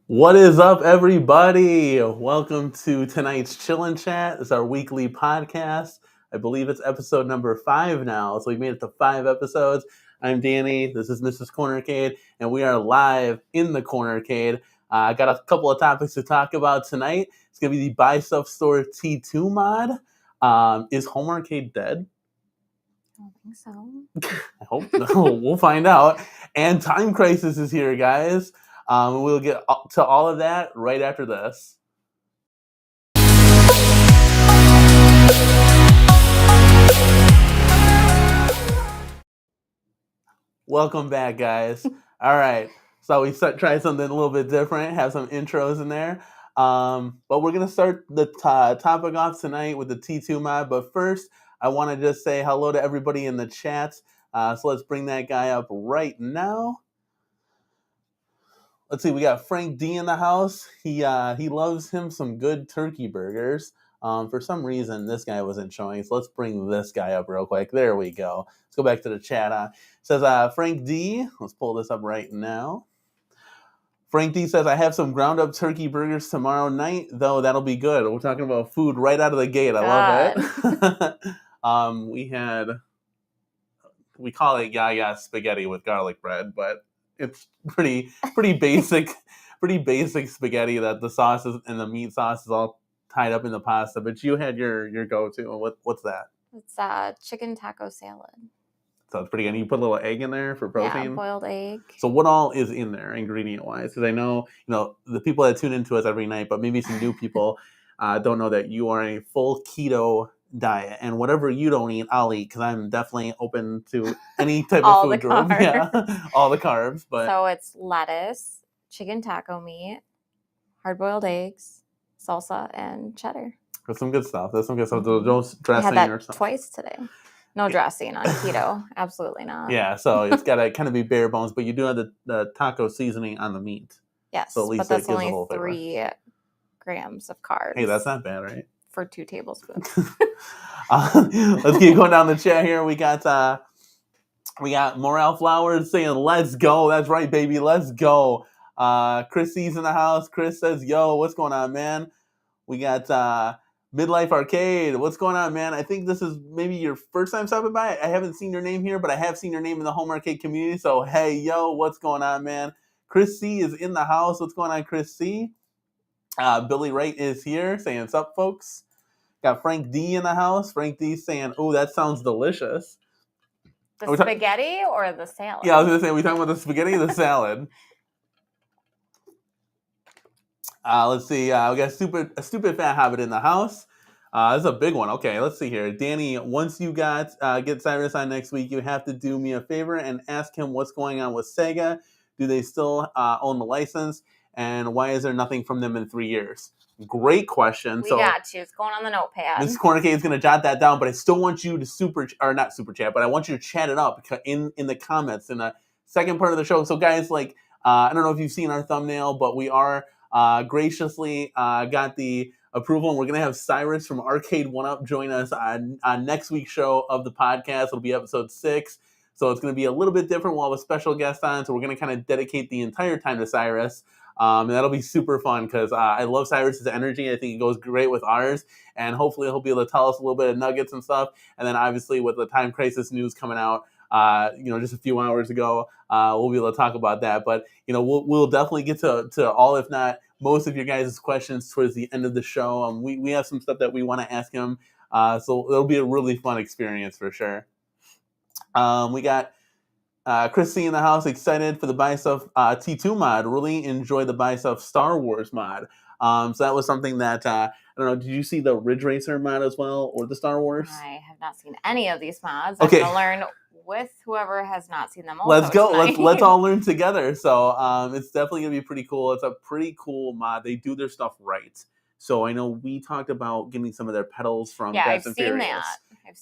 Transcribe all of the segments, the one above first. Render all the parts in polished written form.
What is up, everybody? Welcome to tonight's Chillin' Chat. It's our weekly podcast. I believe it's episode number 5 now, so we made it to 5 episodes. I'm Danny. This is Mrs. Cornercade, and we are live in the Cornercade. I got a couple of topics to talk about tonight. It's going to be the Buy Stuff Store T2 mod. Is Home Arcade dead? I don't think so. I hope no. We'll find out. And Time Crisis is here, guys. We'll get to all of that right after this. Welcome back, guys. All right. So we try something a little bit different, have some intros in there. But we're going to start the topic off tonight with the T2 mod. But first, I want to just say hello to everybody in the chat. So let's bring that guy up right now. Let's see, we got Frank D in the house. He loves him some good turkey burgers. For some reason, this guy wasn't showing, so let's bring this guy up real quick. There we go. Let's go back to the chat. It says, Frank D, let's pull this up right now. Frank D says, I have some ground up turkey burgers tomorrow night, though that'll be good. We're talking about food right out of the gate. I love it. We call it Yaya spaghetti with garlic bread, but it's pretty basic, spaghetti that the sauces and the meat sauce is all tied up in the pasta. But you had your go-to. What's that? It's chicken taco salad. So it's pretty good. And you put a little egg in there for protein. Yeah, boiled egg. So what all is in there, ingredient-wise? Because I know the people that tune into us every night, but maybe some new people don't know that you are a full keto diet, and whatever you don't eat, I'll eat, because I'm definitely open to any type of food group. Yeah, all the carbs. But so it's lettuce, chicken taco meat, hard-boiled eggs, salsa, and cheddar. That's some good stuff. That's some good stuff. No dressing I had that or something. Twice today. No dressing on keto. Absolutely not. Yeah, so it's got to kind of be bare bones, but you do have the taco seasoning on the meat. Yes, so at least but that's only 3 grams of carbs. Hey, that's not bad, right? For 2 tablespoons. Let's keep going down the chat here. We got Morale Flowers saying, let's go. That's right, baby. Let's go. Chris C's in the house. Chris says, yo, what's going on, man? We got Midlife Arcade. What's going on, man? I think this is maybe your first time stopping by. I haven't seen your name here, but I have seen your name in the Home Arcade community. So, hey, yo, what's going on, man? Chris C is in the house. What's going on, Chris C? Billy Wright is here saying, what's up, folks? Got Frank D in the house. Frank D saying, oh, that sounds delicious. The spaghetti or the salad? Yeah, I was going to say, are we talking about the spaghetti or the salad? Let's see. We got a stupid fat hobbit in the house. This is a big one. Okay, let's see here. Danny, once you get Cyrus on next week, you have to do me a favor and ask him what's going on with Sega. Do they still own the license? And why is there nothing from them in 3 years? Great question. We got you. It's going on the notepad. Mrs. Cornercade is going to jot that down, but I still want you to not super chat, but I want you to chat it up in the comments in the second part of the show. So guys, I don't know if you've seen our thumbnail, but we are graciously got the approval, and we're going to have Cyrus from Arcade 1UP join us on next week's show of the podcast. It'll be episode 6. So it's going to be a little bit different. We'll have a special guest on, so we're going to kind of dedicate the entire time to Cyrus. And that'll be super fun because I love Cyrus's energy. I think it goes great with ours. And hopefully he'll be able to tell us a little bit of nuggets and stuff. And then obviously with the Time Crisis news coming out, just a few hours ago, we'll be able to talk about that. But, we'll definitely get to all, if not most of your guys' questions towards the end of the show. We have some stuff that we want to ask him. So it'll be a really fun experience for sure. We got Chris C in the house, excited for the Buy Stuff T2 mod. Really enjoy the Buy Stuff Star Wars mod. So that was something that, I don't know, did you see the Ridge Racer mod as well, or the Star Wars? I have not seen any of these mods. Okay. I'm going to learn with whoever has not seen them also. Let's go. Let's all learn together. So it's definitely going to be pretty cool. It's a pretty cool mod. They do their stuff right. So I know we talked about getting some of their pedals from Fast and Furious.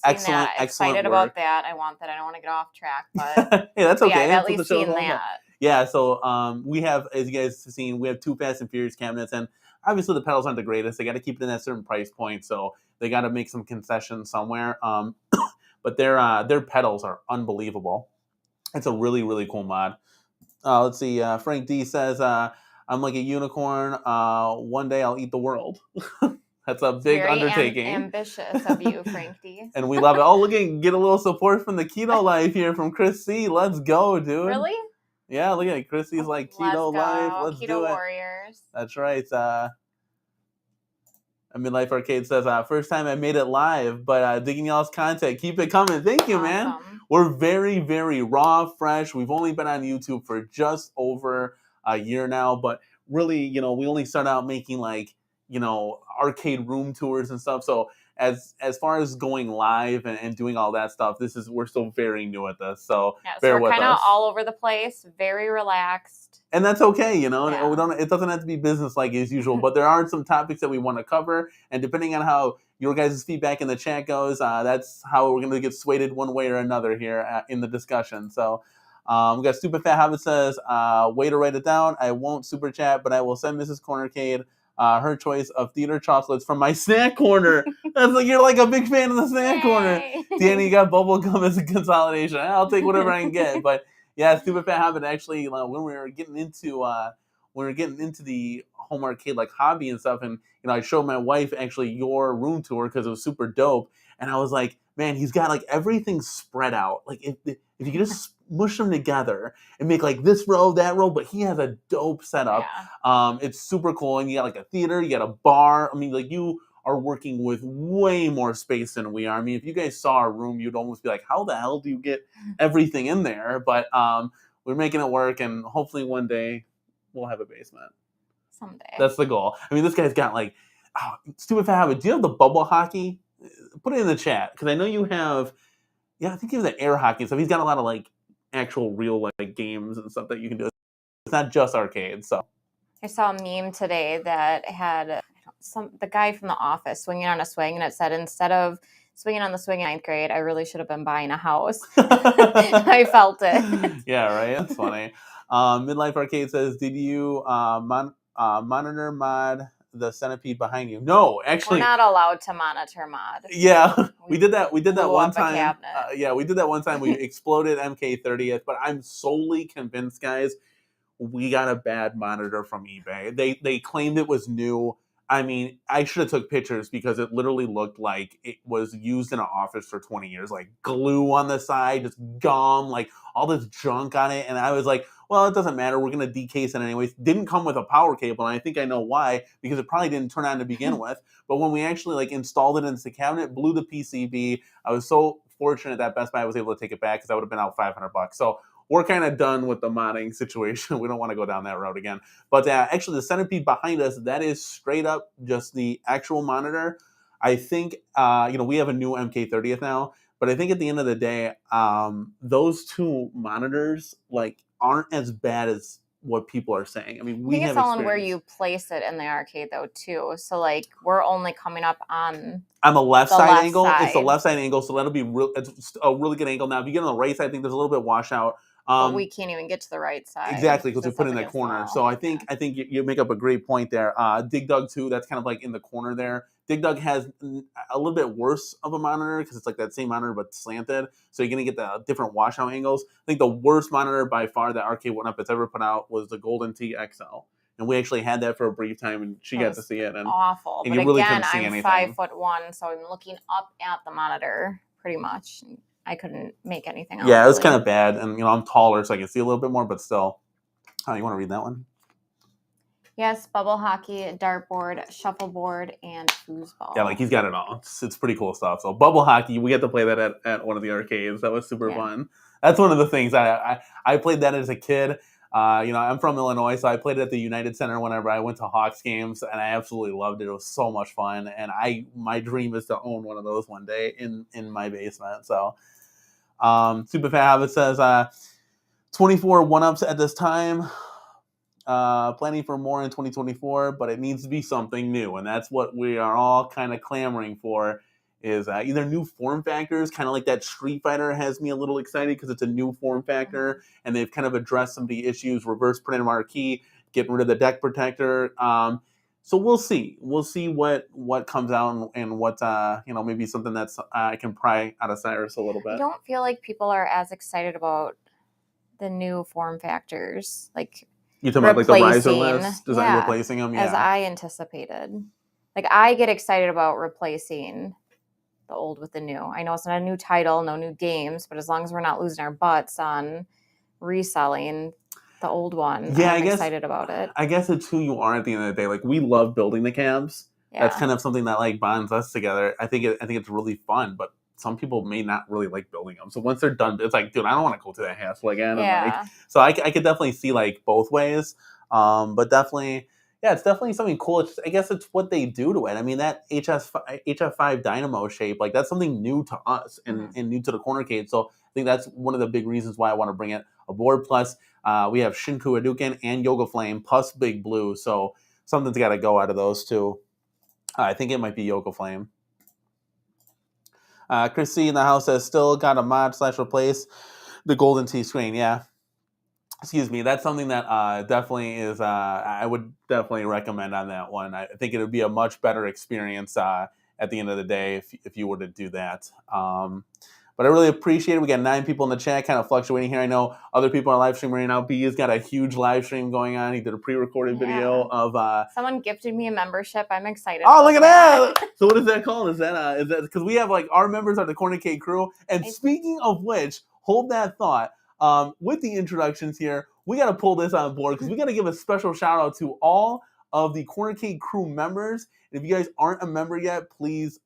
I've seen that. Excited about that. I want that. I don't want to get off track, but hey, that's okay. Yeah, I've at least seen that. Yeah, so we have, as you guys have seen, we have 2 Fast and Furious cabinets, and obviously the pedals aren't the greatest. They got to keep it in that certain price point, so they got to make some concessions somewhere. But their pedals are unbelievable. It's a really, really cool mod. Let's see. Frank D says, I'm like a unicorn. One day I'll eat the world. That's a big Very undertaking. ambitious of you, Frank D. And we love it. Oh, look at get a little support from the Keto Life here from Chris C. Let's go, dude. Really? Yeah, look at it. Chris C's like Keto Life. Let's Keto do it. Warriors. That's right. Midlife Arcade says, first time I made it live, but digging y'all's content. Keep it coming. Thank you, man. We're very, very raw, fresh. We've only been on YouTube for just over a year now, but really, we only started out making like, arcade room tours and stuff. So as far as going live and doing all that stuff, we're still very new at this. So bear with us. We're kind of all over the place, very relaxed. And that's okay, it doesn't have to be business-like as usual, but there are some topics that we want to cover, and depending on how your guys' feedback in the chat goes, that's how we're going to get swayed one way or another here in the discussion. So we got Stupid Fat Habit says, way to write it down. I won't super chat, but I will send Mrs. Cornercade her choice of theater chocolates from my snack corner. That's like, you're like a big fan of the snack corner. Danny, you got bubble gum as a consolidation. I'll take whatever I can get, but yeah, Stupid Fat Habit actually, when we were getting into the home arcade like hobby and stuff, and I showed my wife actually your room tour because it was super dope, and I was like, man, he's got like everything spread out. Like if you could just mush them together and make like this row, that row, but he has a dope setup. Yeah. It's super cool, and you got like a theater, you got a bar. I mean, like you are working with way more space than we are. I mean, if you guys saw our room, you'd almost be like, how the hell do you get everything in there? But we're making it work, and hopefully one day we'll have a basement. Someday. That's the goal. I mean, this guy's got like, Stupid Fat Habit, do you have the bubble hockey? Put it in the chat, because I know you have, I think you have the air hockey and stuff. He's got a lot of like actual real like games and stuff that you can do. It's not just arcades. So I saw a meme today that had the guy from The Office swinging on a swing, and it said, instead of swinging on the swing in 9th grade, I really should have been buying a house. I felt it. Yeah, right? That's funny. Midlife Arcade says, did you monitor mod the centipede behind you? No, actually. We're not allowed to monitor mod. Yeah, we did that. We did that one time. We did that one time. We exploded MK30th, but I'm solely convinced, guys, we got a bad monitor from eBay. They claimed it was new. I mean, I should have took pictures because it literally looked like it was used in an office for 20 years. Like glue on the side, just gum, like all this junk on it. And I was like, well, it doesn't matter. We're going to decase it anyways. Didn't come with a power cable, and I think I know why, because it probably didn't turn on to begin with. But when we actually like installed it into the cabinet, blew the PCB. I was so fortunate that Best Buy was able to take it back because I would have been out $500. So we're kind of done with the modding situation. We don't want to go down that road again. But actually, the centipede behind us, that is straight up just the actual monitor. I think, we have a new MK30th now, but I think at the end of the day, those two monitors like aren't as bad as what people are saying. I mean, I think it's all in where you place it in the arcade, though, too. So, like, we're only coming up on the left side angle. It's the left side angle, so that'll be it's a really good angle. Now, if you get on the right side, I think there's a little bit washout. But we can't even get to the right side. Exactly, because we put it in the corner. So I think you make up a great point there. Dig Dug 2, that's kind of like in the corner there. Dig Dug has a little bit worse of a monitor because it's like that same monitor but slanted. So you're going to get the different washout angles. I think the worst monitor by far that Arcade 1UP has ever put out was the Golden Tee XL. And we actually had that for a brief time, and she got to see it. And awful. And but you really again, couldn't see I'm anything. 5'1", so I'm looking up at the monitor pretty much. I couldn't make anything out. Yeah, it was kind of bad. And, I'm taller, so I can see a little bit more, but still. Oh, you want to read that one? Yes, bubble hockey, dartboard, shuffleboard, and foosball. Yeah, like he's got it all. It's pretty cool stuff. So bubble hockey, we get to play that at one of the arcades. That was super fun. That's one of the things. I played that as a kid. I'm from Illinois, so I played it at the United Center whenever I went to Hawks games, and I absolutely loved it. It was so much fun, and my dream is to own one of those one day in my basement. So, Super Fat Habit says, 24 1-ups at this time. Planning for more in 2024, but it needs to be something new, and that's what we are all kind of clamoring for. Is either new form factors, kind of like that Street Fighter has me a little excited because it's a new form factor, and they've kind of addressed some of the issues, reverse printed marquee, getting rid of the deck protector. So we'll see. We'll see what comes out and what maybe something that's I can pry out of Cyrus a little bit. I don't feel like people are as excited about the new form factors. Like You talking about like the riser replacing, list design yeah, replacing them? as Yeah. I anticipated. Like, I get excited about replacing the old with the new. I know it's not a new title, no new games, but as long as we're not losing our butts on reselling the old one, Yeah, I'm excited about it. I guess it's who you are at the end of the day. Like we love building the cabs. That's Yeah. kind of something that like bonds us together. I think it's really fun, but some people may not really like building them. So once they're done, it's like, dude, I don't want to go to that hassle again. And like, Yeah. so I could definitely see like both ways. But definitely, yeah, it's definitely something cool. I guess it's what they do to it. I mean, that HF5 Dynamo shape, like that's something new to us and new to the Cornercade. So I think that's one of the big reasons why I want to bring it aboard. Plus, we have Shinku Hadouken and Yoga Flame plus Big Blue. So something's got to go out of those two. I think it might be Yoga Flame. Chrissy in the house says, still got a mod / replace the Golden Tee screen. Yeah. Excuse me. That's something that definitely is, I would definitely recommend on that one. I think it would be a much better experience at the end of the day if you were to do that. But I really appreciate it. We got 9 people in the chat, kind of fluctuating here. I know other people are live streaming right now. B has got a huge live stream going on. He did a pre-recorded video of. Someone gifted me a membership. I'm excited. Oh, look at that! So what is that called? Is that because we have like our members are the Cornercade crew? And speaking of which, hold that thought. With the introductions here, we got to pull this on board because we got to give a special shout out to all of the Cornercade crew members. And if you guys aren't a member yet, please,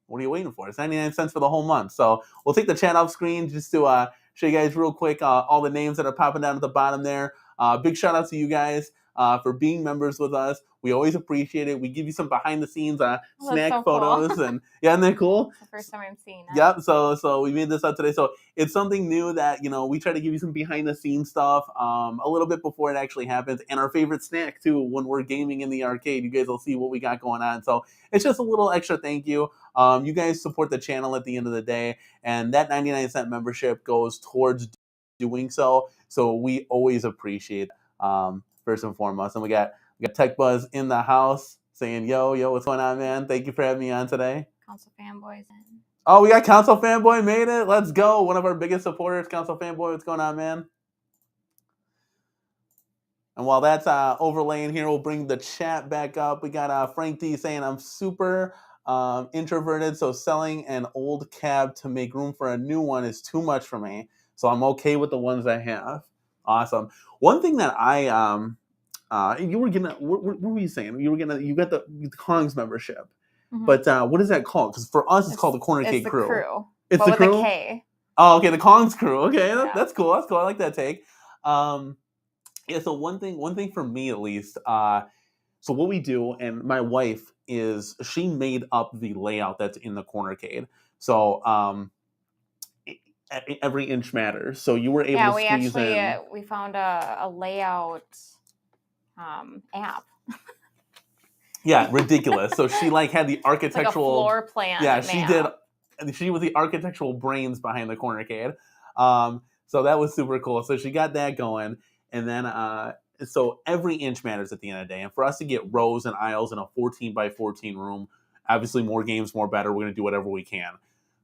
what are you waiting for? It's 99 cents for the whole month. So we'll take the chat off screen just to show you guys real quick all the names that are popping down at the bottom there. Big shout out to you guys for being members with us. We always appreciate it. We give you some behind the scenes snack photos. And yeah, isn't that cool? It's the first time I'm seeing it. Yep. So we made this up today. So it's something new that, we try to give you some behind the scenes stuff a little bit before it actually happens. And our favorite snack too, when we're gaming in the arcade, you guys will see what we got going on. So it's just a little extra thank you. You guys support the channel at the end of the day, and that 99-cent membership goes towards doing so. So we always appreciate first and foremost. And we got Tech Buzz in the house saying, yo, what's going on, man? Thank you for having me on today. Console Fanboys in. Oh, we got Console Fanboy made it. Let's go. One of our biggest supporters, Console Fanboy. What's going on, man? And while that's overlaying here, we'll bring the chat back up. We got Frank D saying, I'm super introverted, so selling an old cab to make room for a new one is too much for me. So I'm okay with the ones I have. Awesome. One thing that you were gonna, what were you saying? You got the Kongs membership, but what is that called? Because for us, it's called the Cornercade crew. It's the crew. With a K. Oh, okay, the Kongs crew. Okay, yeah. That's cool. That's cool. I like that take. Yeah. So one thing for me at least. So what we do, and my wife she made up the layout that's in the Cornercade. So every inch matters. So you were able to squeeze in. Yeah, we found a layout app. Yeah, ridiculous. So she had the architectural floor plan. Yeah, she did. She was the architectural brains behind the Cornercade. So that was super cool. So she got that going, and then so every inch matters at the end of the day. And for us to get rows and aisles in a 14x14 room, obviously more games, more better. We're going to do whatever we can.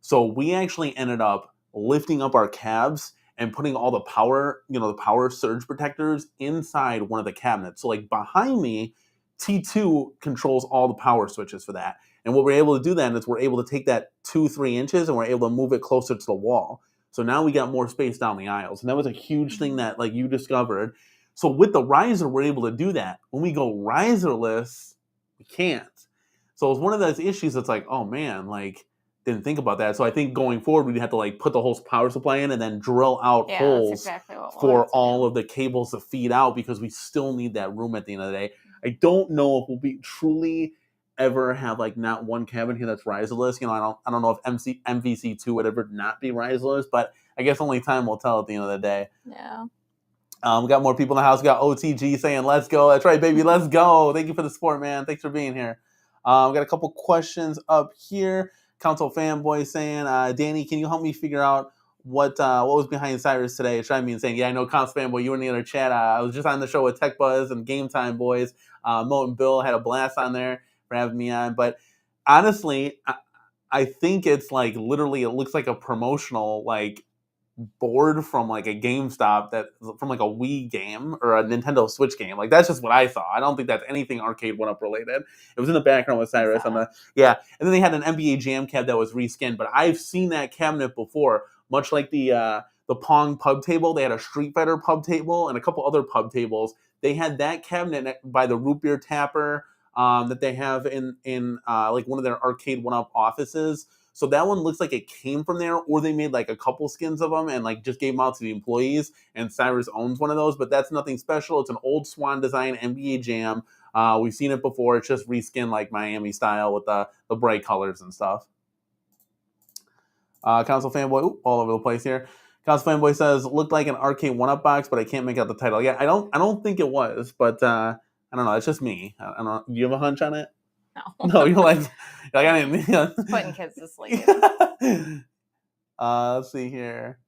So we actually ended up lifting up our cabs and putting all the power, the power surge protectors inside one of the cabinets. So behind me, T2 controls all the power switches for that. And what we're able to do then is we're able to take that 2-3 inches and we're able to move it closer to the wall. So now we got more space down the aisles. And that was a huge thing that you discovered. So with the riser, we're able to do that. When we go riserless, we can't. So it's one of those issues that's oh man, didn't think about that. So I think going forward, we'd have to put the whole power supply in and then drill out holes for all of the cables to feed out because we still need that room at the end of the day. I don't know if we'll be truly ever have not one cabin here that's riserless. I don't know if MVC2 would ever not be riserless, but I guess only time will tell at the end of the day. Yeah. We got more people in the house. We got OTG saying, let's go. That's right, baby. Let's go. Thank you for the support, man. Thanks for being here. We got a couple questions up here. Console Fanboy saying, Danny, can you help me figure out what was behind Cyrus today? Trying me and saying, yeah, I know Console Fanboy, you were in the other chat. I was just on the show with Tech Buzz and Game Time Boys. Mo and Bill had a blast on there for having me on. But honestly, I think it's literally, it looks like a promotional, board from like a GameStop from like a Wii game or a Nintendo Switch game. Like that's just what I saw. I don't think that's anything Arcade 1-Up related. It was in the background with Cyrus on the and then they had an NBA Jam cab that was reskinned. But I've seen that cabinet before, much like the Pong pub table. They had a Street Fighter pub table and a couple other pub tables. They had that cabinet by the root beer tapper that they have in like one of their Arcade 1-Up offices. So that one looks like it came from there, or they made like a couple skins of them and like just gave them out to the employees. And Cyrus owns one of those, but that's nothing special. It's an old Swan design NBA Jam. We've seen it before. It's just reskinned like Miami style with the bright colors and stuff. Console Fanboy, all over the place here. Console Fanboy says looked like an Arcade 1-Up box, but I can't make out the title. Yeah, I don't think it was, but I don't know. It's just me. I don't know. Do you have a hunch on it? No, you're like I didn't. Putting kids to sleep. Let's see here.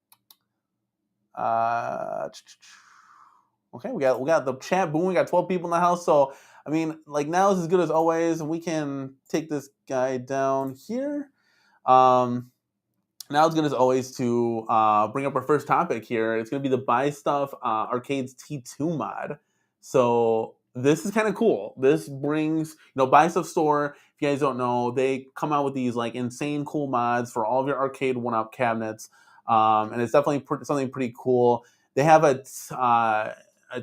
Okay, we got the chat boom. We got 12 people in the house, so I mean, like now is as good as always. We can take this guy down here. Now as good as always to bring up our first topic here. It's going to be the Buy Stuff Arcades T2 mod. So this is kind of cool. This brings, Buy Stuff Store, if you guys don't know, they come out with these like insane cool mods for all of your Arcade 1-Up cabinets. And it's definitely something pretty cool. They have a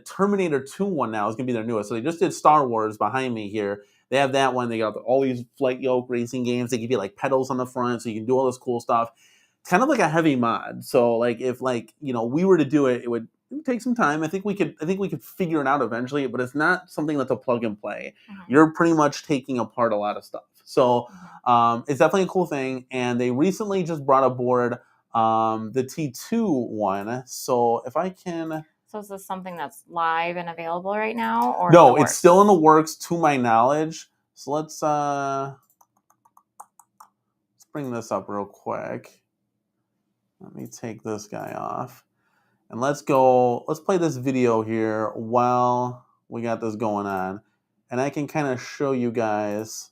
Terminator 2 one now. It's going to be their newest. So they just did Star Wars behind me here. They have that one. They got all these Flight Yoke racing games. They give you like pedals on the front so you can do all this cool stuff. It's kind of like a heavy mod. So like if we were to do it, it would take some time. I think we could figure it out eventually, but it's not something that's a plug and play. Mm-hmm. You're pretty much taking apart a lot of stuff. So it's definitely a cool thing. And they recently just brought aboard the T2 one. So if I can... So is this something that's live and available right now? Or no, it's still in the works to my knowledge. So let's bring this up real quick. Let me take this guy off. And let's play this video here while we got this going on. And I can kind of show you guys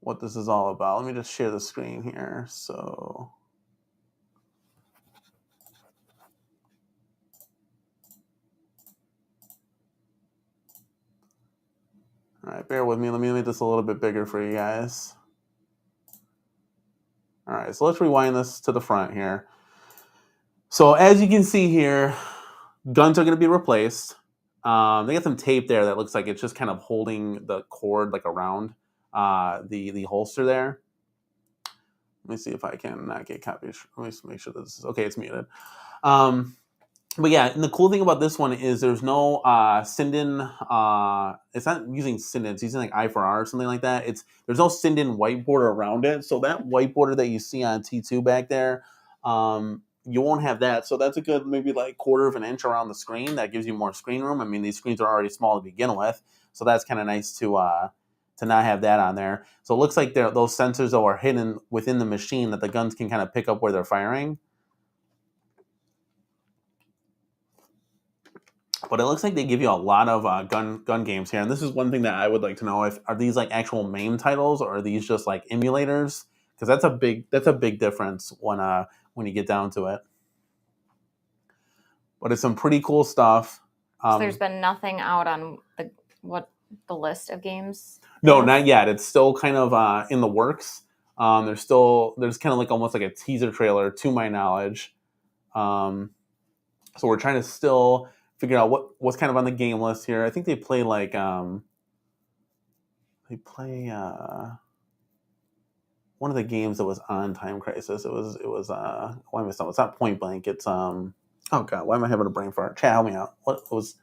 what this is all about. Let me just share the screen here. So all right, bear with me. Let me make this a little bit bigger for you guys. All right, so let's rewind this to the front here. So as you can see here, guns are going to be replaced. They got some tape there that looks like it's just kind of holding the cord like around the holster there. Let me see if I can not get copies. Let me just make sure this is okay. It's muted. But yeah, and the cool thing about this one is there's no Sinden. It's not using Sinden. It's using like I4R or something like that. There's no Sinden whiteboard around it. So that whiteboarder that you see on T2 back there, you won't have that. So that's a good maybe like 1/4 of an inch around the screen. That gives you more screen room. I mean, these screens are already small to begin with, so that's kind of nice to not have that on there. So it looks like those sensors though are hidden within the machine that the guns can kind of pick up where they're firing. But it looks like they give you a lot of gun games here, and this is one thing that I would like to know: are these like actual MAME titles, or are these just like emulators? Because that's a big difference when you get down to it. But it's some pretty cool stuff. So there's been nothing out on the list of games? No, not yet. It's still kind of in the works. There's kind of like almost like a teaser trailer to my knowledge. So we're trying to still figure out what's kind of on the game list here. I think they play like one of the games that was on Time Crisis. It was why am I saying it's not Point Blank. It's oh god, why am I having a brain fart? Chat, help me out. What was?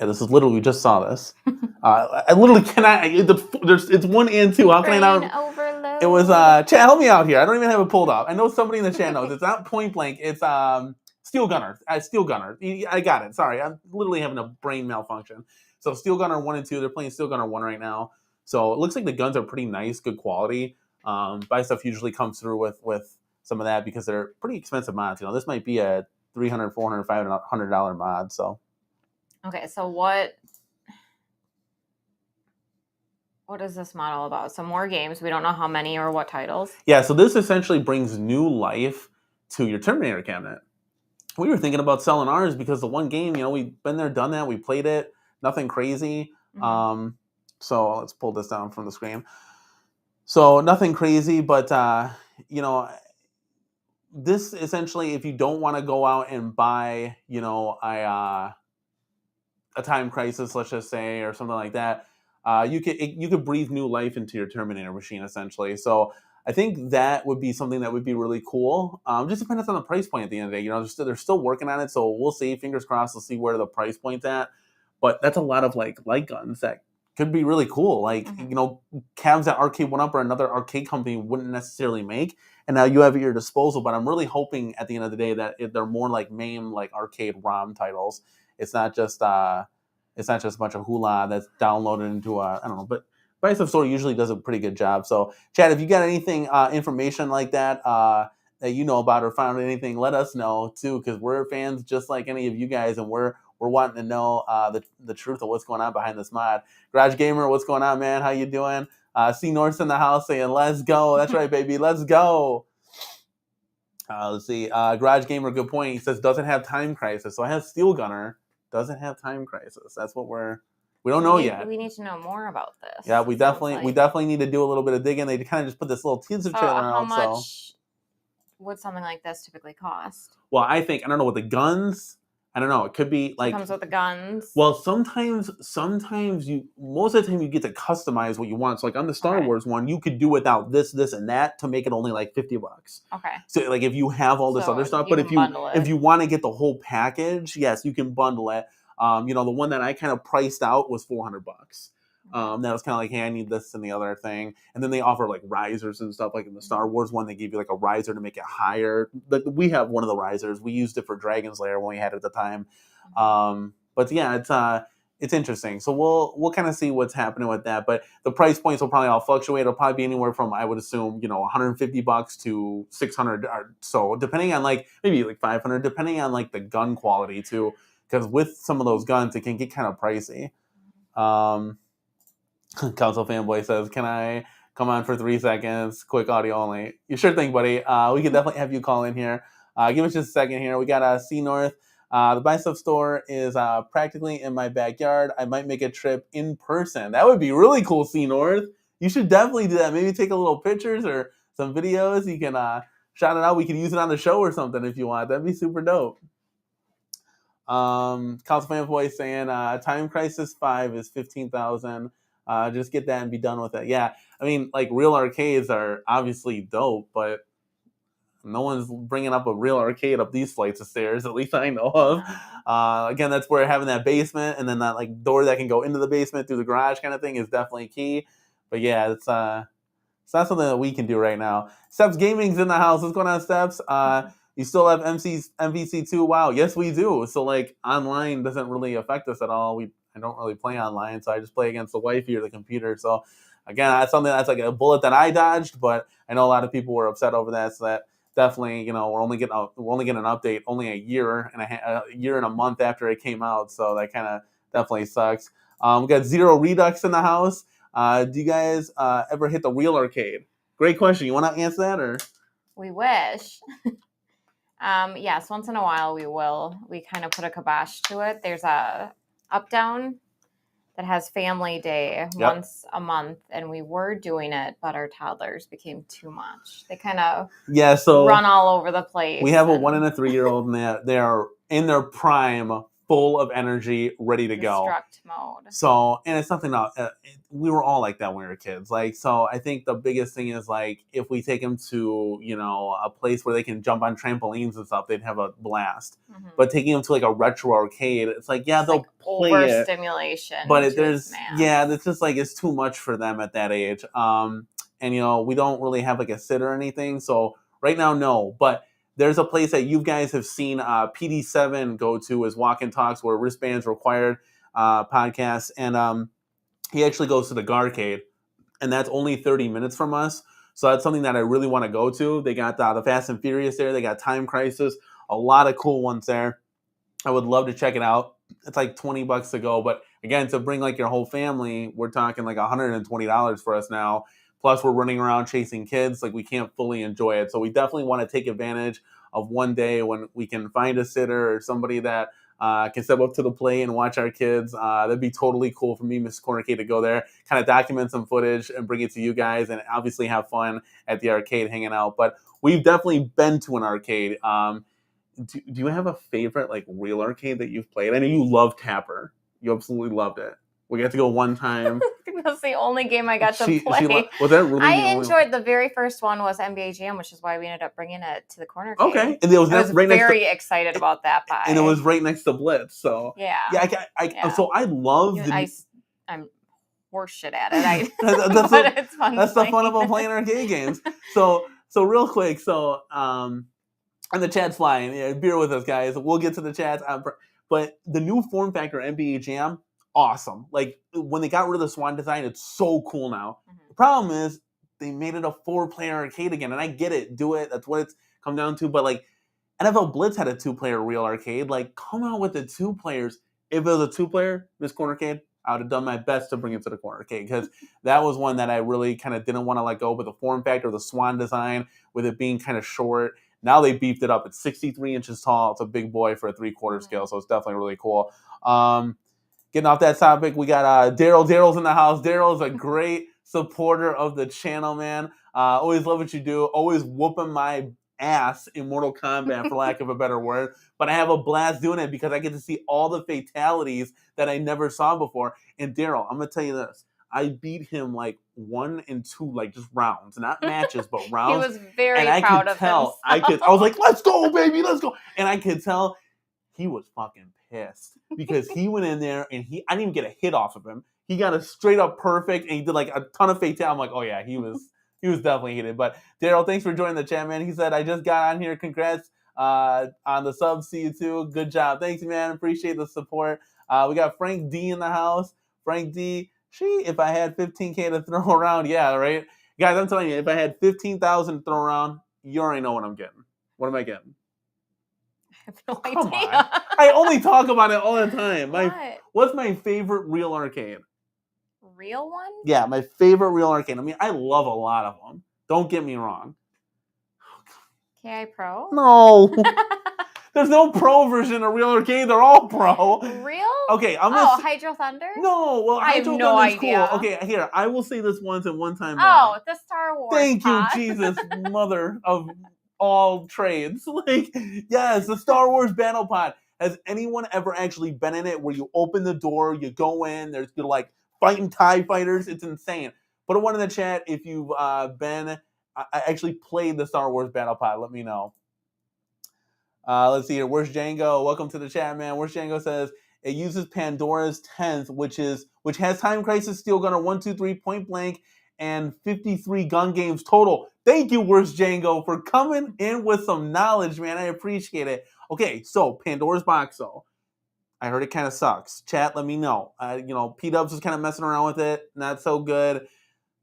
Yeah, this is literally, we just saw this. I literally cannot. It's 1 and 2. How can I not? Overload. It was chat, help me out here. I don't even have it pulled up. I know somebody in the chat knows. It's not Point Blank. It's Steel Gunner. Steel Gunner. I got it. Sorry, I'm literally having a brain malfunction. So Steel Gunner 1 and 2. They're playing Steel Gunner 1 right now. So it looks like the guns are pretty nice, good quality. Buy Stuff usually comes through with some of that because they're pretty expensive mods. This might be a $300, $400, $500 mod. So okay, so what What is this model about? Some more games. We don't know how many or what titles. Yeah, so this essentially brings new life to your Terminator cabinet. We were thinking about selling ours because the one game, we've been there, done that. We played it, nothing crazy. So let's pull this down from the screen. So nothing crazy, but this essentially, if you don't want to go out and buy, a Time Crisis, let's just say, or something like that, you could breathe new life into your Terminator machine essentially. So I think that would be something that would be really cool. Just depends on the price point at the end of the day. They're still working on it, so we'll see. Fingers crossed, we'll see where the price point's at. But that's a lot of like light guns that could be really cool. Like cabs that Arcade 1UP or another arcade company wouldn't necessarily make, and now you have at your disposal. But I'm really hoping at the end of the day that they're more like MAME, like arcade ROM titles. It's not just a bunch of hula that's downloaded into I don't know, but Buy Stuff Store usually does a pretty good job. So, Chad, if you got anything, information like that that you know about or found anything, let us know too, because we're fans just like any of you guys, and we're wanting to know the truth of what's going on behind this mod. Garage Gamer, what's going on, man? How you doing? C North's in the house saying, "Let's go." That's right, baby. Let's go. Let's see. Garage Gamer, good point. He says doesn't have Time Crisis, so I have Steel Gunner. Doesn't have Time Crisis. That's what we don't know yet. We need to know more about this. Yeah, we definitely need to do a little bit of digging. They kind of just put this little teaser trailer out. How much would something like this typically cost? Well, I don't know, with the guns, I don't know. It could be like... It comes with the guns? Well, sometimes most of the time you get to customize what you want. So like on the Star Wars one, you could do without this, and that to make it only like $50. Okay. So like if you have all this other stuff, but if you want to get the whole package, yes, you can bundle it. The one that I kind of priced out was $400. That was kind of like, hey, I need this and the other thing. And then they offer like risers and stuff. Like in the Star Wars one, they give you like a riser to make it higher. We have one of the risers. We used it for Dragon's Lair when we had it at the time. But yeah, it's interesting. So we'll kind of see what's happening with that. But the price points will probably all fluctuate. It'll probably be anywhere from, I would assume, $150 to $600 or so, depending on like maybe like $500, depending on like the gun quality too. Because with some of those guns, it can get kind of pricey. Council Fanboy says, "Can I come on for 3 seconds? Quick audio only." You sure thing, buddy. We can definitely have you call in here. Give us just a second here. We got C North. The Buy Stuff Store is practically in my backyard. I might make a trip in person. That would be really cool, C North. You should definitely do that. Maybe take a little pictures or some videos. You can shout it out. We can use it on the show or something if you want. That'd be super dope. Council Fanboy saying Time Crisis 5 is $15,000. Just get that and be done with it. Yeah, I mean, like real arcades are obviously dope, but no one's bringing up a real arcade up these flights of stairs, at least I know of. Again, that's where having that basement and then that like door that can go into the basement through the garage kind of thing is definitely key. But yeah, it's not something that we can do right now. Steps Gaming's in the house. What's going on, Steps? You still have MVC2? Wow, yes we do. So like online doesn't really affect us at all. I don't really play online, so I just play against the wifey or the computer. So again, that's something that's like a bullet that I dodged, but I know a lot of people were upset over that. So that definitely, we're only getting an update only a year and a month after it came out. So that kind of definitely sucks. We got Zero Redux in the house. Do you guys ever hit the real arcade? Great question. You want to answer that or? We wish. Yes, once in a while we will. We kind of put a kibosh to it. There's a Uptown that has family day once a month, and we were doing it, but our toddlers became too much. They kind of run all over the place. We have a 1 and a 3-year-old, and they are in their prime, full of energy, ready to go. Destruct mode. So, and it's something else. We were all like that when we were kids. Like, so I think the biggest thing is like if we take them to a place where they can jump on trampolines and stuff, they'd have a blast. Mm-hmm. But taking them to like a retro arcade, it's like they'll like play overstimulation. But it's just like it's too much for them at that age. And we don't really have like a sit or anything. So right now, no. But there's a place that you guys have seen PD7 go to is Walk and Talks, where wristbands required podcast, and he actually goes to the Garcade, and that's only 30 minutes from us. So that's something that I really want to go to. They got the Fast and Furious there. They got Time Crisis, a lot of cool ones there. I would love to check it out. It's like $20 to go, but again, to bring like your whole family, we're talking like $120 for us now. Plus, we're running around chasing kids. Like, we can't fully enjoy it. So we definitely want to take advantage of one day when we can find a sitter or somebody that can step up to the plate and watch our kids. That'd be totally cool for me, Mrs. Corner K, to go there, kind of document some footage and bring it to you guys, and obviously have fun at the arcade hanging out. But we've definitely been to an arcade. Do you have a favorite like real arcade that you've played? I know you love Tapper. You absolutely loved it. We got to go one time. I think that's the only game I got to play. Was that really? I enjoyed the very first one was NBA Jam, which is why we ended up bringing it to the corner. Okay, and it was, I was right very excited about that buy. And it was right next to Blitz. So yeah. So I love I'm horseshit at it. It's fun. That's the fun about playing arcade games. So real quick, and the chat's flying. Yeah, bear with us, guys. We'll get to the chats. But the new form factor NBA Jam, awesome. Like, when they got rid of the Swan design, it's so cool now. Mm-hmm. The problem is they made it a 4-player arcade again, and I get it. Do it. That's what it's come down to. But like, NFL Blitz had a 2-player real arcade. Like, come out with the 2 players. If it was a 2-player, this corner arcade, I would have done my best to bring it to the corner arcade, because that was one that I really kind of didn't want to let go. But the form factor, the Swan design, with it being kind of short. Now they beefed it up. It's 63 inches tall. It's a big boy for a 3/4 scale, so it's definitely really cool. Getting off that topic, we got Daryl. Daryl's in the house. Daryl is a great supporter of the channel, man. Always love what you do. Always whooping my ass in Mortal Kombat, for lack of a better word. But I have a blast doing it because I get to see all the fatalities that I never saw before. And Daryl, I'm going to tell you this. I beat him like 1 and 2, like just rounds, not matches, but rounds. He was very proud of himself. I was like, let's go, baby, let's go. And I could tell he was fucking pissed because he went in there and I didn't even get a hit off of him. He got a straight up perfect and he did like a ton of fatalities. I'm like, oh yeah, he was definitely heated. But Daryl, thanks for joining the chat, man. He said, I just got on here. Congrats on the sub. See you too. Good job. Thanks, man. Appreciate the support. We got Frank D in the house. Frank D. If I had 15K to throw around, yeah, right? Guys, I'm telling you, if I had 15,000 to throw around, you already know what I'm getting. What am I getting? I have no idea. Come on. I only talk about it all the time. What's my favorite real arcade? Real one? Yeah, my favorite real arcade. I mean, I love a lot of them. Don't get me wrong. KI Pro? No. There's no pro version of real arcade. They're all pro. Real? Okay, Hydro Thunder? No, well, Hydro Thunder's cool. Okay, here, I will say this once and one time more. The Star Wars. Thank you, Jesus, mother of all trades. Like, yes, the Star Wars Battle Pod. Has anyone ever actually been in it where you open the door, you go in, you're like fighting TIE fighters? It's insane. Put a 1 in the chat if you've I actually played the Star Wars Battle Pod. Let me know. Let's see here. Where's Django? Welcome to the chat, man. Where's Django says it uses Pandora's 10th, which has Time Crisis, Steel Gunner 1, 2, 3, Point Blank, and 53 gun games total. Thank you, Where's Django, for coming in with some knowledge, man. I appreciate it. Okay, so Pandora's Box, though. I heard it kind of sucks. Chat, let me know. P-Dubs is kind of messing around with it. Not so good.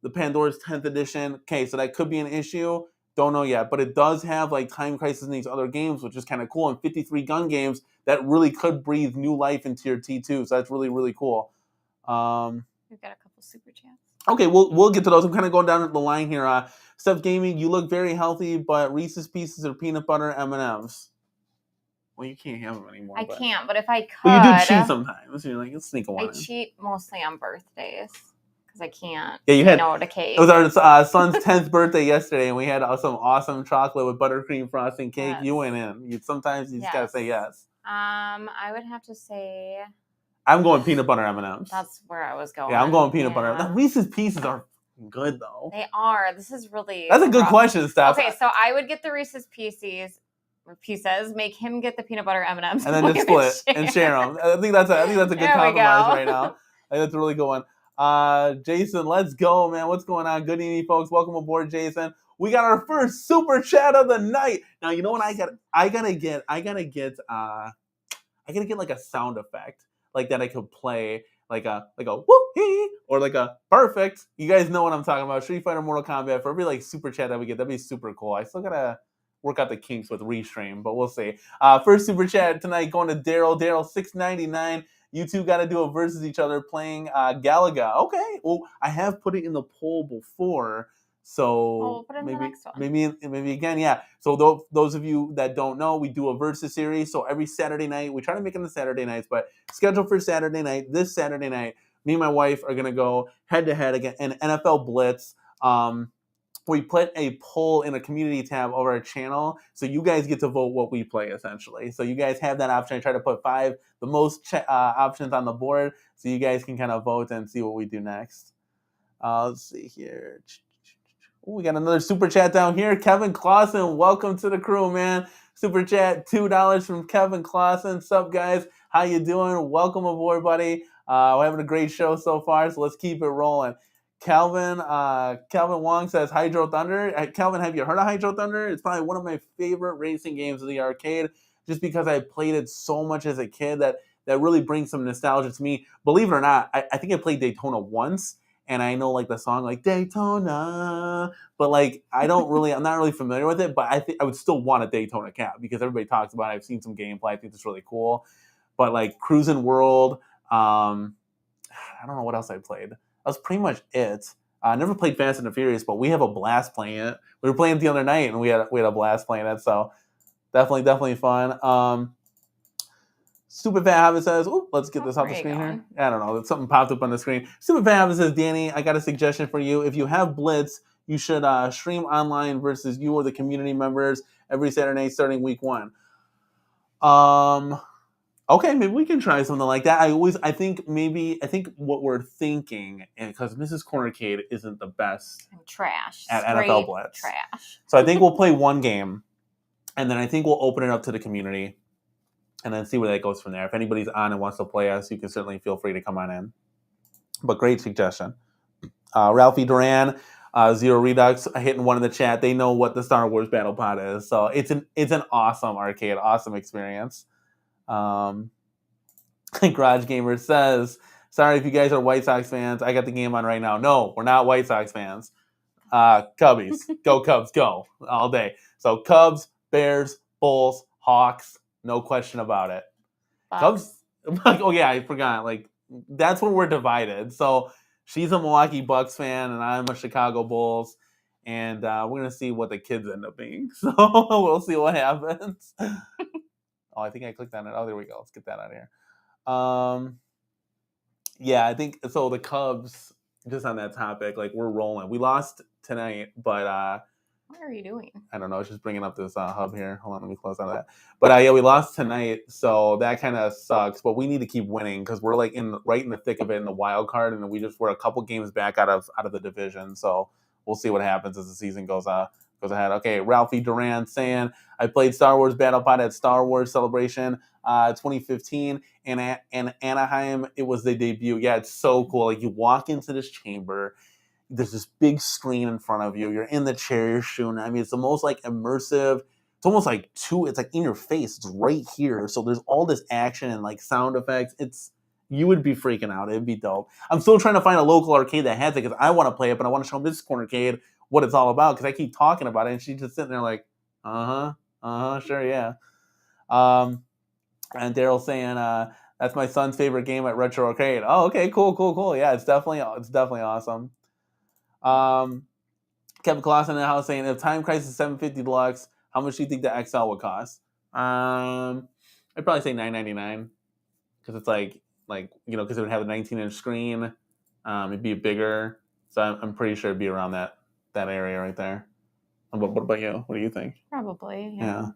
The Pandora's 10th edition. Okay, so that could be an issue. Don't know yet, but it does have like Time Crisis and these other games, which is kind of cool, and 53 gun games that really could breathe new life into your T2. So that's really, really cool. We've got a couple super chats. Okay, we'll get to those. I'm kind of going down the line here. Steph Gaming, you look very healthy, but Reese's Pieces or peanut butter M&Ms. Well, you can't have them anymore. I can't, but if I could, but you do cheat sometimes. So you're like, let's sneak a one. I cheat mostly on birthdays. I can't. Yeah, you had the cake. It was our son's 10th birthday yesterday, and we had some awesome chocolate with buttercream frosting cake. Yes. You went in. Sometimes you just gotta say yes. I would have to say. I'm going peanut butter M&Ms. That's where I was going. Yeah, I'm going peanut butter. Now, Reese's Pieces are good though. They are. This is really. That's a good question, Steph. Okay, so I would get the Reese's Pieces. Make him get the peanut butter M&Ms, and then just split and share them. I think that's a good compromise right now. I think that's a really good one. Jason, let's go, man. What's going on? Good evening, folks. Welcome aboard, Jason. We got our first super chat of the night. Now, you know what I gotta get like a sound effect like that I could play like a whoop-hee or like a perfect. You guys know what I'm talking about. Street Fighter, Mortal Kombat. For every like super chat that we get, that'd be super cool. I still gotta work out the kinks with Restream, but we'll see. First super chat tonight going to Daryl. Daryl 699. You two got to do a versus each other playing Galaga. Okay. Well, I have put it in the poll before. So we'll put it in the next one. maybe again, yeah. So those of you that don't know, we do a versus series. So every Saturday night, we try to make it on the Saturday nights, but scheduled for Saturday night. This Saturday night, me and my wife are gonna go head to head again in NFL Blitz. We put a poll in a community tab over our channel, so you guys get to vote what we play essentially. So you guys have that option. I try to put the most options on the board, so you guys can kind of vote and see what we do next. Let's see here. Ooh, we got another super chat down here. Kevin Clausen, welcome to the crew, man. Super chat, $2 from Kevin Clausen. Sup, guys? How you doing? Welcome aboard, buddy. We're having a great show so far, so let's keep it rolling. Calvin Wong says Hydro Thunder. Calvin, have you heard of Hydro Thunder? It's probably one of my favorite racing games in the arcade, just because I played it so much as a kid that really brings some nostalgia to me. Believe it or not, I think I played Daytona once, and I know like the song like Daytona, but like I'm not really familiar with it. But I think I would still want a Daytona cap because everybody talks about it. I've seen some gameplay. I think it's really cool. But like Cruising World, I don't know what else I played. That's pretty much it. I never played Fast and the Furious, but we have a blast playing it. We were playing it the other night, and we had a blast playing it. So definitely fun. Stupid Fat Habit says, "Ooh, let's get this off the screen here." I don't know. Something popped up on the screen. Stupid Fat Habit says, "Danny, I got a suggestion for you. If you have Blitz, you should stream online versus you or the community members every Saturday starting week 1." Okay, maybe we can try something like that. I think what we're thinking, and because Mrs. Cornercade isn't the best trash at NFL Blitz, trash. So I think we'll play one game, and then I think we'll open it up to the community, and then see where that goes from there. If anybody's on and wants to play us, you can certainly feel free to come on in. But great suggestion. Ralphie Duran, Zero Redux, hitting one in the chat. They know what the Star Wars Battle Pod is, so it's an awesome arcade, awesome experience. Garage Gamer says, "Sorry if you guys are White Sox fans. I got the game on right now." No, we're not White Sox fans. Cubbies, go Cubs, go all day. So Cubs, Bears, Bulls, Hawks, no question about it. Bucks. Cubs. Oh yeah, I forgot. Like that's where we're divided. So she's a Milwaukee Bucks fan, and I'm a Chicago Bulls. And we're gonna see what the kids end up being. So we'll see what happens. Oh, I think I clicked on it. Oh, there we go. Let's get that out of here. Yeah, I think so. The Cubs, just on that topic, like we're rolling. We lost tonight, but what are you doing? I don't know. It's just bringing up this hub here. Hold on, let me close out of that. But yeah, we lost tonight, so that kind of sucks. But we need to keep winning because we're like right in the thick of it in the wild card, and we're a couple games back out of the division. So we'll see what happens as the season goes ahead. Okay, Ralphie Duran saying, "I played Star Wars Battle Pod at Star Wars Celebration 2015, and at Anaheim, it was the debut." Yeah, it's so cool. Like you walk into this chamber, there's this big screen in front of you. You're in the chair, you're shooting. I mean, it's the most like immersive. It's almost like it's like in your face. It's right here. So there's all this action and like sound effects. You would be freaking out. It'd be dope. I'm still trying to find a local arcade that has it because I want to play it, but I want to show Mrs. Cornercade what it's all about because I keep talking about it and she's just sitting there like, sure, yeah. And Daryl saying, "That's my son's favorite game at Retro Arcade." Oh, okay, cool. Yeah, it's definitely awesome. Kevin Clausen in the house saying, "If Time Crisis 750 Deluxe, how much do you think the XL would cost?" I'd probably say $9.99 because it's like because it would have a 19-inch screen. It'd be bigger, so I'm pretty sure it'd be around that area right there. What about you? What do you think? Probably, yeah.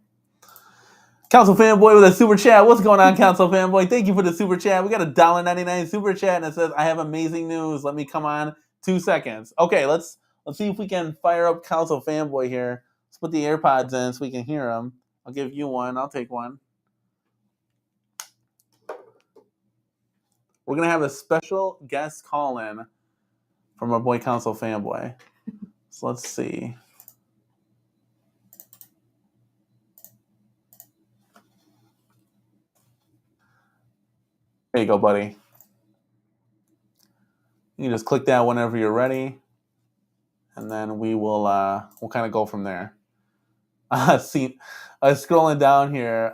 Council Fanboy with a super chat. What's going on, Council Fanboy? Thank you for the super chat. We got a $1.99 super chat, and it says, "I have amazing news. Let me come on 2 seconds." Okay, let's see if we can fire up Council Fanboy here. Let's put the AirPods in so we can hear him. I'll give you one. I'll take one. We're going to have a special guest call-in from our boy Council Fanboy. So let's see. There you go, buddy. You can just click that whenever you're ready, and then we'll kind of go from there. Scrolling down here,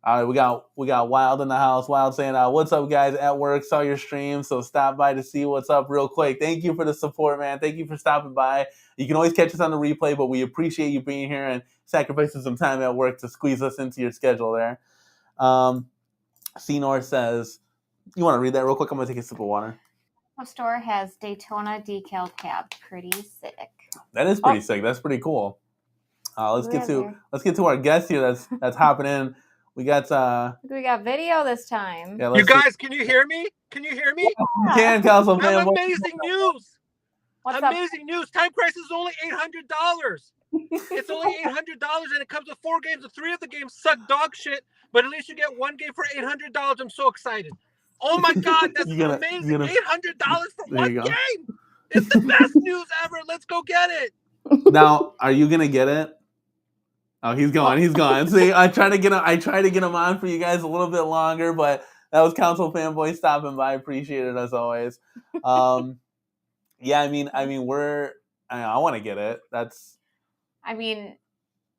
All right, we got Wild in the house. Wild saying, "What's up, guys? At work, saw your stream, so stop by to see what's up real quick. Thank you for the support, man. Thank you for stopping by. You can always catch us on the replay, but we appreciate you being here and sacrificing some time at work to squeeze us into your schedule there." Senor says, "You want to read that real quick? I'm gonna take a sip of water." The store has Daytona decal cap. Pretty sick. That is pretty sick. That's pretty cool. Let's get to our guest here. That's hopping in. We got video this time. Yeah, you guys, can you hear me? Can you hear me? You can, Council fan. Amazing news. Amazing news. Time Crisis is only $800. It's only $800, and it comes with 4 games. The 3 of the games suck dog shit, but at least you get 1 game for $800. I'm so excited. Oh my God, that's amazing. $800 for 1 game. It's the best news ever. Let's go get it. Now, are you gonna get it? Oh, he's gone. See, I tried to get him on for you guys a little bit longer, but that was Council Fanboy stopping by. Appreciate it as always. Yeah, I mean, I want to get it.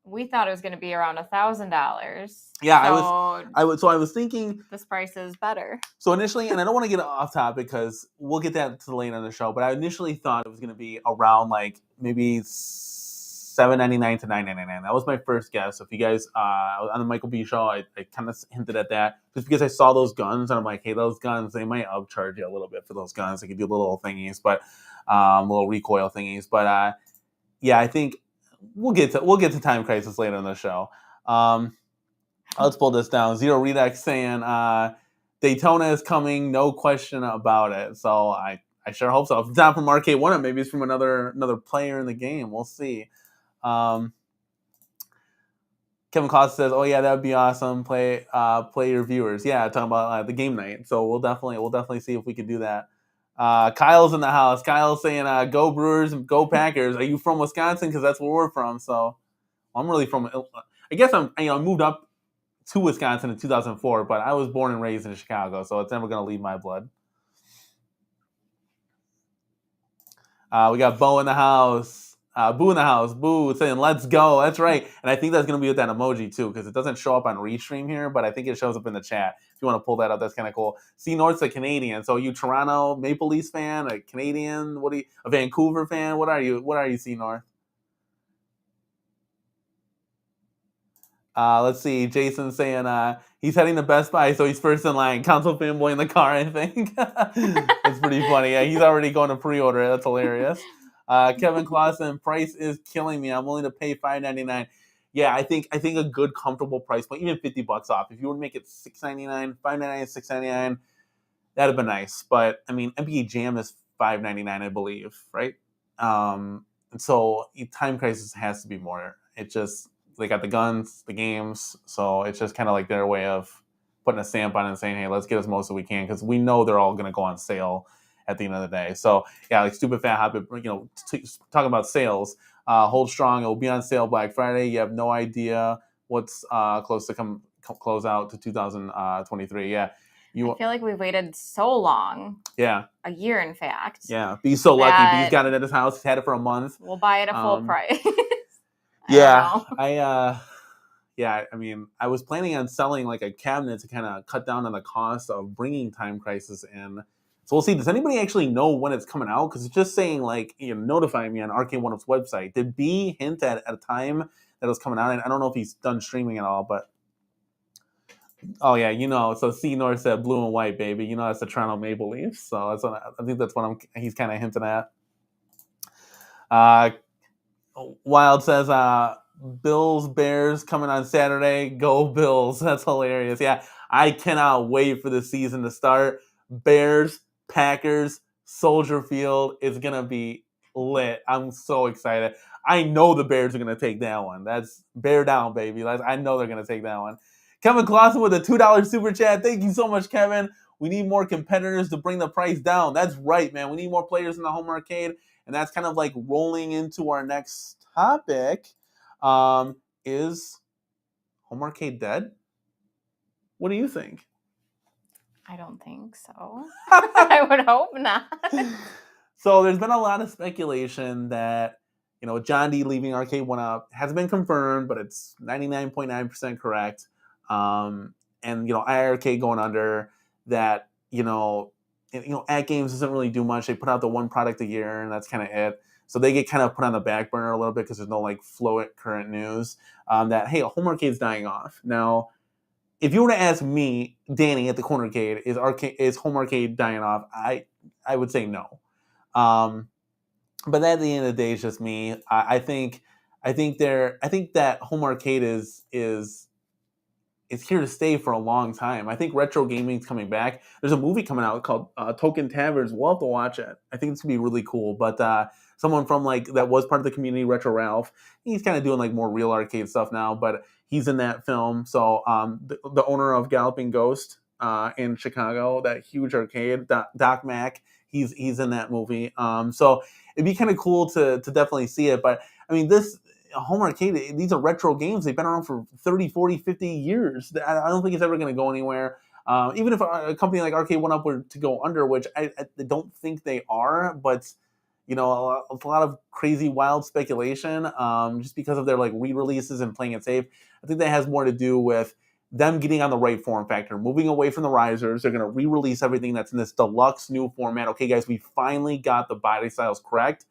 We thought it was going to be around $1,000. Yeah, I was thinking this price is better. So initially, and I don't want to get off topic because we'll get that to the later in the show, but I initially thought it was going to be around like maybe $7.99 to $9.99. That was my first guess. So if you guys on the Michael B show, I kind of hinted at that just because I saw those guns and I'm like, hey, those guns, they might upcharge you a little bit for those guns. They could do little thingies, but little recoil thingies. But yeah, I think we'll get to Time Crisis later in the show. Let's pull this down. Zero Redux saying Daytona is coming, no question about it. So I sure hope so. If it's not from Arcade One, maybe it's from another player in the game. We'll see. Kevin Costa says, "Oh yeah, that would be awesome. Play your viewers. Yeah, talking about the game night. So we'll definitely see if we can do that." Kyle's in the house. Kyle's saying, "Go Brewers, go Packers." Are you from Wisconsin? Because that's where we're from. So I'm really from. I guess I moved up to Wisconsin in 2004, but I was born and raised in Chicago, so it's never going to leave my blood. We got Bo in the house. Boo in the house. Boo saying, "Let's go." That's right. And I think that's going to be with that emoji too, because it doesn't show up on Restream here, but I think it shows up in the chat. If you want to pull that up, that's kind of cool. C North's a Canadian. So are you Toronto Maple Leafs fan, a Canadian? A Vancouver fan? What are you, C North? Let's see. Jason saying he's heading to Best Buy, so he's first in line. Council Fanboy in the car, I think. That's pretty funny. Yeah, he's already going to pre-order. That's hilarious. Kevin Clausen, price is killing me. I'm willing to pay $5.99. Yeah, I think a good comfortable price point, even $50 off. If you were to make it $6.99, $5.99, $6.99, that'd have been nice. But I mean, NBA Jam is $5.99, I believe, right? And so Time Crisis has to be more. It just they got the guns, the games, so it's just kind of like their way of putting a stamp on it and saying, hey, let's get as most as we can because we know they're all going to go on sale at the end of the day. So yeah, like Stupid Fat Hobbit, talking about sales, hold strong. It will be on sale Black Friday. You have no idea what's close to close out to 2023. Yeah. I feel like we've waited so long. Yeah. A year, in fact. Yeah. B's so lucky. B's got it at his house. He's had it for a month. We'll buy it at full price. I mean, I was planning on selling like a cabinet to kind of cut down on the cost of bringing Time Crisis in. So we'll see. Does anybody actually know when it's coming out? Because it's just saying, like, notifying me on Arcade One Up's website. Did B hint at a time that it was coming out? And I don't know if he's done streaming at all, but oh yeah, So C North said blue and white, baby. That's the Toronto Maple Leafs. So I think that's what he's kind of hinting at. Wild says, Bills Bears coming on Saturday. Go Bills. That's hilarious. Yeah, I cannot wait for the season to start. Bears, Packers, Soldier Field is going to be lit. I'm so excited. I know the Bears are going to take that one. That's bear down, baby. I know they're going to take that one. Kevin Clausen with a $2 super chat. Thank you so much, Kevin. We need more competitors to bring the price down. That's right, man. We need more players in the home arcade. And that's kind of like rolling into our next topic. Is home arcade dead? What do you think? I don't think so. I would hope not. So there's been a lot of speculation that, John D leaving Arcade One Up hasn't been confirmed, but it's 99.9% correct. IRK going under that, At Games doesn't really do much. They put out the one product a year, and that's kind of it. So they get kind of put on the back burner a little bit because there's no fluent current news that, hey, Home Arcade's dying off. Now, if you were to ask me, Danny at the Corner Arcade, is Home Arcade dying off? I would say no. But at the end of the day, it's just me. I think that Home Arcade is here to stay for a long time. I think retro gaming's coming back. There's a movie coming out called Token Taverns. We'll have to watch it. I think it's gonna be really cool. But someone from that was part of the community, Retro Ralph, he's kind of doing more real arcade stuff now. But he's in that film. So the owner of Galloping Ghost in Chicago, that huge arcade, Doc Mack, he's in that movie. So it'd be kind of cool to definitely see it. But I mean, this Home Arcade, these are retro games. They've been around for 30, 40, 50 years. I don't think it's ever going to go anywhere. Even if a company like Arcade1Up were to go under, which I don't think they are, but a lot of crazy, wild speculation just because of their re-releases and playing it safe. I think that has more to do with them getting on the right form factor, moving away from the risers. They're going to re-release everything that's in this deluxe new format. Okay, guys, we finally got the body styles correct.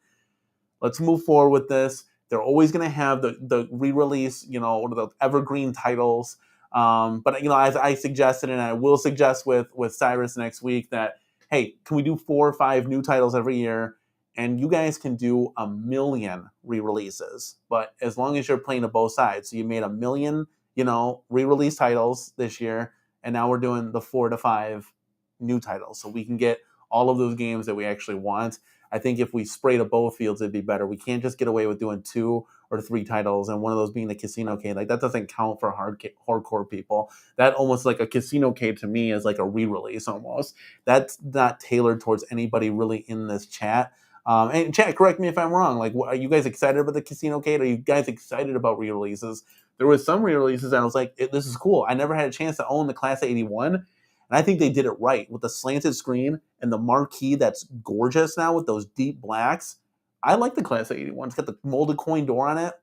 Let's move forward with this. They're always going to have the re-release, one of the evergreen titles. But as I suggested, and I will suggest with Cyrus next week, that, hey, can we do 4 or 5 new titles every year? And you guys can do 1 million re-releases. But as long as you're playing to both sides. So you made 1 million, re-release titles this year. And now we're doing the 4 to 5 new titles. So we can get all of those games that we actually want. I think if we spray to both fields, it'd be better. We can't just get away with doing 2 or 3 titles, and one of those being the Casino-cade. That doesn't count for hardcore people. That almost a Casino-cade to me is a re-release almost. That's not tailored towards anybody really in this chat. And chat, correct me if I'm wrong. Are you guys excited about the Casino-cade? Are you guys excited about re-releases? There was some re-releases, and I was like, this is cool. I never had a chance to own the Class 81. And I think they did it right with the slanted screen and the marquee that's gorgeous now with those deep blacks. I like the Class 81. It's got the molded coin door on it.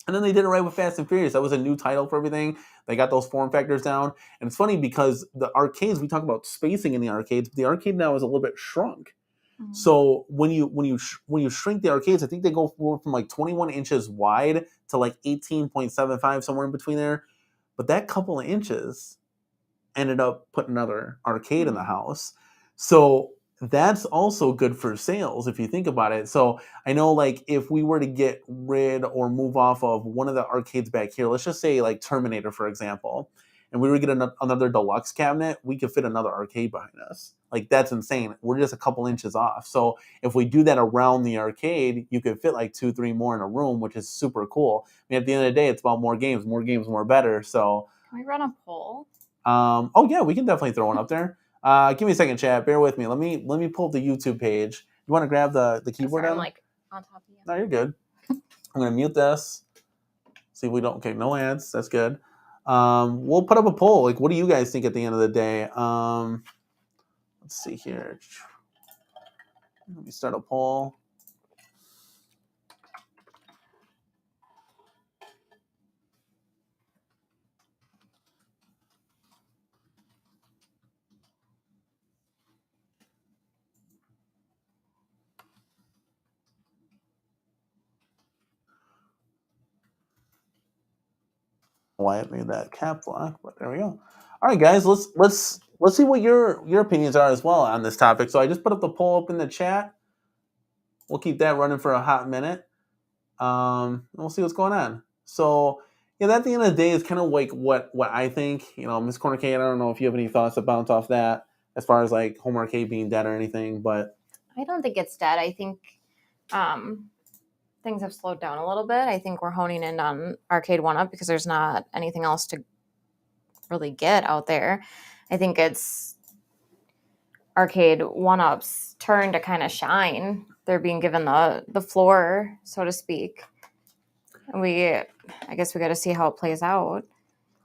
And then they did it right with Fast and Furious. That was a new title for everything. They got those form factors down. And it's funny because the arcades, we talk about spacing in the arcades, but the arcade now is a little bit shrunk. Mm-hmm. So when you shrink the arcades, I think they go from 21 inches wide to 18.75, somewhere in between there. But that couple of inches ended up putting another arcade in the house. So that's also good for sales if you think about it. So I know if we were to get rid or move off of one of the arcades back here, let's just say Terminator, for example, and we were to get another deluxe cabinet, we could fit another arcade behind us. That's insane. We're just a couple inches off. So if we do that around the arcade, you could fit 2, 3 more in a room, which is super cool. I mean, at the end of the day, it's about more games, more better. So can we run a poll? Oh yeah, we can definitely throw one up there. Give me a second, chat. Bear with me. Let me pull up the YouTube page. You want to grab the keyboard? I'm on top of you. No, you're good. I'm gonna mute this. See if we don't. Okay, no ads. That's good. We'll put up a poll. What do you guys think at the end of the day? Let's see here. Let me start a poll. Wyatt made that cap lock, but there we go. All right, guys, let's see what your opinions are as well on this topic. So I just put up the poll up in the chat. We'll keep that running for a hot minute. We'll see what's going on. So yeah, at the end of the day, it's kind of what I think. Miss Corner Arcade, I don't know if you have any thoughts to bounce off that as far as Home Arcade being dead or anything, but I don't think it's dead. I think things have slowed down a little bit. I think we're honing in on Arcade1Up because there's not anything else to really get out there. I think it's Arcade1Up's turn to kind of shine. They're being given the floor, so to speak. And I guess we got to see how it plays out.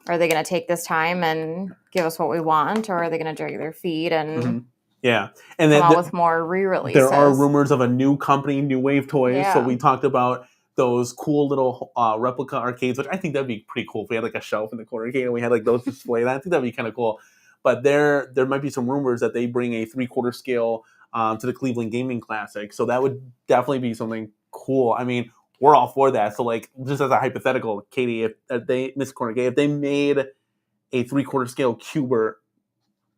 Are they going to take this time and give us what we want, or are they going to drag their feet and yeah, and then come out with more re-releases? There are rumors of a new company, New Wave Toys. Yeah. So we talked about those cool little replica arcades, which I think that'd be pretty cool if we had like a shelf in the corner arcade and we had like those displayed. I think that'd be kind of cool. But there might be some rumors that they bring a 3/4 scale to the Cleveland Gaming Classic. So that would definitely be something cool. I mean, we're all for that. So like, just as a hypothetical, Katie, if they Miss Corner Game, if they made a 3/4 scale Cubert,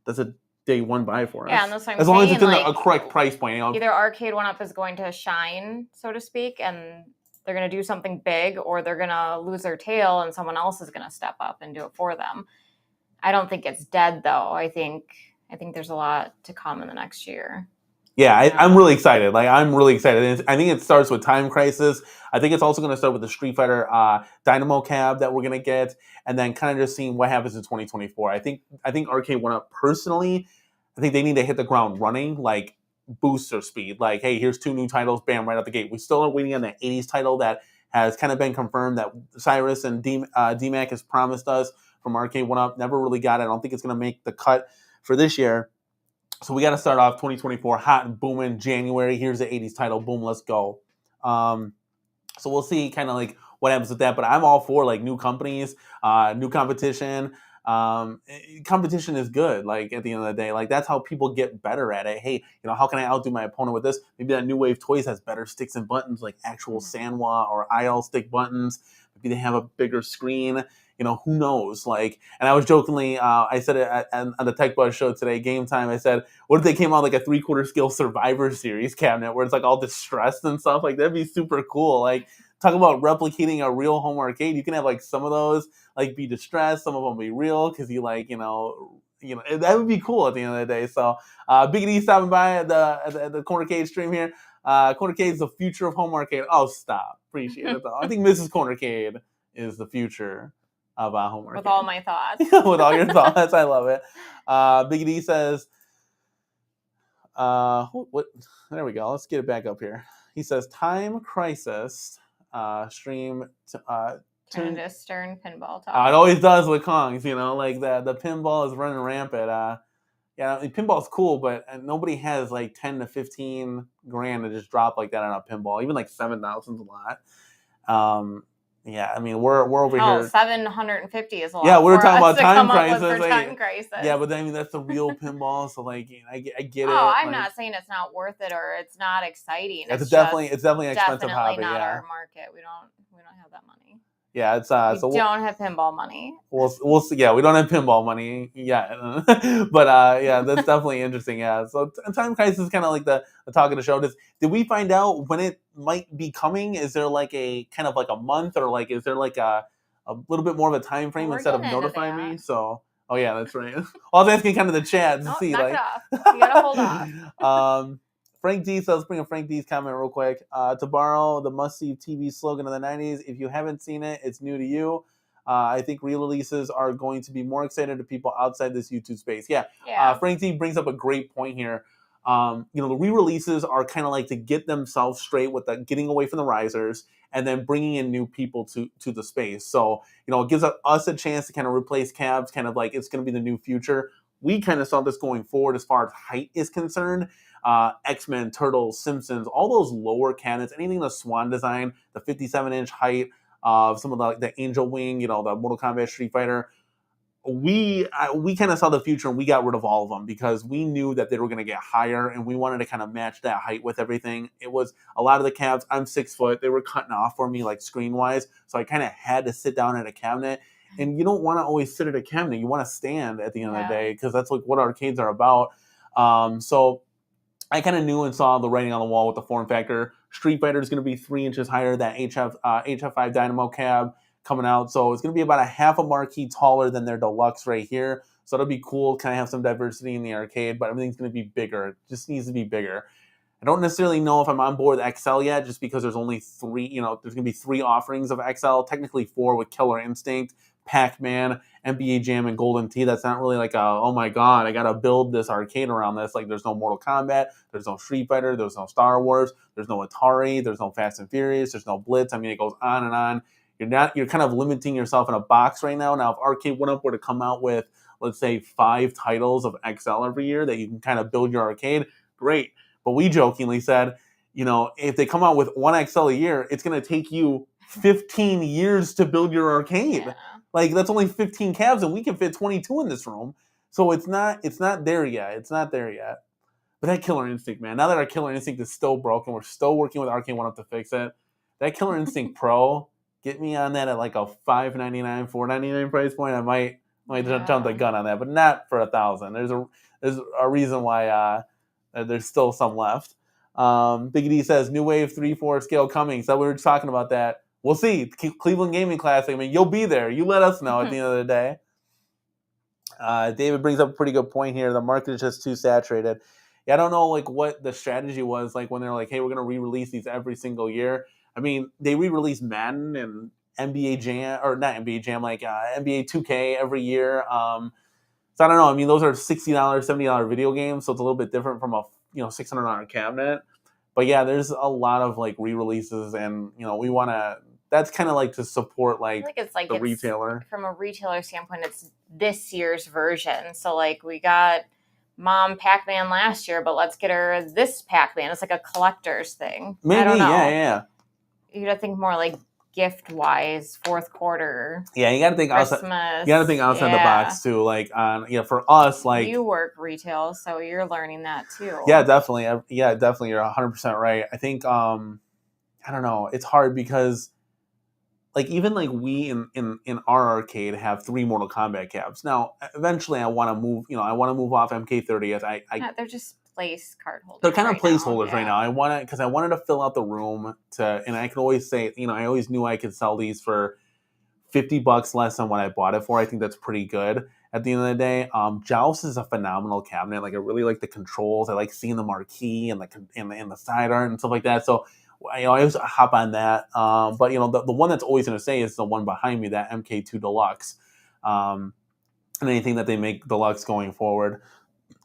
that's a day one buy for us. Yeah, and that's what I'm as long saying, as it's in like, a correct price point. Either Arcade 1-Up is going to shine, so to speak, and they're going to do something big, or they're going to lose their tail and someone else is going to step up and do it for them. I don't think it's dead, though. I think there's a lot to come in the next year. Yeah, I'm really excited. Like, I'm really excited. I think it starts with Time Crisis. I think it's also going to start with the Street Fighter Dynamo Cab that we're going to get, and then kind of just seeing what happens in 2024. I think Arcade 1-Up, personally, I think they need to hit the ground running, like boost their speed. Like, hey, here's 2 new titles, bam, right out the gate. We still are waiting on that 80s title that has kind of been confirmed that Cyrus and DMAC has promised us from Arcade 1-Up. Never really got it. I don't think it's going to make the cut for this year. So we got to start off 2024 hot and booming. January, here's the 80s title. Boom, let's go. So we'll see kind of like what happens with that. But I'm all for like new companies, new competition. Competition is good. Like, at the end of the day, like, that's how people get better at it. Hey, how can I outdo my opponent with this? Maybe that New Wave Toys has better sticks and buttons, like actual Sanwa or IL stick buttons. Maybe they have a bigger screen. Who knows? Like, and I was jokingly, I said it on the Tech Buzz show today, Game Time. I said, what if they came out like a 3/4 scale Survivor Series cabinet where it's like all distressed and stuff? Like, that'd be super cool. Like, talk about replicating a real home arcade. You can have like some of those like be distressed, some of them be real because you like, that would be cool at the end of the day. So, Big D stopping by at the Cornercade stream here. Cornercade is the future of home arcade. Oh, stop! Appreciate it though. I think Mrs. Cornercade is the future of home arcade. With all my thoughts. With all your thoughts, I love it. Big D says, what? There we go. Let's get it back up here. He says, Time Crisis stream. Turn into Stern pinball talk. It always does with Kongs, like the pinball is running rampant. Yeah, I mean, pinball's cool, but nobody has like 10 to 15 grand to just drop like that on a pinball. Even like 7,000 is a lot. Yeah, I mean, we're over here. 750 is a lot. Yeah, we were talking about Time Crisis. Yeah, but I mean, that's the real pinball. So like, I get it. Oh, I'm not saying it's not worth it or it's not exciting. It's definitely an expensive hobby. Not yeah, our market. We don't have that money. Yeah, it's we don't have pinball money. We'll see. Yeah, we don't have pinball money. Yeah, but yeah, that's definitely interesting. Yeah, so Time Crisis is kind of like the talk of the show. Did we find out when it might be coming? Is there like a kind of like a month, or like is there like a little bit more of a time frame instead of notifying me? So, oh yeah, that's right. Well, I was asking kind of the chat to see. Knock like, it off. You gotta hold off. Frank D says, let's bring up Frank D's comment real quick. To borrow the must-see TV slogan of the 90s, if you haven't seen it, it's new to you. I think re-releases are going to be more excited to people outside this YouTube space. Yeah. Frank D brings up a great point here. The re-releases are kind of like to get themselves straight with the getting away from the risers and then bringing in new people to the space. So, it gives us a chance to kind of replace cabs, kind of like it's going to be the new future. We kind of saw this going forward as far as height is concerned. X-Men, Turtles, Simpsons, all those lower cabinets, anything the Swan design, the 57-inch height of some of the Angel Wing, the Mortal Kombat Street Fighter. We kind of saw the future and we got rid of all of them because we knew that they were going to get higher and we wanted to kind of match that height with everything. It was a lot of the cabs. I'm 6 foot. They were cutting off for me like screen wise. So I kind of had to sit down at a cabinet. And you don't want to always sit at a cabinet. You want to stand at the end of the day because that's like what arcades are about. So I kind of knew and saw the writing on the wall with the form factor. Street Fighter is going to be 3 inches higher than HF5 Dynamo Cab coming out. So it's going to be about a half a marquee taller than their deluxe right here. So it'll be cool. Kind of have some diversity in the arcade, but everything's going to be bigger. It just needs to be bigger. I don't necessarily know if I'm on board with XL yet, just because there's only 3, there's going to be 3 offerings of XL, technically 4 with Killer Instinct, Pac-Man, NBA Jam, and Golden Tee. That's not really like oh my god, I gotta build this arcade around this. Like, there's no Mortal Kombat, there's no Street Fighter, there's no Star Wars, there's no Atari, there's no Fast and Furious, there's no Blitz. I mean, it goes on and on. You're kind of limiting yourself in a box right now. Now, if Arcade 1-Up were to come out with, let's say, 5 titles of XL every year that you can kind of build your arcade, great. But we jokingly said, if they come out with 1XL a year, it's going to take you 15 years to build your arcade. Yeah. Like, that's only 15 cabs, and we can fit 22 in this room. So it's not there yet. It's not there yet. But that Killer Instinct, man, now that our Killer Instinct is still broken, we're still working with Arcade1Up to fix it. That Killer Instinct Pro, get me on that at like a $599, $499 price point. I might jump the gun on that, but not for $1,000. There's a reason why there's still some left. Big D says New Wave 3/4 scale coming. So we were just talking about that. We'll see. Cleveland Gaming Classic. I mean, you'll be there. You let us know at the end of the day. David brings up a pretty good point here. The market is just too saturated. Yeah, I don't know like what the strategy was like when they're like, hey, we're going to re-release these every single year. I mean, they re-release Madden and NBA Jam, or not NBA Jam, like NBA 2K every year. So I don't know. I mean, those are $60, $70 video games, so it's a little bit different from a $600 cabinet. But yeah, there's a lot of like re-releases, and we want to. That's kind of like to support like the retailer. From a retailer standpoint, it's this year's version. So like we got Mom Pac-Man last year, but let's get her this Pac-Man. It's like a collector's thing. Maybe, I don't know. Yeah. You gotta think more like gift-wise, fourth quarter. Yeah, you gotta think Christmas. You gotta think outside the box too. Like for us, like you work retail, so you're learning that too. Yeah, definitely. Yeah, definitely. You're 100% right. I think I don't know. It's hard because like even like we in our arcade have 3 Mortal Kombat cabs. Now, eventually, I want to move. I want to move off MK30th. They're just place card holders. They're kind of placeholders right now. I wanted to fill out the room and I can always say, I always knew I could sell these for $50 less than what I bought it for. I think that's pretty good at the end of the day. Joust is a phenomenal cabinet. Like I really like the controls. I like seeing the marquee and the side art and stuff like that. So I always hop on that. But the one that's always going to stay is the one behind me, that MK2 Deluxe. And anything that they make Deluxe going forward,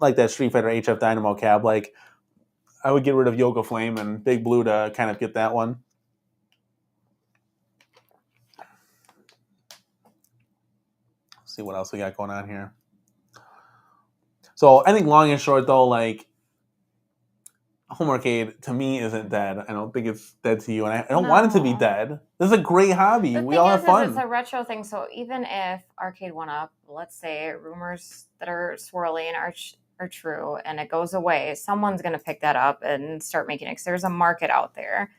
like that Street Fighter HF Dynamo cab, like I would get rid of Yoga Flame and Big Blue to kind of get that one. Let's see what else we got going on here. So I think long and short though, like home arcade to me isn't dead. I don't think it's dead to you, and I don't want it to be dead. This is a great hobby. We all have fun. It's a retro thing, so even if Arcade1Up, let's say rumors that are swirling are true, and it goes away, someone's going to pick that up and start making it. Because there's a market out there.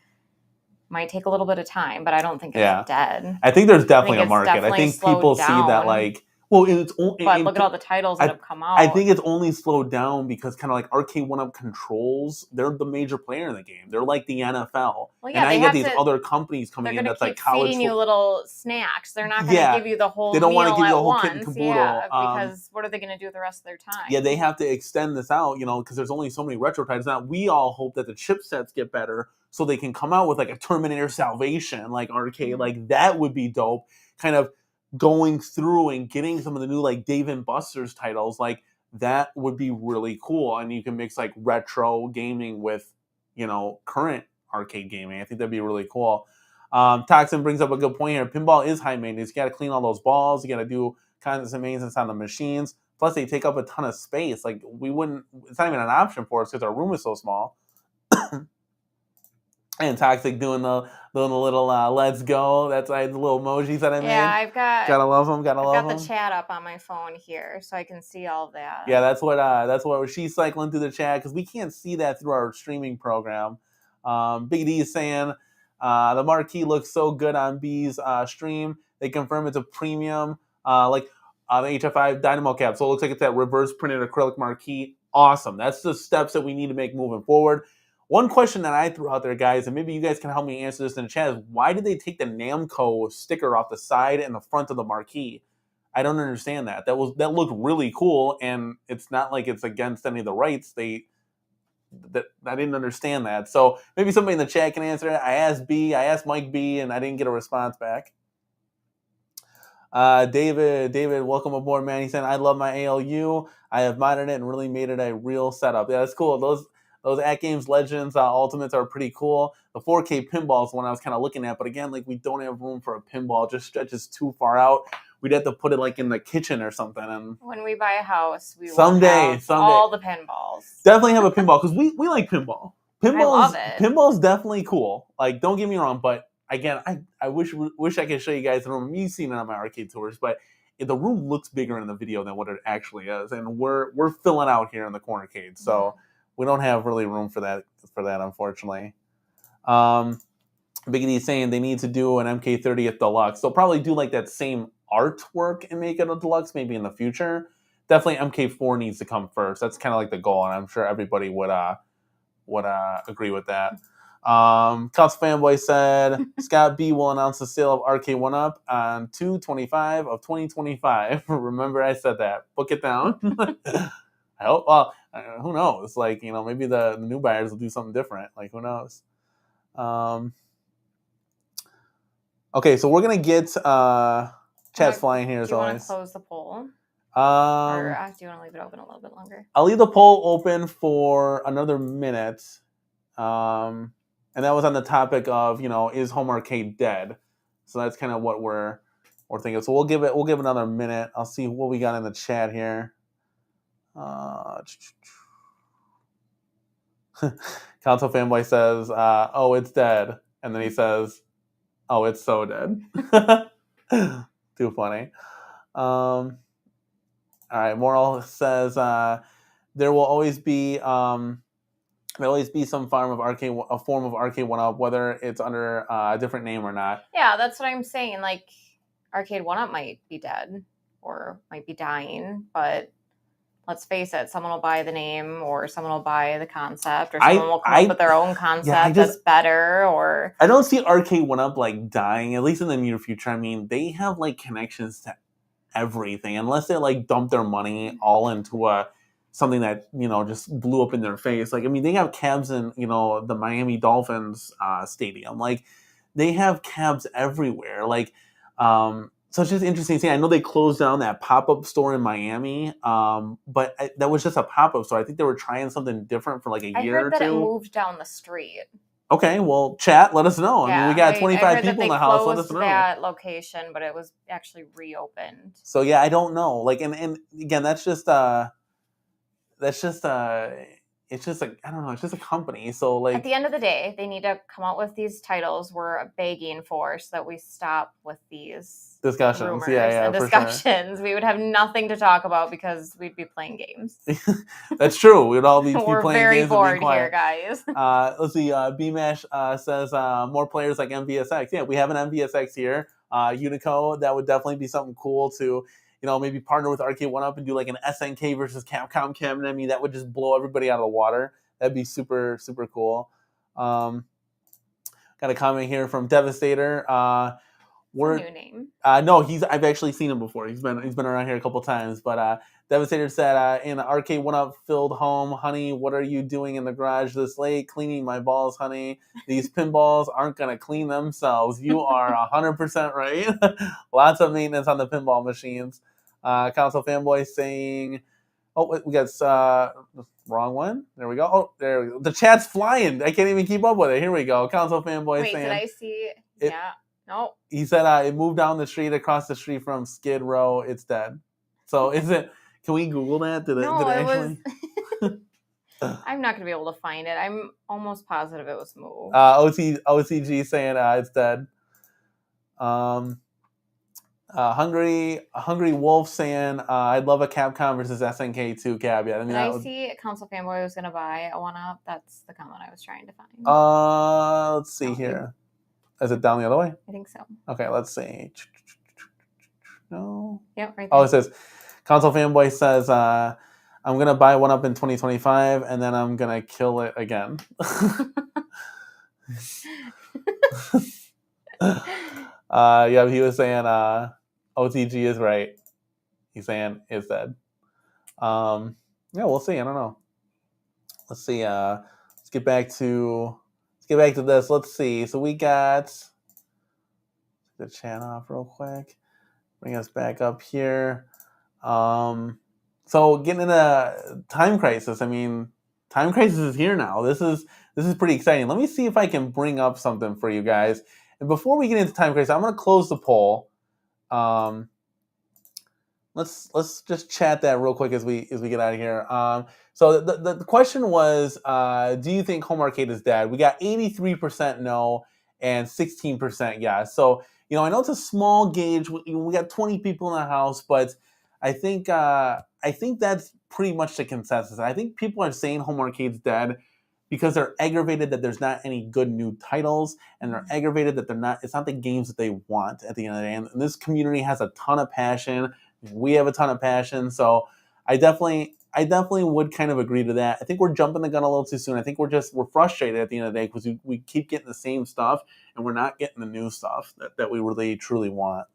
Might take a little bit of time, but I don't think it's dead. I think there's definitely a market. I think people see that like. Well, look at all the titles that have come out. I think it's only slowed down because kind of like Arcade1Up controls, they're the major player in the game. They're like the NFL. Well, yeah, and now you get these other companies coming in that's like college. They're feeding you little snacks. They're not going to give you the whole They don't want to give you the whole kit and once. caboodle. Yeah, because what are they going to do with the rest of their time? Yeah, they have to extend this out, because there's only so many retro titles. Now, we all hope that the chipsets get better so they can come out with like a Terminator Salvation, like arcade. Like that would be dope. Kind of going through and getting some of the new like Dave & Buster's titles, like that would be really cool. And you can mix like retro gaming with, current arcade gaming. I think that'd be really cool. Toxin brings up a good point here. Pinball is high maintenance. You got to clean all those balls. You got to do kinds of maintenance on the machines. Plus they take up a ton of space. Like it's not even an option for us because our room is so small. And Toxic doing the little let's go. That's the little emojis that I made. Yeah, I've got. Gotta love them. I've got the chat up on my phone here, so I can see all of that. Yeah, that's what she's cycling through the chat because we can't see that through our streaming program. Big D is saying the marquee looks so good on B's stream. They confirm it's a premium, like the HF5 Dynamo cap. So it looks like it's that reverse printed acrylic marquee. Awesome. That's the steps that we need to make moving forward. One question that I threw out there, guys, and maybe you guys can help me answer this in the chat, is why did they take the Namco sticker off the side and the front of the marquee? I don't understand that. That looked really cool, and it's not like it's against any of the rights. I didn't understand that. So maybe somebody in the chat can answer it. I asked Mike B, and I didn't get a response back. David, welcome aboard, man. He said, I love my ALU. I have modded it and really made it a real setup. Yeah, that's cool. Those At Games Legends Ultimates are pretty cool. The 4K pinball is the one I was kind of looking at, but again, like we don't have room for a pinball. It just stretches too far out. We'd have to put it like in the kitchen or something. And when we buy a house, we someday all the pinballs. Definitely have a pinball because we like pinball. love it. Pinball's definitely cool. Like, don't get me wrong, but again, I wish I could show you guys the room. You've seen it on my arcade tours, but the room looks bigger in the video than what it actually is, and we're filling out here in the cornercade, so we don't have really room for that unfortunately. Big D saying they need to do an MK30th Deluxe. They'll probably do like that same artwork and make it a deluxe maybe in the future. Definitely MK4 needs to come first. That's kind of like the goal, and I'm sure everybody would agree with that. Council Fanboy said Scott B will announce the sale of Arcade1Up on 2/25 of 2025. Remember, I said that. Book it down. I hope. Well, who knows? Like, maybe the new buyers will do something different. Like, who knows? Okay, so we're gonna get chat's flying here as always. Do you want to close the poll? Or do you want to leave it open a little bit longer? I'll leave the poll open for another minute. And that was on the topic of, is home arcade dead? So that's kind of what we're thinking. So we'll give another minute. I'll see what we got in the chat here. Council Fanboy says, "Oh, it's dead," and then he says, "Oh, it's so dead." Too funny. All right, Moral says there will always be some form of Arcade1Up, whether it's under a different name or not. Yeah, that's what I'm saying. Like, Arcade1Up might be dead or might be dying, but let's face it, someone will buy the name, or someone will buy the concept, or someone will come up with their own concept that's better. Or I don't see Arcade1Up like dying, at least in the near future. I mean, they have like connections to everything, unless they like dump their money all into something that just blew up in their face. Like, I mean, they have cabs in the Miami Dolphins stadium. Like, they have cabs everywhere. Like, so it's just interesting to see. I know they closed down that pop-up store in Miami, but that was just a pop-up store. I think they were trying something different for like a year or two. I heard that it moved down the street. Okay, well, chat, let us know. I mean, we got 25 people in the house. Let us know. That location, but it was actually reopened. So yeah, I don't know. Like, and again, it's just I don't know. It's just a company. So like, at the end of the day, they need to come out with these titles we're begging for, so that we stop with these discussions. Rumors and discussions. Sure. We would have nothing to talk about because we'd be playing games. That's true. We'd all be playing games. We're very bored here, guys. Let's see. BMash says more players like MVSX. Yeah, we have an MVSX here. Unico. That would definitely be something cool to, maybe partner with Arcade1Up and do like an SNK versus Capcom cabinet. I mean, that would just blow everybody out of the water. That'd be super, super cool. Got a comment here from Devastator. New name. No, I've actually seen him before. He's been around here a couple times. But Devastator said, in the Arcade1Up filled home, honey, what are you doing in the garage this late? Cleaning my balls, honey. These pinballs aren't gonna clean themselves. You are 100% right. Lots of maintenance on the pinball machines. Console Fanboy saying, oh, we got wrong one. There we go. Oh, there we go. The chat's flying. I can't even keep up with it. Here we go. Console Fanboy saying. Wait, did I see? Yeah. No. He said it moved down the street, across the street from Skid Row. It's dead. So is it? Can we Google that? Did it actually? I'm not going to be able to find it. I'm almost positive it was moved. OCG saying it's dead. Hungry Wolf saying I'd love a Capcom versus SNK 2 cab. Yeah, I mean, I see Console Fanboy was going to buy a 1Up. That's the comment I was trying to find. Let's see here. Is it down the other way? I think so. Okay, let's see. No. Yep, right there. Oh, it says, Console Fanboy says, I'm going to buy 1Up in 2025, and then I'm going to kill it again. Yeah, he was saying OTG is right. He's saying it's dead. Yeah, we'll see. I don't know. Let's see. Let's get back to this. Let's see. So we got the chat off real quick. Bring us back up here. So getting into Time Crisis. I mean, Time Crisis is here now. This is pretty exciting. Let me see if I can bring up something for you guys. And before we get into Time Crisis, I'm going to close the poll. let's just chat that real quick as we get out of here. So the question was, do you think home arcade is dead? We got 83% no and 16% yes. So I know it's a small gauge. We got 20 people in the house, but I think that's pretty much the consensus. I think people are saying home arcade's dead because they're aggravated that there's not any good new titles, and they're aggravated that it's not the games that they want at the end of the day. And this community has a ton of passion. We have a ton of passion, so I definitely would kind of agree to that. I think we're jumping the gun a little too soon. I think we're frustrated at the end of the day because we keep getting the same stuff and we're not getting the new stuff that we really truly want.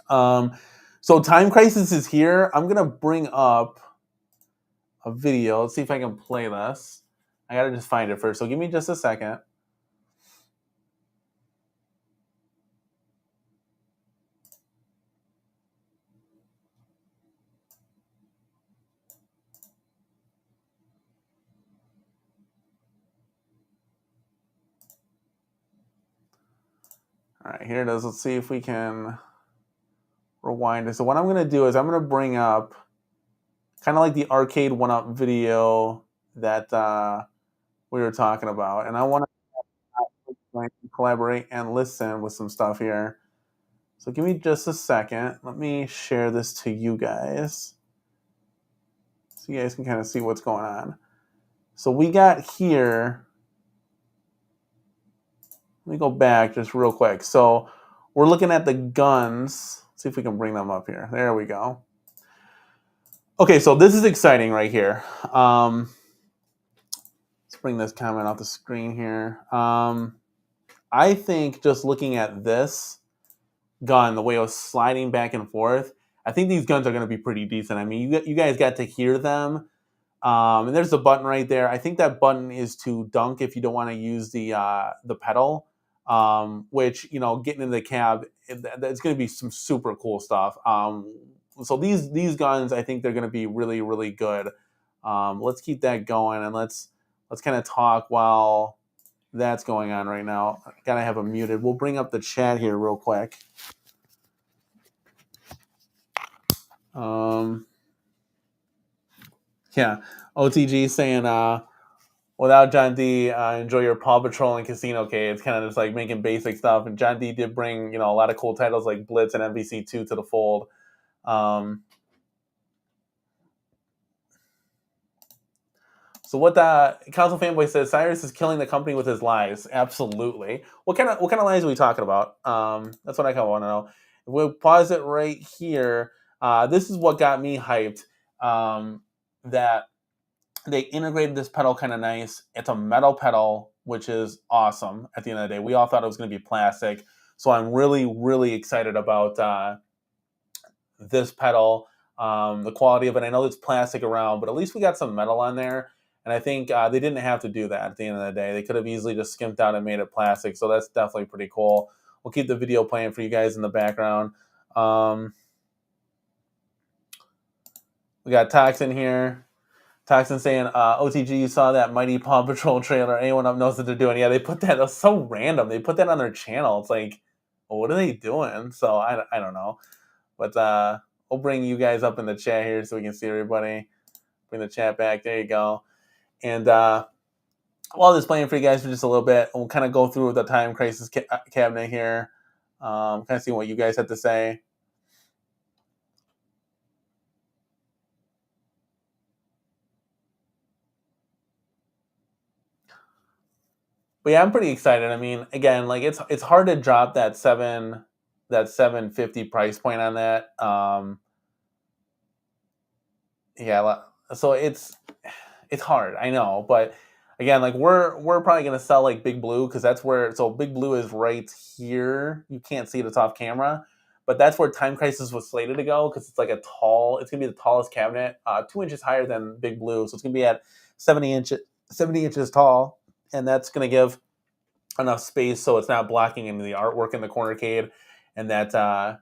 So Time Crisis is here. I'm gonna bring up a video. Let's see if I can play this. I gotta just find it first. So give me just a second. All right, here it is. Let's see if we can rewind it. So what I'm going to do is I'm going to bring up kind of like the arcade 1-up video that we were talking about. And I want to collaborate and listen with some stuff here. So give me just a second. Let me share this to you guys so you guys can kind of see what's going on. So we got here... Let me go back just real quick. So we're looking at the guns. Let's see if we can bring them up here. There we go. Okay, so this is exciting right here. Let's bring this comment off the screen here. I think just looking at this gun, the way it was sliding back and forth, I think these guns are going to be pretty decent. I mean, you guys got to hear them. And there's a button right there. I think that button is to dunk if you don't want to use the pedal. Which, getting in the cab, it's going to be some super cool stuff. So these guns, I think they're going to be really, really good. Let's keep that going, and let's kind of talk while that's going on right now. I gotta have them muted. We'll bring up the chat here real quick. Yeah, OTG saying, without John D, enjoy your Paw Patrol and Casino K. It's kind of just like making basic stuff. And John D did bring, a lot of cool titles like Blitz and MVC2 to the fold. So what the Council Fanboy says, Cyrus is killing the company with his lies. Absolutely. What kind of lies are we talking about? That's what I kind of want to know. If we pause it right here, this is what got me hyped. That they integrated this pedal kind of nice. It's a metal pedal, which is awesome at the end of the day. We all thought it was going to be plastic. So I'm really, really excited about this pedal, the quality of it. I know there's plastic around, but at least we got some metal on there. And I think they didn't have to do that at the end of the day. They could have easily just skimped out and made it plastic. So that's definitely pretty cool. We'll keep the video playing for you guys in the background. We got Toxin here. Toxin saying, OTG, you saw that Mighty Paw Patrol trailer. Anyone up knows what they're doing. Yeah, they put that. That's so random. They put that on their channel. It's like, well, what are they doing? So I don't know. But we'll bring you guys up in the chat here so we can see everybody. Bring the chat back. There you go. And while this playing for you guys for just a little bit, we'll kind of go through the Time Crisis cabinet here. Kind of see what you guys have to say. But yeah, I'm pretty excited. I mean, again, like it's hard to drop that $750 price point on that. Yeah, so it's hard, I know, but again, like we're probably gonna sell like Big Blue because that's where. So Big Blue is right here. You can't see it, it's off camera, but that's where Time Crisis was slated to go because it's like it's gonna be the tallest cabinet, 2 inches higher than Big Blue, so it's gonna be at 70 inches tall, and that's gonna give enough space so it's not blocking into the artwork in the cornercade, and that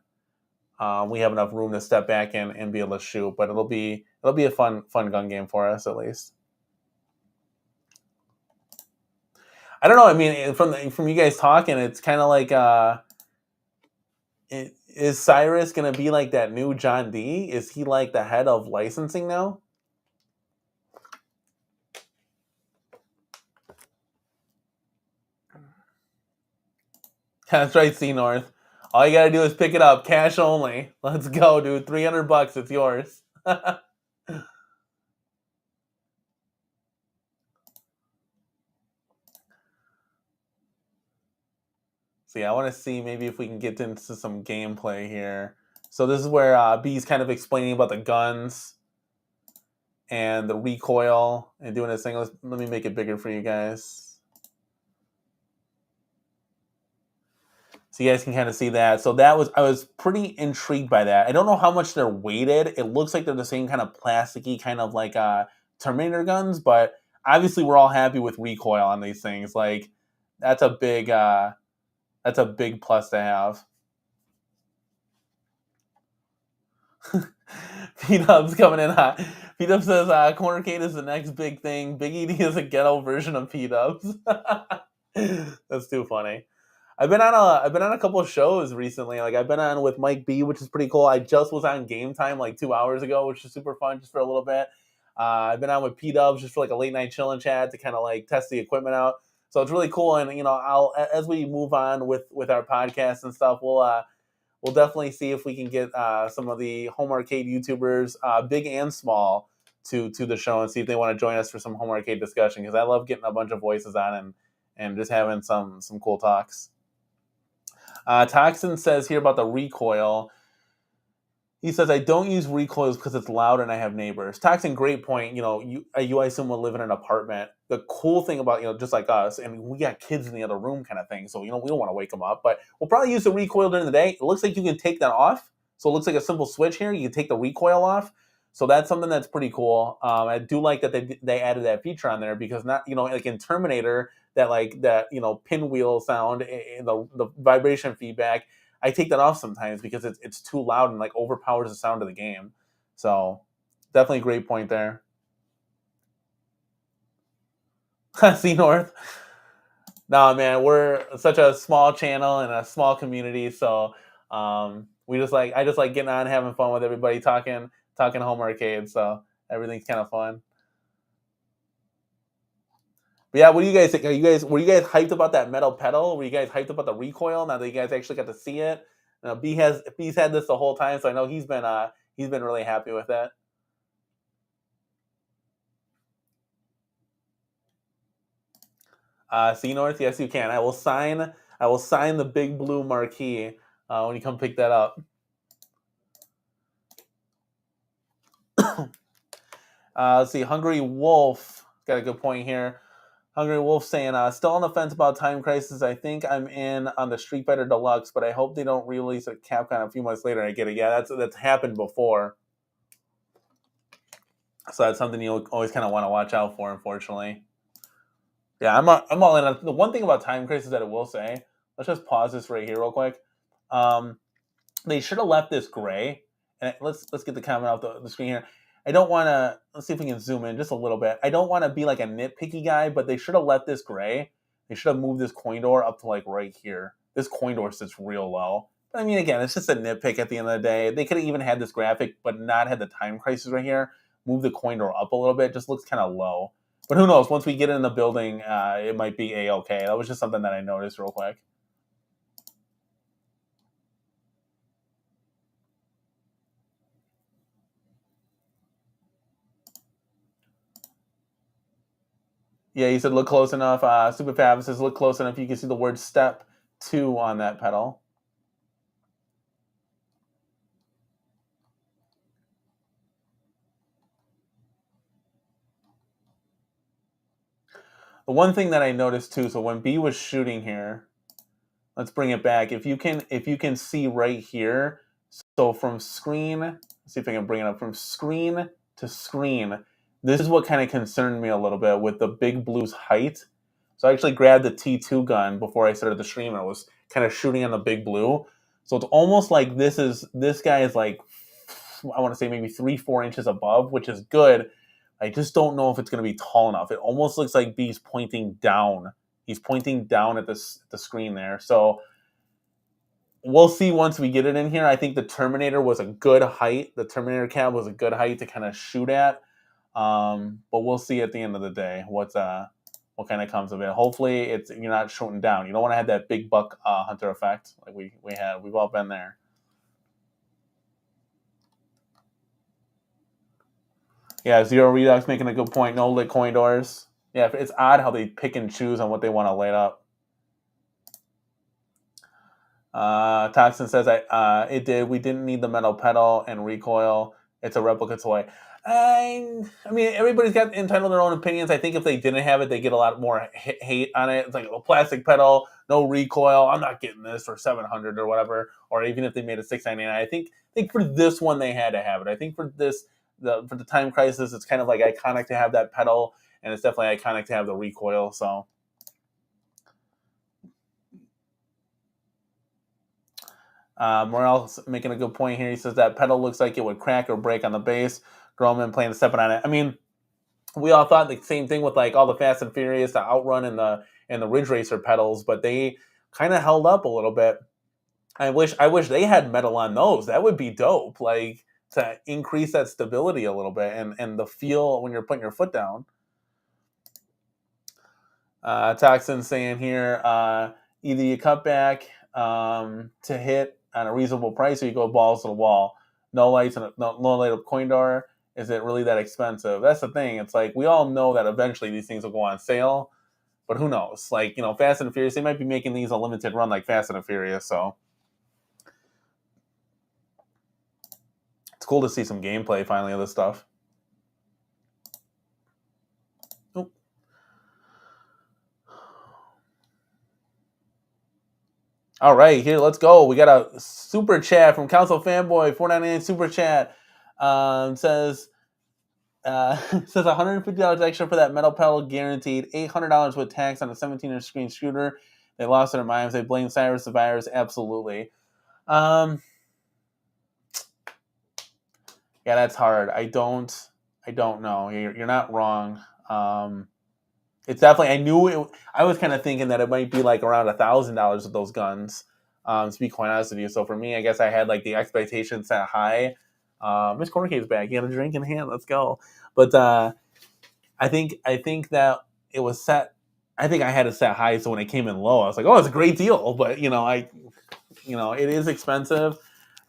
we have enough room to step back and be able to shoot. But it'll be a fun gun game for us at least. I don't know. I mean, from you guys talking, it's kind of like is Cyrus gonna be like that new John D? Is he like the head of licensing now? That's right, C North. All you gotta do is pick it up, cash only. Let's go, dude. $300, it's yours. So yeah, I want to see maybe if we can get into some gameplay here. So this is where B's kind of explaining about the guns and the recoil and doing this thing. Let me make it bigger for you guys, so you guys can kind of see that. So I was pretty intrigued by that. I don't know how much they're weighted. It looks like they're the same kind of plasticky, kind of like Terminator guns, but obviously we're all happy with recoil on these things. Like that's a big plus to have. P-Dub's coming in hot. P-Dub says Cornercade is the next big thing. Big ED is a ghetto version of P-Dubs. That's too funny. I've been on a couple of shows recently. Like I've been on with Mike B, which is pretty cool. I just was on Game Time like 2 hours ago, which is super fun just for a little bit. I've been on with P-Dubs just for like a late night chilling chat to kind of like test the equipment out. So it's really cool. And I'll as we move on with our podcast and stuff, we'll definitely see if we can get some of the home arcade YouTubers, big and small, to the show and see if they want to join us for some home arcade discussion, because I love getting a bunch of voices on and just having some cool talks. Toxin says here about the recoil. He says, I don't use recoils because it's loud and I have neighbors. Toxin, great point. You I assume will live in an apartment. The cool thing about, just like us, and we got kids in the other room kind of thing, so, we don't want to wake them up, but we'll probably use the recoil during the day. It looks like you can take that off. So it looks like a simple switch here. You can take the recoil off. So that's something that's pretty cool. I do like that they added that feature on there, because not, like in Terminator, that pinwheel sound and the vibration feedback, I take that off sometimes because it's too loud and like overpowers the sound of the game. So definitely a great point there. See North. No, man, we're such a small channel and a small community, so I just like getting on, having fun with everybody, talking home arcade. So everything's kind of fun. But yeah, what do you guys think? Were you guys hyped about that metal pedal? Were you guys hyped about the recoil now that you guys actually got to see it? B's had this the whole time, so I know he's been really happy with that. C North, yes you can. I will sign the big blue marquee when you come pick that up. Let's see. Hungry Wolf got a good point here. Hungry Wolf saying, still on the fence about Time Crisis. I think I'm in on the Street Fighter Deluxe, but I hope they don't release a Capcom a few months later. I get it. Yeah, that's happened before. So that's something you always kind of want to watch out for, unfortunately. Yeah, I'm all in. The one thing about Time Crisis that I will say, let's just pause this right here real quick. They should have left this gray. And let's get the comment off the screen here. I don't want to, let's see if we can zoom in just a little bit. I don't want to be like a nitpicky guy, but they should have left this gray. They should have moved this coin door up to like right here. This coin door sits real low. But I mean, again, it's just a nitpick at the end of the day. They could have even had this graphic, but not had the Time Crisis right here. Move the coin door up a little bit. Just looks kind of low. But who knows? Once we get in the building, it might be A-okay. That was just something that I noticed real quick. Yeah, he said look close enough. Super Fab says look close enough. You can see the word step 2 on that pedal. The one thing that I noticed too, so when B was shooting here, let's bring it back. If you can see right here, so from screen, let's see if I can bring it up, from screen to screen, this is what kind of concerned me a little bit with the Big Blue's height. So I actually grabbed the T2 gun before I started the stream, and I was kind of shooting on the Big Blue. So it's almost like this guy is like, I want to say maybe 3-4 inches above, which is good. I just don't know if it's going to be tall enough. It almost looks like B's pointing down. He's pointing down at the screen there. So we'll see once we get it in here. I think the Terminator was a good height. The Terminator cab was a good height to kind of shoot at. But we'll see at the end of the day what kind of comes of it. Hopefully, you're not shooting down. You don't want to have that big buck hunter effect like we had. We've all been there. Yeah, Zero Redux making a good point. No lit coin doors. Yeah, it's odd how they pick and choose on what they want to light up. Toxin says it did. We didn't need the metal pedal and recoil. It's a replica toy. I mean, everybody's got entitled their own opinions. I think if they didn't have it, they get a lot more hate on it. It's like a plastic pedal, no recoil. I'm not getting this for $700 or whatever. Or even if they made it $699, I think for this one they had to have it. I think for this for the Time Crisis, it's kind of like iconic to have that pedal, and it's definitely iconic to have the recoil. So. Morel's making a good point here. He says that pedal looks like it would crack or break on the base. Grolman playing stepping on it. I mean, we all thought the same thing with like all the Fast and Furious, the Outrun and the Ridge Racer pedals, but they kind of held up a little bit. I wish they had metal on those. That would be dope. Like to increase that stability a little bit and the feel when you're putting your foot down. Toxin saying here, either you cut back to hit on a reasonable price, or you go balls to the wall. No lights and no light up coin door. Is it really that expensive? That's the thing. It's like we all know that eventually these things will go on sale, but who knows? Like Fast and Furious, they might be making these a limited run like Fast and Furious. So it's cool to see some gameplay finally of this stuff. All right, here, let's go. We got a super chat from Council Fanboy, $4.99 super chat. Says $150 extra for that metal pedal guaranteed. $800 with tax on a 17-inch screen scooter. They lost their minds. They blame Cyrus the Virus. Absolutely. Yeah, that's hard. I don't know. You're not wrong. It's definitely. I was kind of thinking that it might be like around $1,000 with those guns. To be quite honest with you, so for me, I guess I had like the expectation set high. Miss Cornercade's back. You got a drink in hand. Let's go. But I think that it was set. I think I had it set high, so when it came in low, I was like, "Oh, it's a great deal." But it is expensive.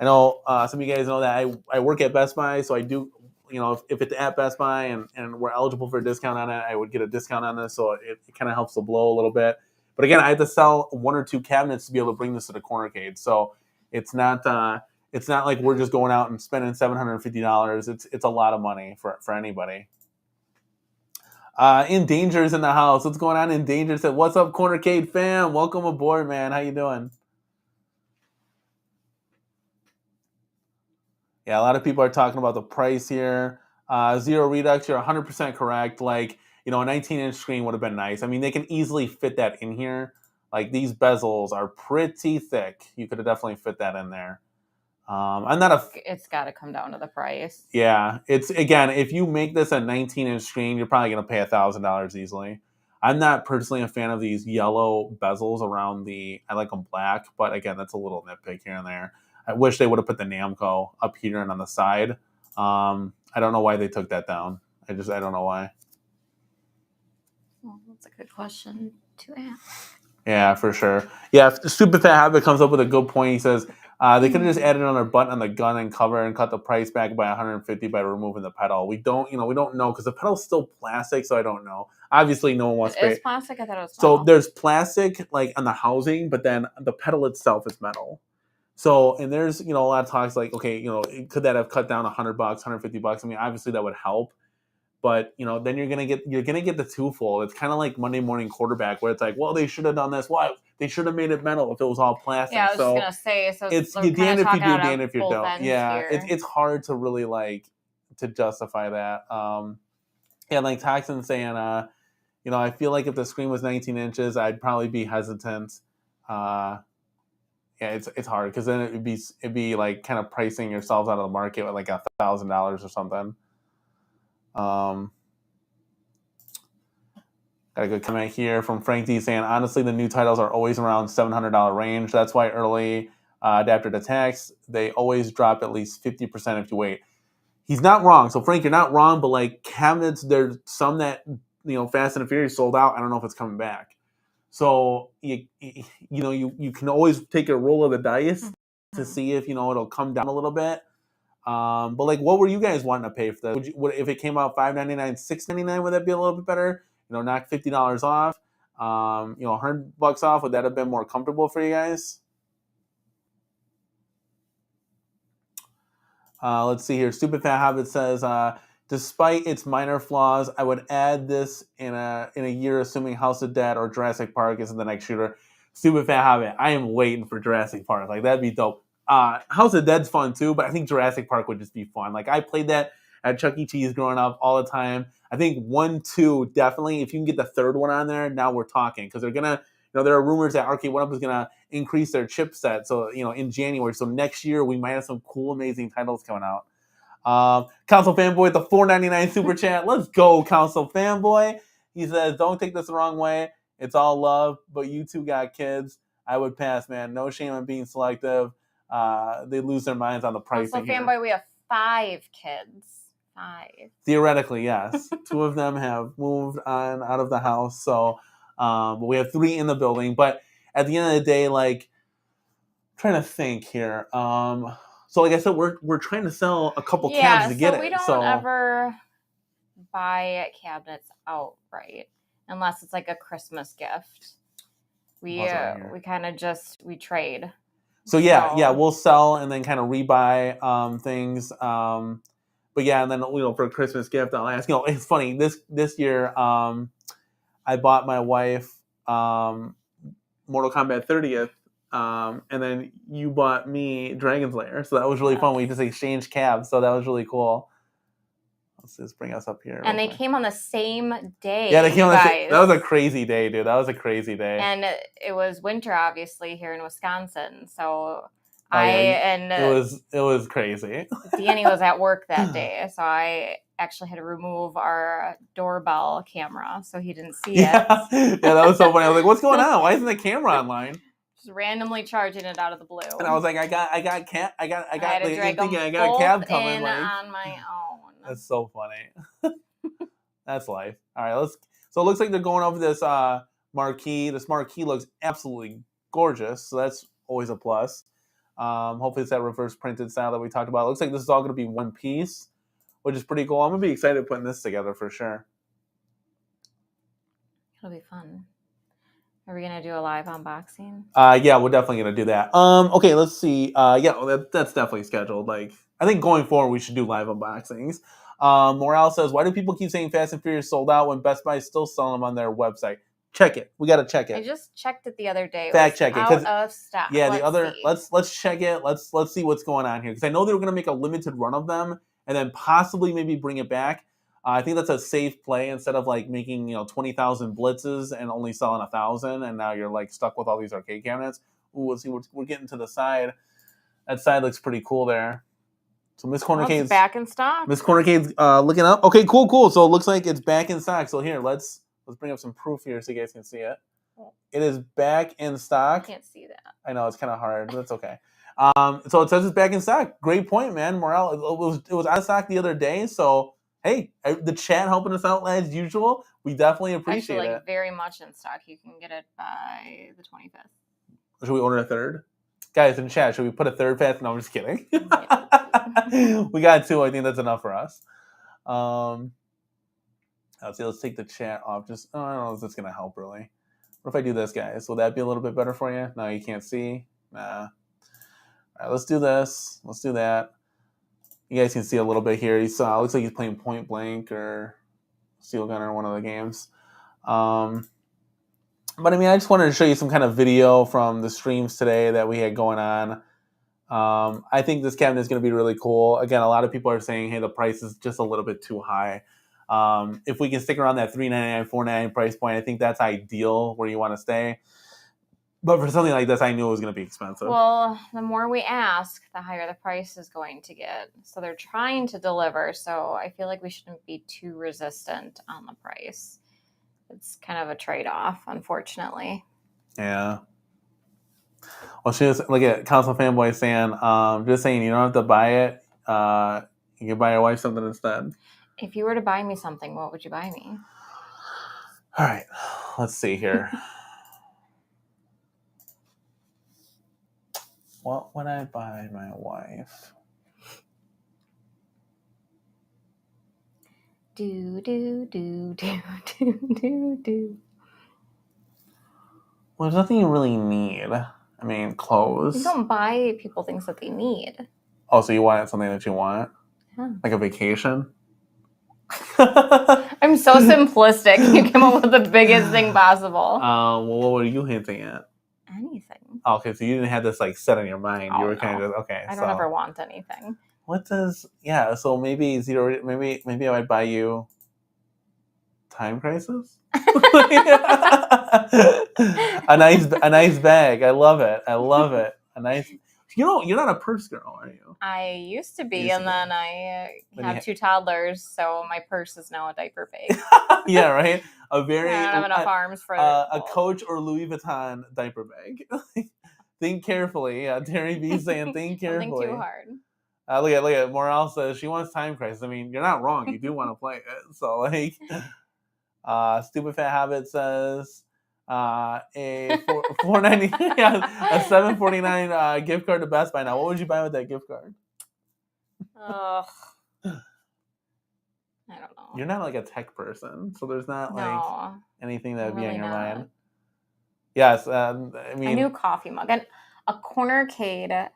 I know some of you guys know that I work at Best Buy, so I do. If it's at Best Buy and we're eligible for a discount on it, I would get a discount on this, so it kind of helps the blow a little bit. But again, I had to sell 1 or 2 cabinets to be able to bring this to the Cornercade, so it's not like we're just going out and spending $750. It's a lot of money for anybody. Endanger's in the house. What's going on? Endanger said, "What's up, Cornercade fam? Welcome aboard, man. How you doing?" Yeah, a lot of people are talking about the price here. Zero Redux, you're 100% correct. Like, a 19-inch screen would have been nice. I mean, they can easily fit that in here. Like, these bezels are pretty thick. You could have definitely fit that in there. It's got to come down to the price. Yeah, it's again, if you make this a 19-inch screen, you're probably going to pay $1,000 easily. I'm not personally a fan of these yellow bezels around I like them black, but again, that's a little nitpick here and there. I wish they would have put the Namco up here and on the side. I don't know why they took that down. I don't know why. Well, that's a good question to ask. Yeah, for sure. Yeah, if Stupid Fat Habit comes up with a good point. He says they could have just added another button on the gun and cover and cut the price back by $150 by removing the pedal. We don't know because the pedal's still plastic, so I don't know. Obviously, no one wants to pay. It's plastic. I thought it was metal. So there's plastic like on the housing, but then the pedal itself is metal. So, and there's, a lot of talks like, okay, could that have cut down $100, $150? I mean, obviously that would help, but then you're gonna get the twofold. It's kind of like Monday Morning Quarterback, where it's like, well, they should have done this. Why? They should have made it metal if it was all plastic. Yeah, I was just gonna say. So it's you damned if you do, damned if you don't. Yeah, it's hard to really like to justify that. Yeah, like Toxin saying, I feel like if the screen was 19 inches, I'd probably be hesitant. Yeah, it's hard because then it'd be like kind of pricing yourselves out of the market with like $1,000 or something. Got a good comment here from Frank D saying, honestly, the new titles are always around $700 range. That's why early adapter to tax. They always drop at least 50% if you wait. He's not wrong. So Frank, you're not wrong, but like cabinets, there's some that, Fast and Furious sold out. I don't know if it's coming back. So you can always take a roll of the dice to see if it'll come down a little bit. But like, what were you guys wanting to pay for that? If it came out $5.99, $6.99, would that be a little bit better? Knock $50 off. $100 off. Would that have been more comfortable for you guys? Let's see here. Stupid Fat Hobbit says, despite its minor flaws, I would add this in a year, assuming House of Dead or Jurassic Park is the next shooter. Stupid Fat Hobbit, I am waiting for Jurassic Park. Like, that'd be dope. House of Dead's fun too, but I think Jurassic Park would just be fun. Like, I played that at Chuck E. Cheese growing up all the time. I think 1, 2, definitely. If you can get the third one on there, now we're talking. Because they're gonna, there are rumors that Arcade 1-Up is gonna increase their chipset. So, in January. So next year we might have some cool, amazing titles coming out. Council Fanboy with the $4.99 super chat. Let's go, Council Fanboy. He says, don't take this the wrong way. It's all love, but you two got kids. I would pass, man. No shame on being selective. They lose their minds on the pricing. Council Fanboy, we have 5 kids. 5. Theoretically, yes. 2 of them have moved on out of the house. So but we have 3 in the building. But at the end of the day, like, I'm trying to think here. So like I said, we're trying to sell a couple cabs to get it. We don't ever buy cabinets outright unless it's like a Christmas gift. We kind of we trade. So yeah, we'll sell and then kind of rebuy things. But yeah, and then for a Christmas gift, I'll ask. It's funny this year. I bought my wife Mortal Kombat 30th. And then you bought me Dragon's Lair, so that was really fun. We just exchanged cabs, so that was really cool. Let's just bring us up here. And they came on the same day. Yeah, they came on the same. That was a crazy day, dude. That was a crazy day. And it was winter, obviously, here in Wisconsin. So it was crazy. Danny was at work that day, so I actually had to remove our doorbell camera so he didn't see it. Yeah, that was so funny. I was like, "What's going on? Why isn't the camera online?" Just randomly charging it out of the blue. And I was like, I got a cab coming. On my own. That's so funny. That's life. All right, so it looks like they're going over this marquee. This marquee looks absolutely gorgeous, so that's always a plus. Hopefully it's that reverse printed style that we talked about. It looks like this is all going to be one piece, which is pretty cool. I'm going to be excited putting this together for sure. It'll be fun. Are we going to do a live unboxing? Yeah, we're definitely going to do that. Okay, let's see. That's definitely scheduled. Like, I think going forward, we should do live unboxings. Morale says, why do people keep saying Fast and Furious sold out when Best Buy is still selling them on their website? Check it. We got to check it. I just checked it the other day. Fact check it. Out of stock. Yeah, let's check it. Let's see what's going on here. Because I know they were going to make a limited run of them and then possibly maybe bring it back. I think that's a safe play instead of like making 20,000 blitzes and only selling 1,000, and now you're like stuck with all these arcade cabinets. Ooh, let's see. We're getting to the side. That side looks pretty cool there. So Miss Cornercade's back in stock. Miss Cornercade's looking up. Okay, cool. So it looks like it's back in stock. So here, let's bring up some proof here so you guys can see it. It is back in stock. I can't see that. I know it's kind of hard, but that's okay. So it says it's back in stock. Great point, man. Morale. It was out of stock the other day, so. Hey, the chat helping us out as usual. We definitely appreciate it. Very much in stock. You can get it by the 25th. Should we order a third? Guys, in the chat, should we put a third fast? No, I'm just kidding. We got 2. I think that's enough for us. Let's take the chat off. I don't know if that's going to help, really. What if I do this, guys? Will that be a little bit better for you? No, you can't see? Nah. All right, let's do this. Let's do that. You guys can see a little bit here. Looks like he's playing Point Blank or Steel Gun or one of the games. But I mean, I just wanted to show you some kind of video from the streams today that we had going on. I think this cabinet is going to be really cool. Again, a lot of people are saying, hey, the price is just a little bit too high. If we can stick around that $399, $499 price point, I think that's ideal where you want to stay. But for something like this, I knew it was going to be expensive. Well, the more we ask, the higher the price is going to get. So they're trying to deliver. So I feel like we shouldn't be too resistant on the price. It's kind of a trade-off, unfortunately. Yeah. Well, she was look at Council Fanboy saying, just saying you don't have to buy it. You can buy your wife something instead. If you were to buy me something, what would you buy me? All right, let's see here. What would I buy my wife? Do do do do do do do. Well, there's nothing you really need. I mean, clothes. You don't buy people things that they need. Oh, so you wanted something that you want? Yeah. Like a vacation? I'm so simplistic. You came up with the biggest thing possible. Well, what were you hinting at? Anything. Oh, okay, so you didn't have this like set in your mind. Oh, You were no. kind of okay. I don't ever want anything. What does? Yeah, so maybe zero. Maybe I would buy you Time Crisis. a nice bag. I love it. A nice. You're not a purse girl, are you? I used to be, Used to and be. then I Then have you- 2 toddlers, so my purse is now a diaper bag. Yeah, right. A very I don't have enough arms for a both. Coach or Louis Vuitton diaper bag. Think carefully. Terry B saying think Don't carefully. think too hard. Look at Morale says she wants Time Crisis. I mean, you're not wrong. You do want to play it. So like, Stupid Fat Habit says a $4.90 a $7.49 gift card to Best Buy. Now, what would you buy with that gift card? Ugh. I don't know. You're not like a tech person, so there's not like No, anything that would be on really your not. mind. Yes, I A mean, new coffee mug. And a Cornercade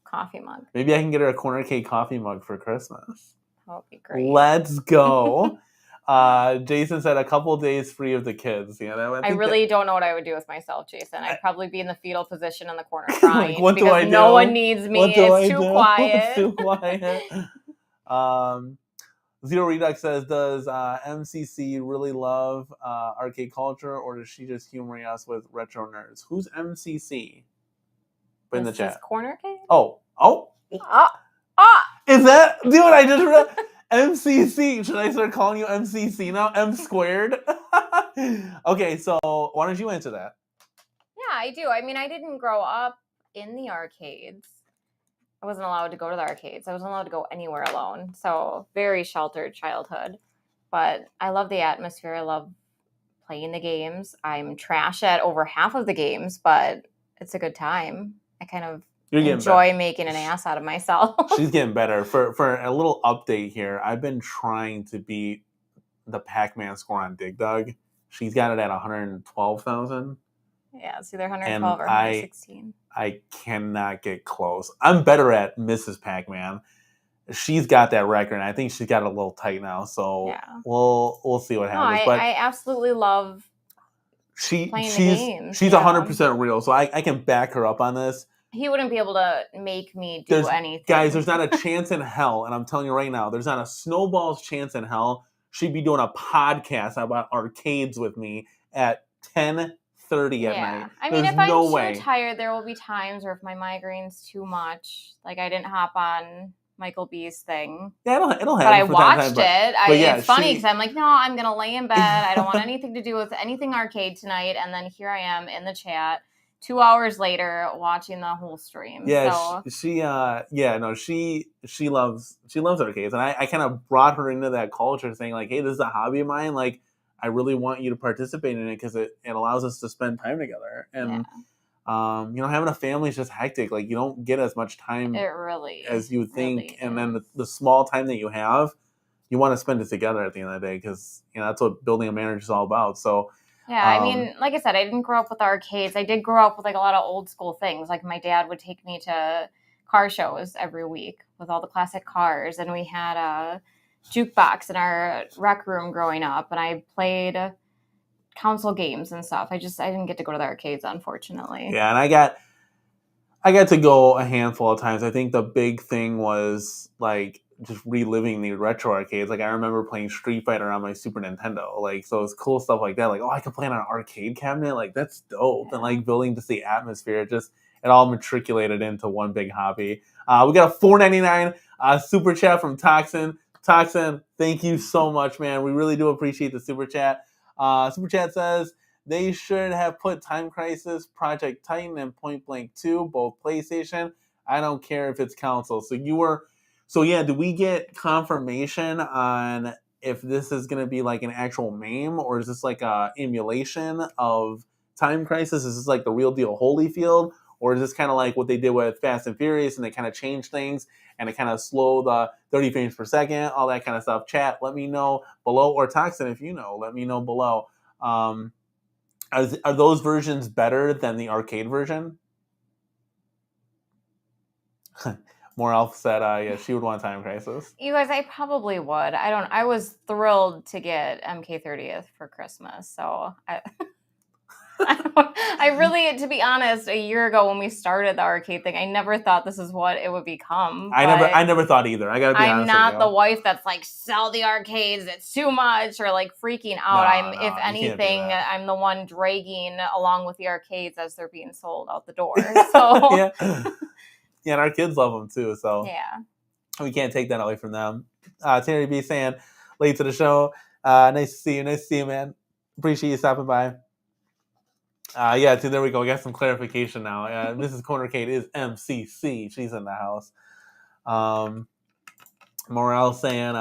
coffee mug. maybe I can get her a Corner Cake coffee mug for Christmas. That would be great. Let's go. Jason said a couple days free of the kids. Yeah, I really don't know what I would do with myself, Jason. I'd probably be in the fetal position in the corner Like, crying what do because I do? no one needs me. What do I It's too do? quiet. It's too quiet. Zero Redux says, does MCC really love arcade culture, or does she just humoring us with retro nerds? Who's MCC? Put in the This chat. is Cornercade? Oh. Ah! Is that, dude, I just read MCC. Should I start calling you MCC now? M squared? Okay, so why don't you answer that? Yeah, I do. I mean, I didn't grow up in the arcades. I wasn't allowed to go to the arcades. I wasn't allowed to go anywhere alone. So very sheltered childhood. But I love the atmosphere. I love playing the games. I'm trash at over half of the games, but it's a good time. I kind of You're getting enjoy making an ass out of myself. She's getting better. For a little update here, I've been trying to beat the Pac-Man score on Dig Dug. She's got it at 112,000. Yeah, it's either 112 or And 116. I cannot get close. I'm better at Mrs. Pac-Man. She's got that record, and I think she's got it a little tight now. So Yeah. we'll see what No, happens. But I absolutely love she's playing the games, she's yeah. 100% real. So I can back her up on this. He wouldn't be able to make me do anything. Guys, there's not a chance in hell, and I'm telling you right now, there's not a snowball's chance in hell she'd be doing a podcast about arcades with me at 10:30 at night. I mean, There's if I'm no too way. tired, there will be times where if my migraine's too much, like I didn't hop on Michael B's thing, Yeah, it'll happen. but I from time to watched time, it. but yeah, it's funny she- because I'm like, no, I'm gonna lay in bed. I don't want anything to do with anything arcade tonight. And then here I am in the chat, 2 hours later, watching the whole stream. Yeah, so she loves arcades, and I kind of brought her into that culture, saying like, hey, this is a hobby of mine. Like, I really want you to participate in it because it allows us to spend time together. And having a family is just hectic. Like, you don't get as much time it really as you would think, really and then is. the small time that you have, you want to spend it together at the end of the day because that's what building a marriage is all about. So. Yeah, I mean, like I said, I didn't grow up with arcades. I did grow up with like a lot of old school things. Like my dad would take me to car shows every week with all the classic cars, and we had a jukebox in our rec room growing up, and I played console games and stuff. I didn't get to go to the arcades, unfortunately. Yeah, and I got to go a handful of times. I think the big thing was like just reliving the retro arcades. Like I remember playing Street Fighter on my Super Nintendo. Like, so it's cool stuff like that. Like, oh, I could play on an arcade cabinet. Like, that's dope. Yeah. And like building just the atmosphere, it all matriculated into one big hobby. We got a $4.99 super chat from Toxin. Toxin, thank you so much, man. We really do appreciate the super chat. Super chat says, They should have put Time Crisis, Project Titan, and Point Blank 2, both PlayStation. I don't care if it's console. So yeah, do we get confirmation on if this is going to be like an actual MAME, or is this like a emulation of Time Crisis? Is this like the real deal Holyfield? Or is this kind of like what they did with Fast and Furious, and they kind of changed things and it kind of slowed the 30 frames per second, all that kind of stuff? Chat, let me know below, or Toxin, if you know, let me know below. Are those versions better than the arcade version? Morale said, yeah, she would want Time Crisis. You guys, I probably would. I was thrilled to get MK30th for Christmas, so I really, to be honest, a year ago when we started the arcade thing, I never thought this is what it would become. I never thought either. I gotta be honest. I'm not the wife that's like, sell the arcades, it's too much, or like freaking out. If anything, I'm the one dragging along with the arcades as they're being sold out the door. So yeah, and our kids love them too. So yeah, we can't take that away from them. Terry B saying, late to the show. Nice to see you. Nice to see you, man. Appreciate you stopping by. Yeah, so there we go. We got some clarification now. Mrs. Cornercade is MCC. She's in the house. Morale saying,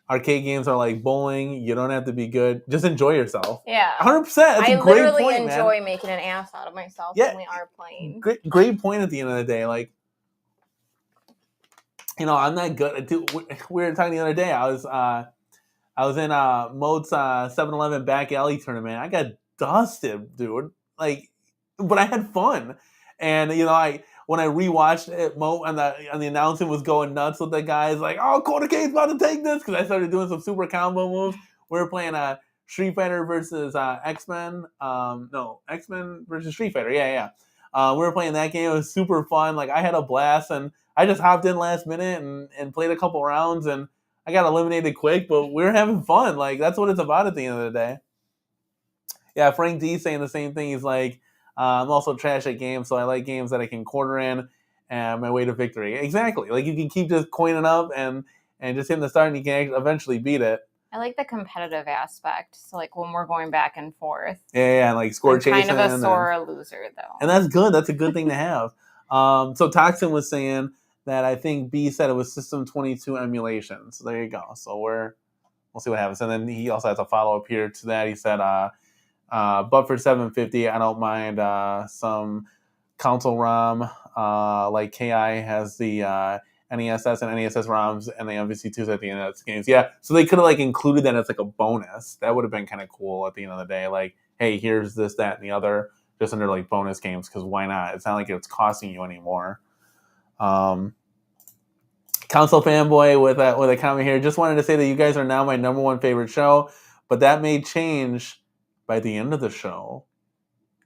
arcade games are like bowling. You don't have to be good. Just enjoy yourself. Yeah. 100%. That's a great point, man. Enjoy making an ass out of myself when we are playing. Great point at the end of the day. Like, you know, I'm not good. We were talking the other day. I was in Mode's 7-Eleven back alley tournament. I got dusted, dude. Like, but I had fun, and you know, when I rewatched it, Mo and the announcement was going nuts with the guys, like, "Oh, Cornercade's about to take this," because I started doing some super combo moves. We were playing Street Fighter versus X-Men. No, X-Men versus Street Fighter. Yeah. We were playing that game. It was super fun. Like, I had a blast, and I just hopped in last minute and played a couple rounds, and I got eliminated quick, but we were having fun. Like, that's what it's about at the end of the day. Yeah, Frank D saying the same thing. He's like, I'm also trash at games, so I like games that I can quarter in and my way to victory. Exactly. Like, you can keep just coining up and just hitting the start, and you can eventually beat it. I like the competitive aspect. So, like, when we're going back and forth. Yeah, like score chasing. Kind of a sore loser, though. And that's good. That's a good thing to have. So Toxin was saying that I think B said it was System 22 emulation. So there you go. So we'll see what happens. And then he also has a follow-up here to that. He said, but for $750, I don't mind some console ROM, like KI has the NESS and NESS ROMs, and the MVC2s at the end of the games. Yeah, so they could have like included that as like a bonus. That would have been kind of cool at the end of the day. Like, hey, here's this, that, and the other, just under like bonus games, because why not? It's not like it's costing you anymore. Console fanboy with a comment here. Just wanted to say that you guys are now my number one favorite show, but that may change by the end of the show.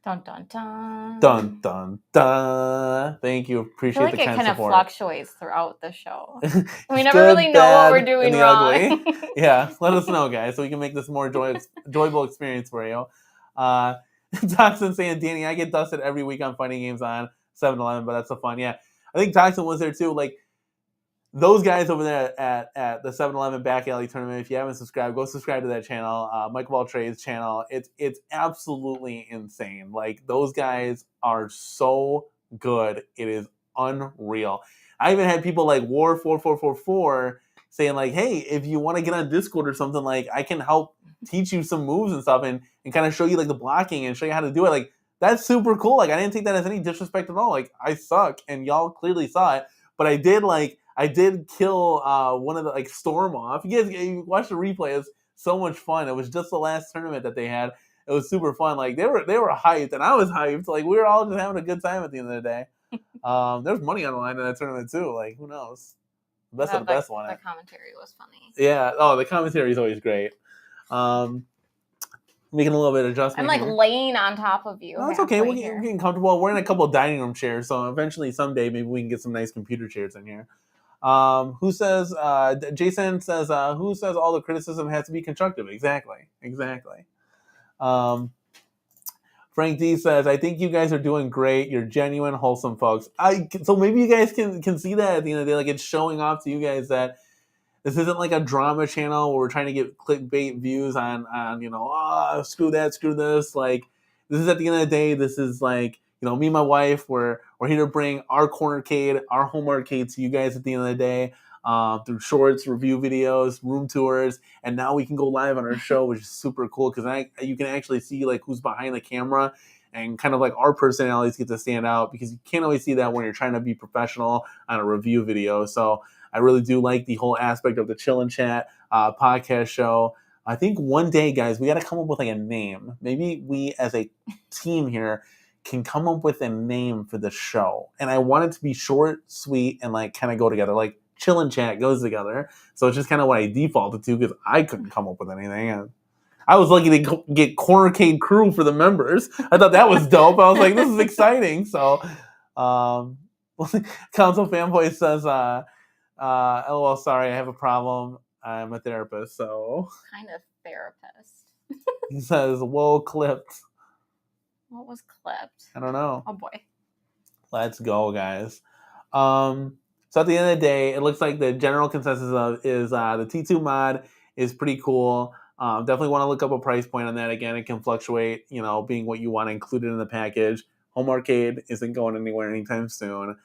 Dun, dun, dun. Dun, dun, dun. Thank you. Appreciate the kind support. It kind of fluctuates throughout the show. We never really know what we're doing wrong. Yeah, let us know, guys, so we can make this more enjoyable experience for you. Toxin saying, Danny, I get dusted every week on fighting games on 7-Eleven, but that's so fun. Yeah, I think Toxin was there too. Like, those guys over there at the 7-Eleven back alley tournament, if you haven't subscribed, go subscribe to that channel, Michael Valtre's channel. It's absolutely insane. Like, those guys are so good. It is unreal. I even had people like War4444 saying like, hey, if you want to get on Discord or something, like, I can help teach you some moves and stuff and kind of show you like the blocking and show you how to do it. Like, that's super cool. Like, I didn't take that as any disrespect at all. Like, I suck, and y'all clearly saw it, but I did kill one of the, like, Storm off. You guys watch the replay. It's so much fun. It was just the last tournament that they had. It was super fun. Like, they were hyped, and I was hyped. Like, we were all just having a good time at the end of the day. There's money on the line in that tournament too. Like, who knows? The best of the best won it. The commentary was funny. Yeah. Oh, the commentary is always great. Making a little bit of adjustment. I'm like here. Laying on top of you. No, it's okay. We're getting comfortable. We're in a couple of dining room chairs, so eventually, someday, maybe we can get some nice computer chairs in here. Who says? Jason says. Who says all the criticism has to be constructive? Exactly. Frank D says, I think you guys are doing great. You're genuine, wholesome folks. So maybe you guys can see that at the end of the day. Like, it's showing off to you guys that This isn't like a drama channel where we're trying to get clickbait views on screw that, screw this. Like, this is at the end of the day, this is like, me and my wife, we're here to bring our cornercade, our home arcade to you guys at the end of the day, through shorts, review videos, room tours, and now we can go live on our show, which is super cool because you can actually see like who's behind the camera, and kind of like our personalities get to stand out because you can't always see that when you're trying to be professional on a review video. So I really do like the whole aspect of the Chill and Chat podcast show. I think one day, guys, we got to come up with like a name. Maybe we as a team here can come up with a name for the show. And I want it to be short, sweet, and like kind of go together. Like Chill and Chat goes together. So it's just kind of what I defaulted to because I couldn't come up with anything. I was lucky to get Cornercade Crew for the members. I thought that was dope. I was like, this is exciting. So Council Fanboy says, LOL, sorry, I have a problem. I'm a therapist, so. Kind of therapist. He says, whoa, clipped. What was clipped? I don't know. Oh, boy. Let's go, guys. So at the end of the day, it looks like the general consensus is the T2 mod is pretty cool. Definitely want to look up a price point on that. Again, it can fluctuate, being what you want included in the package. Home arcade isn't going anywhere anytime soon,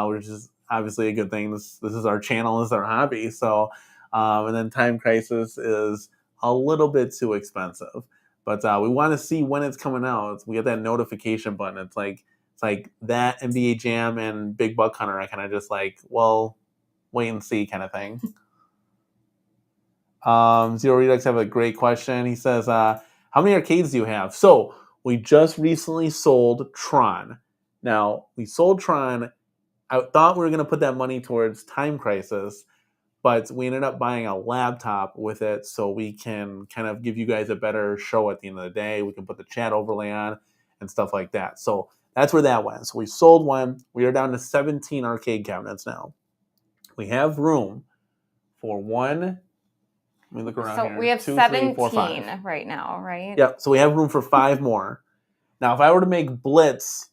which is obviously a good thing. This is our channel, this is our hobby. So, and then Time Crisis is a little bit too expensive, but we want to see when it's coming out. We get that notification button. It's like that NBA Jam and Big Buck Hunter. I kind of just like, well, wait and see kind of thing. Zero Redux have a great question. He says, how many arcades do you have? So we just recently sold Tron. Now, we sold Tron. I thought we were going to put that money towards Time Crisis, but we ended up buying a laptop with it so we can kind of give you guys a better show at the end of the day. We can put the chat overlay on and stuff like that. So that's where that went. So we sold one. We are down to 17 arcade cabinets now. We have room for one. Let me look around so here. We have 2, 17 3, 4, 5. right now, right? Yep. So we have room for 5 more. Now, if I were to make Blitz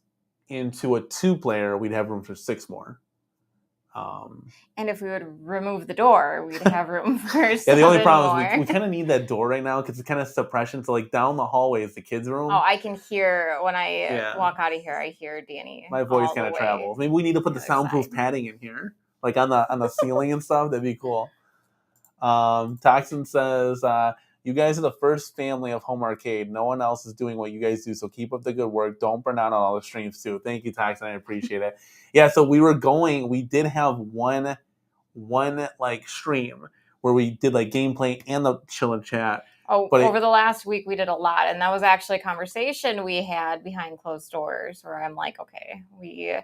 into a 2-player, we'd have room for 6 more. And if we would remove the door, we'd have room for 7 the only problem more. is we kind of need that door right now because it's kind of suppression. So like down the hallway is the kids' room. Oh, I can hear when I walk out of here. I hear Danny. My voice kind of travels. Maybe we need to put the soundproof padding in here, like on the ceiling and stuff. That'd be cool. Toxin says, you guys are the first family of home arcade. No one else is doing what you guys do, so keep up the good work. Don't burn out on all the streams too. Thank you, Toxin. I appreciate it. Yeah, so we did have one like stream where we did like gameplay and the chill and chat. Oh, but over the last week we did a lot, and that was actually a conversation we had behind closed doors where I'm like, okay, we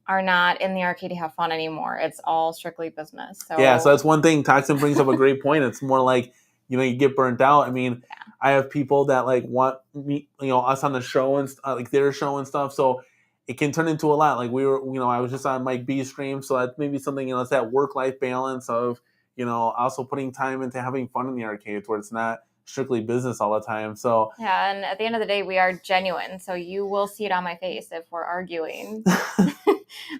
are not in the arcade to have fun anymore. It's all strictly business. So yeah, so that's one thing. Toxin brings up a great point. It's more like, you get burnt out. I mean, I have people that like want me, us on the show and like their show and stuff. So it can turn into a lot. Like we were, I was just on Mike B's stream. So that's maybe something, it's that work-life balance of, also putting time into having fun in the arcades where it's not strictly business all the time. So yeah, and at the end of the day, we are genuine. So you will see it on my face if we're arguing.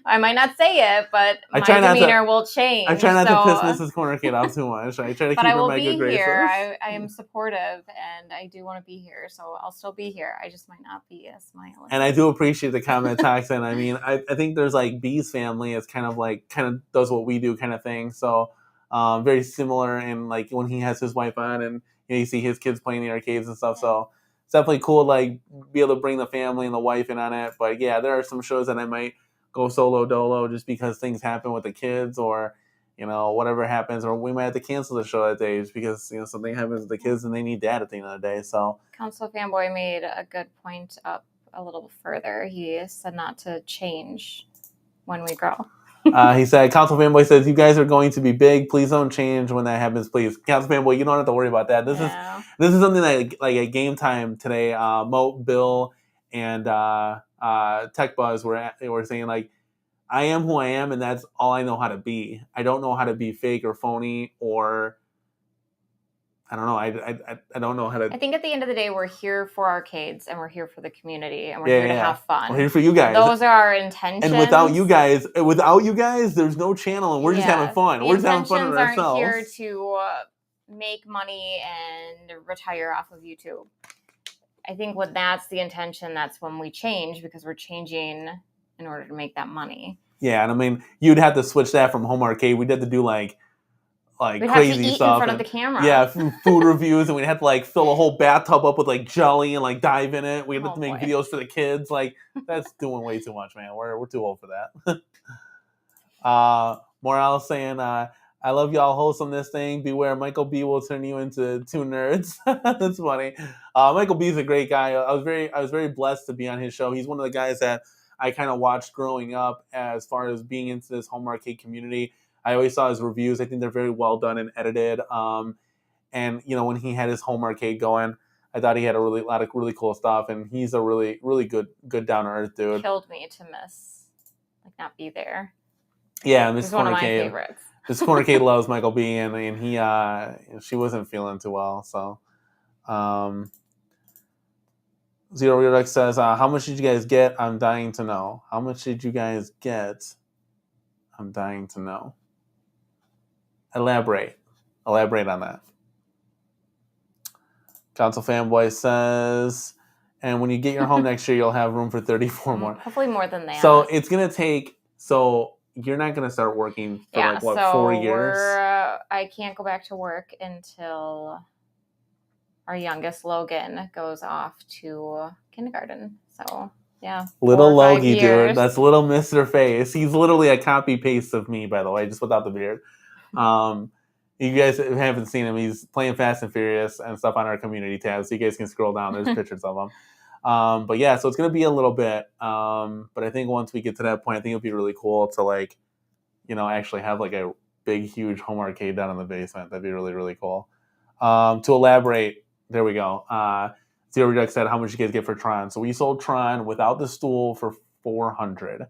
I might not say it, but my demeanor will change. I try not to piss Mrs. Corner Kid off too much. I try to keep her in my good graces. But I will be here. I am supportive, and I do want to be here. So I'll still be here. I just might not be as smiling. And I do appreciate the comment, Toxin. I mean, I think there's like B's family is kind of does what we do kind of thing. So very similar. And like when he has his wife on and you see his kids playing the arcades and stuff. Yeah. So it's definitely cool to like be able to bring the family and the wife in on it. But yeah, there are some shows that I might go solo dolo just because things happen with the kids or, whatever happens, or we might have to cancel the show that day just because, something happens with the kids and they need dad at the end of the day. So Council Fanboy made a good point up a little further. He said not to change when we grow. He said, Council Fanboy says, you guys are going to be big. Please don't change when that happens, please. Council Fanboy, you don't have to worry about that. This is something that, like at game time today, Moat, Bill, and Tech Buzz were saying, like, I am who I am, and that's all I know how to be. I don't know how to be fake or phony, or I don't know. I don't know how to. I think at the end of the day, we're here for our kids and we're here for the community and we're Yeah, here to yeah. have fun. We're here for you guys. Those are our intentions. And without you guys, there's no channel, and we're just having fun. We're just having fun with ourselves. Intentions aren't here to make money and retire off of YouTube. I think when that's the intention, that's when we change, because we're changing in order to make that money. Yeah, and I mean, you'd have to switch that from home arcade. We'd have to do like we'd crazy have to eat stuff in front of the camera. Yeah, food reviews, and we'd have to like fill a whole bathtub up with like jelly and like dive in it. We'd have to make videos for the kids. Like, that's doing way too much, man. We're too old for that. Morales saying, I love y'all wholesomeness thing. Beware, Michael B will turn you into two nerds. That's funny. Michael B is a great guy. I was very blessed to be on his show. He's one of the guys that I kind of watched growing up as far as being into this home arcade community. I always saw his reviews. I think they're very well done and edited. And you know, when he had his home arcade going, I thought he had a lot of really cool stuff. And he's a really good down to earth dude. Killed me to not be there. Yeah, Miss He's one of my Cornercade. favorites. Miss Cornercade loves Michael B, and she wasn't feeling too well. So, Zero Redux says, "How much did you guys get? I'm dying to know. How much did you guys get? I'm dying to know." Elaborate on that. Console Fanboy says, "And when you get your home next year, you'll have room for 34 more." Hopefully more than that. So it's gonna take. So you're not gonna start working for 4 years? I can't go back to work until our youngest Logan goes off to kindergarten. So yeah, little Logie, dude. That's little Mr. Face. He's literally a copy paste of me, by the way, just without the beard. You guys haven't seen him. He's playing Fast and Furious and stuff on our community tab, so you guys can scroll down. There's pictures of him. But yeah, so it's gonna be a little bit. But I think once we get to that point, I think it'll be really cool to actually have like a big, huge home arcade down in the basement. That'd be really, really cool. To elaborate, there we go. Zero Redux said, "How much you guys get for Tron?" So we sold Tron without the stool for $400.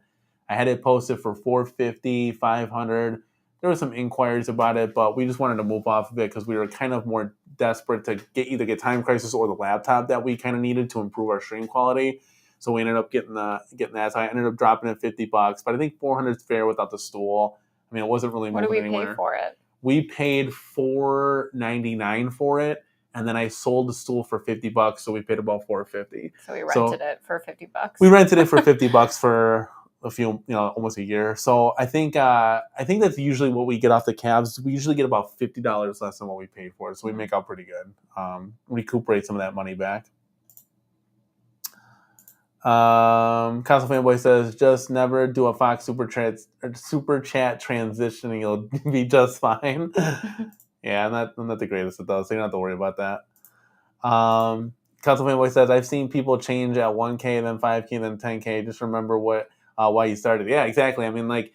I had it posted for $450, $500. There were some inquiries about it, but we just wanted to move off of it because we were kind of more desperate to either get Time Crisis or the laptop that we kind of needed to improve our stream quality. So we ended up getting that. So I ended up dropping it $50, but I think $400 is fair without the stool. I mean, it wasn't really moving anywhere. What did we pay for it? We paid $499 for it, and then I sold the stool for $50, so we paid about $450. So we rented it for $50. We rented it for $50 for a few, almost a year. So I think that's usually what we get off the cabs. We usually get about $50 less than what we paid for it, so we make out pretty good. Recuperate some of that money back. Console Fanboy says, "Just never do a Fox super chat transition and you'll be just fine." Yeah, I'm not the greatest at those, so you don't have to worry about that. Console Fanboy says, "I've seen people change at 1K, then 5K, then 10K. Just remember why you started." Yeah, exactly. I mean, like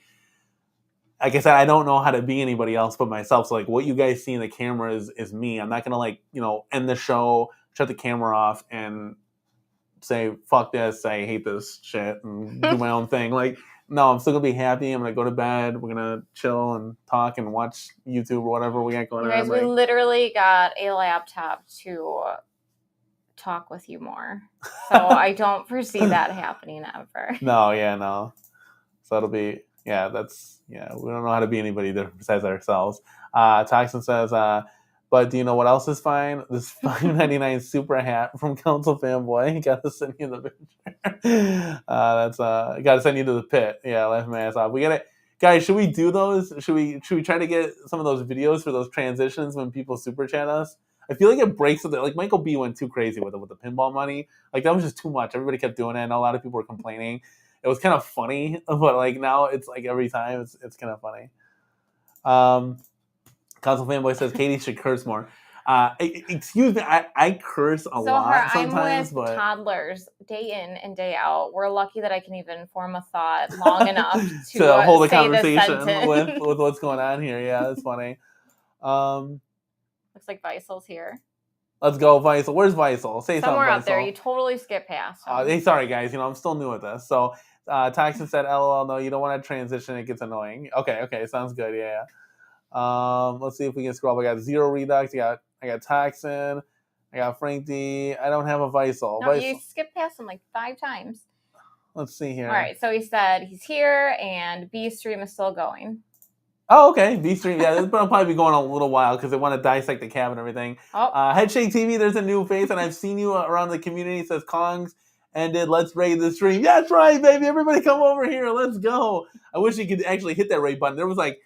I said, I don't know how to be anybody else but myself. So like what you guys see in the camera is me. I'm not gonna end the show, shut the camera off, and say fuck this, I hate this shit, and do my own thing. Like, no, I'm still gonna be happy. I'm gonna go to bed. We're gonna chill and talk and watch YouTube or whatever we got going on. Guys, we literally got a laptop to talk with you more. So I don't foresee that happening ever. No. So it'll be we don't know how to be anybody besides ourselves. Toxin says, "But do you know what else is fine? This $5.99 super hat from Console Fanboy. Gotta send you the picture." Gotta send you to the pit. Yeah, laugh my ass off. We gotta, guys. Should we do those? Should we try to get some of those videos for those transitions when people super chat us? I feel like it breaks with it. Like Michael B went too crazy with the pinball money. Like that was just too much. Everybody kept doing it, and a lot of people were complaining. It was kind of funny, but like now it's like every time it's kind of funny. Console Fanboy says Katie should curse more. Excuse me, I curse a lot sometimes. I'm with toddlers day in and day out. We're lucky that I can even form a thought long enough to hold a say conversation with what's going on here. Yeah, that's funny. Looks like Veisel's here. Let's go, Veisel. Where's Veisel? Say somewhere something, out there. You totally skipped past him. Hey, sorry guys. I'm still new at this. So Toxin said, "LOL, no, you don't want to transition. It gets annoying." Okay, sounds good. Yeah. Let's see if we can scroll. We got Zero Redux. We got I got Toxin. I got Frank D. I don't have a Visal. No, you skipped past him like 5 times. Let's see here. All right, so he said he's here and B stream is still going. Oh, okay. V stream. Yeah, this will probably be going a little while because they want to dissect the cab and everything. Oh. Headshake TV, there's a new face, and I've seen you around the community. It says Kongs ended. Let's raid the stream. Yeah, that's right, baby. Everybody come over here. Let's go. I wish you could actually hit that raid button. There was like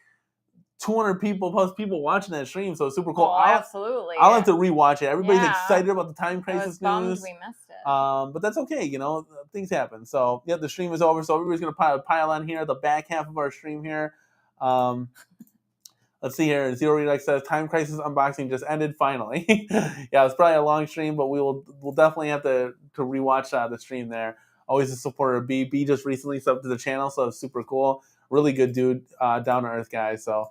200 people plus people watching that stream, so it's super cool. Oh, absolutely. I'll have to rewatch it. Everybody's excited about the Time Crisis news. We missed it. But that's okay. You know, things happen. So, yeah, the stream is over. So everybody's going to pile on here, the back half of our stream here. Let's see here. Zero Redux says Time Crisis unboxing just ended finally. Yeah, it's probably a long stream, but we'll definitely have to rewatch the stream there. Always a supporter of B. B just recently subbed to the channel, so it's super cool. Really good dude, down to earth guy. So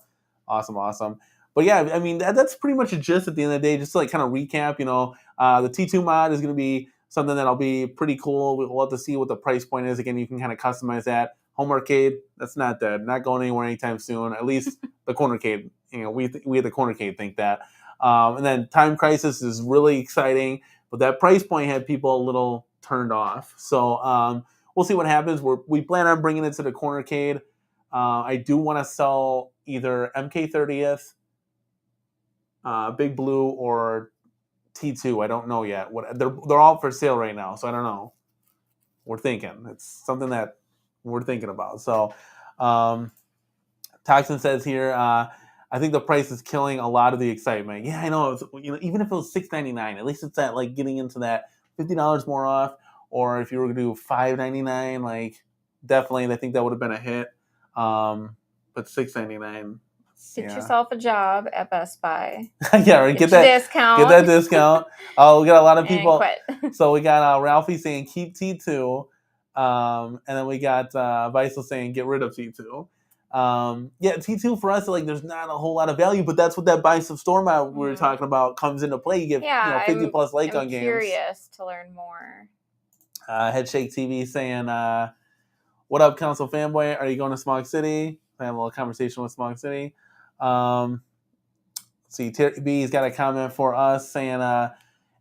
awesome. But yeah, I mean that's pretty much a gist at the end of the day. Just to like kind of recap, you know, the T2 mod is going to be something that'll be pretty cool. We'll have to see what the price point is. Again, you can kind of customize that. Home arcade, that's not dead. Not going anywhere anytime soon. At least the Cornercade. You know, we at the Cornercade think that. And then Time Crisis is really exciting, but that price point had people a little turned off. So we'll see what happens. We plan on bringing it to the Cornercade. I do want to sell either MK30th, Big Blue, or T2. I don't know yet. They're all for sale right now, so I don't know. We're thinking. It's something that we're thinking about. So Toxin says here, I think the price is killing a lot of the excitement. Yeah, I know. Even if it was $6.99, at least it's that like getting into that $50 more off. Or if you were to do $5.99, like definitely, I think that would have been a hit. But $6.99. Get yourself a job at Best Buy. Yeah, right. Get that discount. Get that discount. Oh, we got a lot of people. So we got Ralphie saying keep T2, and then we got Visal saying get rid of T2. Yeah, T2 for us, like, there's not a whole lot of value, but that's what that buy some store mod we were talking about comes into play. You get 50 plus like on games. I'm curious to learn more. Headshake TV saying, what up, Council Fanboy? Are you going to Smog City? I have a little conversation with Smog City. See, Terry B's got a comment for us saying,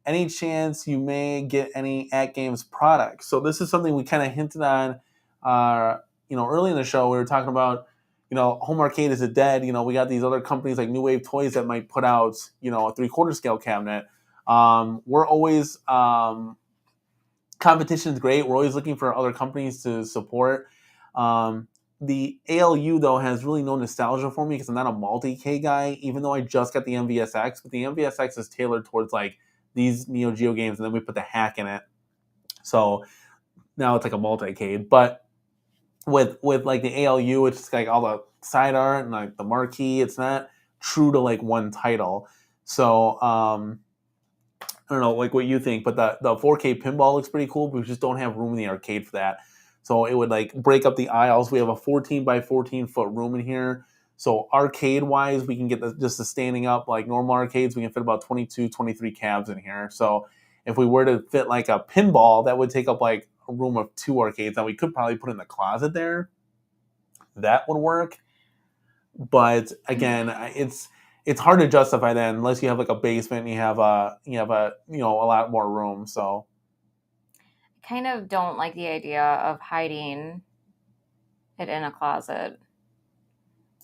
any chance you may get any At Games products? So this is something we kind of hinted on, early in the show. We were talking about, home arcade is dead. We got these other companies like New Wave Toys that might put out, a 3/4 scale cabinet. We're always, competition's great. We're always looking for other companies to support. The ALU, though, has really no nostalgia for me because I'm not a multi-K guy, even though I just got the MVSX. But the MVSX is tailored towards, like, these Neo Geo games, and then we put the hack in it. So now it's like a multi-K. But with like, the ALU, it's like all the side art and, like, the marquee. It's not true to, like, one title. So, I don't know, like, what you think. But the 4K pinball looks pretty cool, but we just don't have room in the arcade for that. So it would like break up the aisles. We have a 14 by 14 foot room in here. So arcade wise, we can get just the standing up like normal arcades. We can fit about 22, 23 cabs in here. So if we were to fit like a pinball, that would take up like a room of 2 arcades. Now we could probably put in the closet there. That would work. But again, it's hard to justify that unless you have like a basement and you have a lot more room. So. Kind of don't like the idea of hiding it in a closet.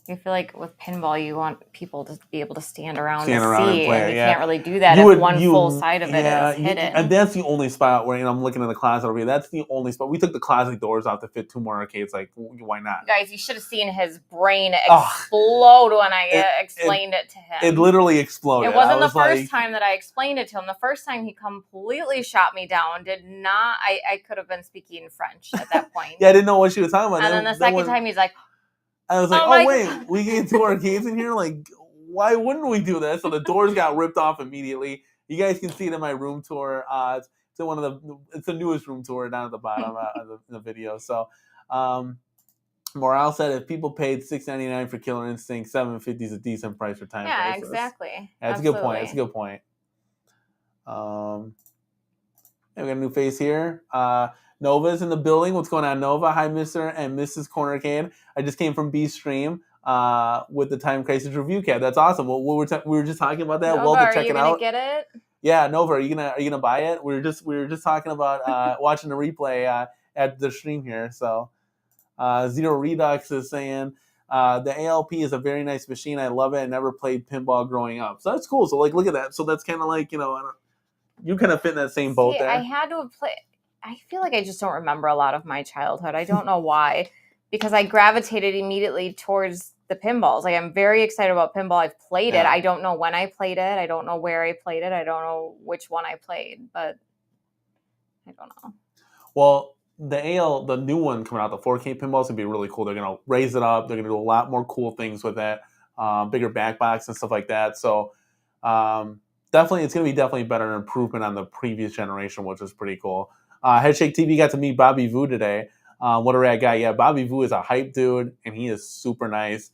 I feel like with pinball, you want people to be able to stand around and play, and you can't really do that if one full side of it is hidden. And that's the only spot where I'm looking in the closet over here. That's the only spot. We took the closet doors out to fit 2 more arcades. Like, why not? Guys, you should have seen his brain explode when I explained it to him. It literally exploded. It wasn't the first time that I explained it to him. The first time he completely shot me down. I could have been speaking French at that point. Yeah, I didn't know what she was talking about. And then the second time he's like, I was like, wait, we get 2 arcades in here? Like, why wouldn't we do that? So the doors got ripped off immediately. You guys can see it in my room tour. It's the newest room tour down at the bottom of the video. So, Morale said if people paid $6.99 for Killer Instinct, $7.50 is a decent price for Time Crisis. Yeah, exactly. Yeah, that's a good point. That's a good point. We got a new face here. Nova's in the building. What's going on, Nova? Hi, Mr. and Mrs. Cornercade. I just came from B Stream. with the Time Crisis review cap. That's awesome. Well, we were just talking about that. Nova, Well, to check are you it gonna out. get it? Yeah, Nova, are you gonna buy it? We were just talking about watching the replay at the stream here. So Zero Redux is saying the ALP is a very nice machine. I love it. I never played pinball growing up, so that's cool. So like, look at that. So that's kind of like you kind of fit in that same boat there. I had to play. I feel like I just don't remember a lot of my childhood. I don't know why, because I gravitated immediately towards the pinballs. Like, I'm very excited about pinball. I've played it. I don't know when I played it. I don't know where I played it. I don't know which one I played, but I don't know. Well, the new one coming out, the 4K pinball's gonna be really cool. They're gonna raise it up. They're gonna do a lot more cool things with it, bigger back box and stuff like that. So definitely, it's gonna be definitely better improvement on the previous generation, which is pretty cool. Headshake TV got to meet Bobby Vu today. What a rad guy! Yeah, Bobby Vu is a hype dude, and he is super nice.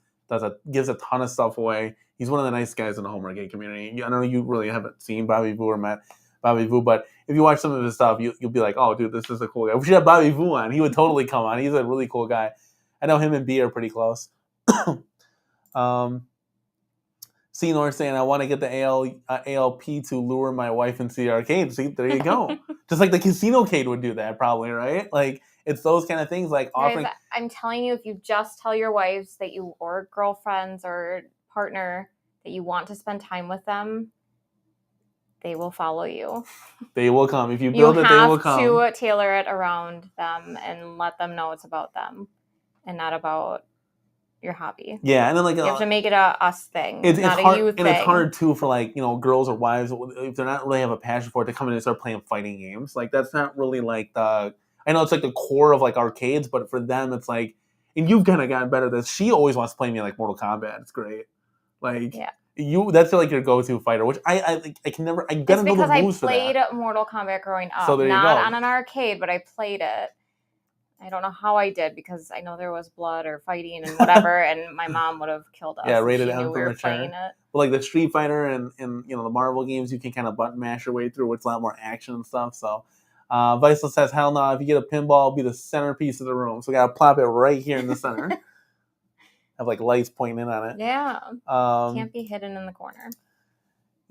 Gives a ton of stuff away. He's one of the nice guys in the home arcade community. I know you really haven't seen Bobby Vu or met Bobby Vu, but if you watch some of his stuff, you'll be like, oh, dude, this is a cool guy. We should have Bobby Vu on. He would totally come on. He's a really cool guy. I know him and B are pretty close. C-Nor saying, I want to get the ALP to lure my wife into the arcade. See, there you go. Just like the Casino-cade would do that, probably, right? Like, it's those kind of things, like offering. Guys, I'm telling you, if you just tell your wives that you, or girlfriends or partner, that you want to spend time with them, they will follow you. They will come. If you build it, they will come. You have to tailor it around them and let them know it's about them and not about your hobby. Yeah, and then like you have to make it a us thing, it's not hard, a you and thing. it's hard too for like girls or wives if they're not really have a passion for it to come in and start playing fighting games. Like that's not really like the. I know it's like the core of like arcades, but for them it's like, and you've kind of gotten better at this. She always wants to play me like Mortal Kombat. It's great. Like that's like your go-to fighter, which I can never. I gotta know the moves for that. Because I played Mortal Kombat growing up, so there you not go. on an arcade, but I played it. I don't know how I did because I know there was blood or fighting and whatever, and my mom would have killed us. Yeah, rated M for mature. It. But like the Street Fighter and the Marvel games, you can kind of button mash your way through, which is a lot more action and stuff. So, Viceless says, "Hell no! If you get a pinball, it'll be the centerpiece of the room. So we gotta plop it right here in the center. Have like lights pointing in on it. Yeah, can't be hidden in the corner."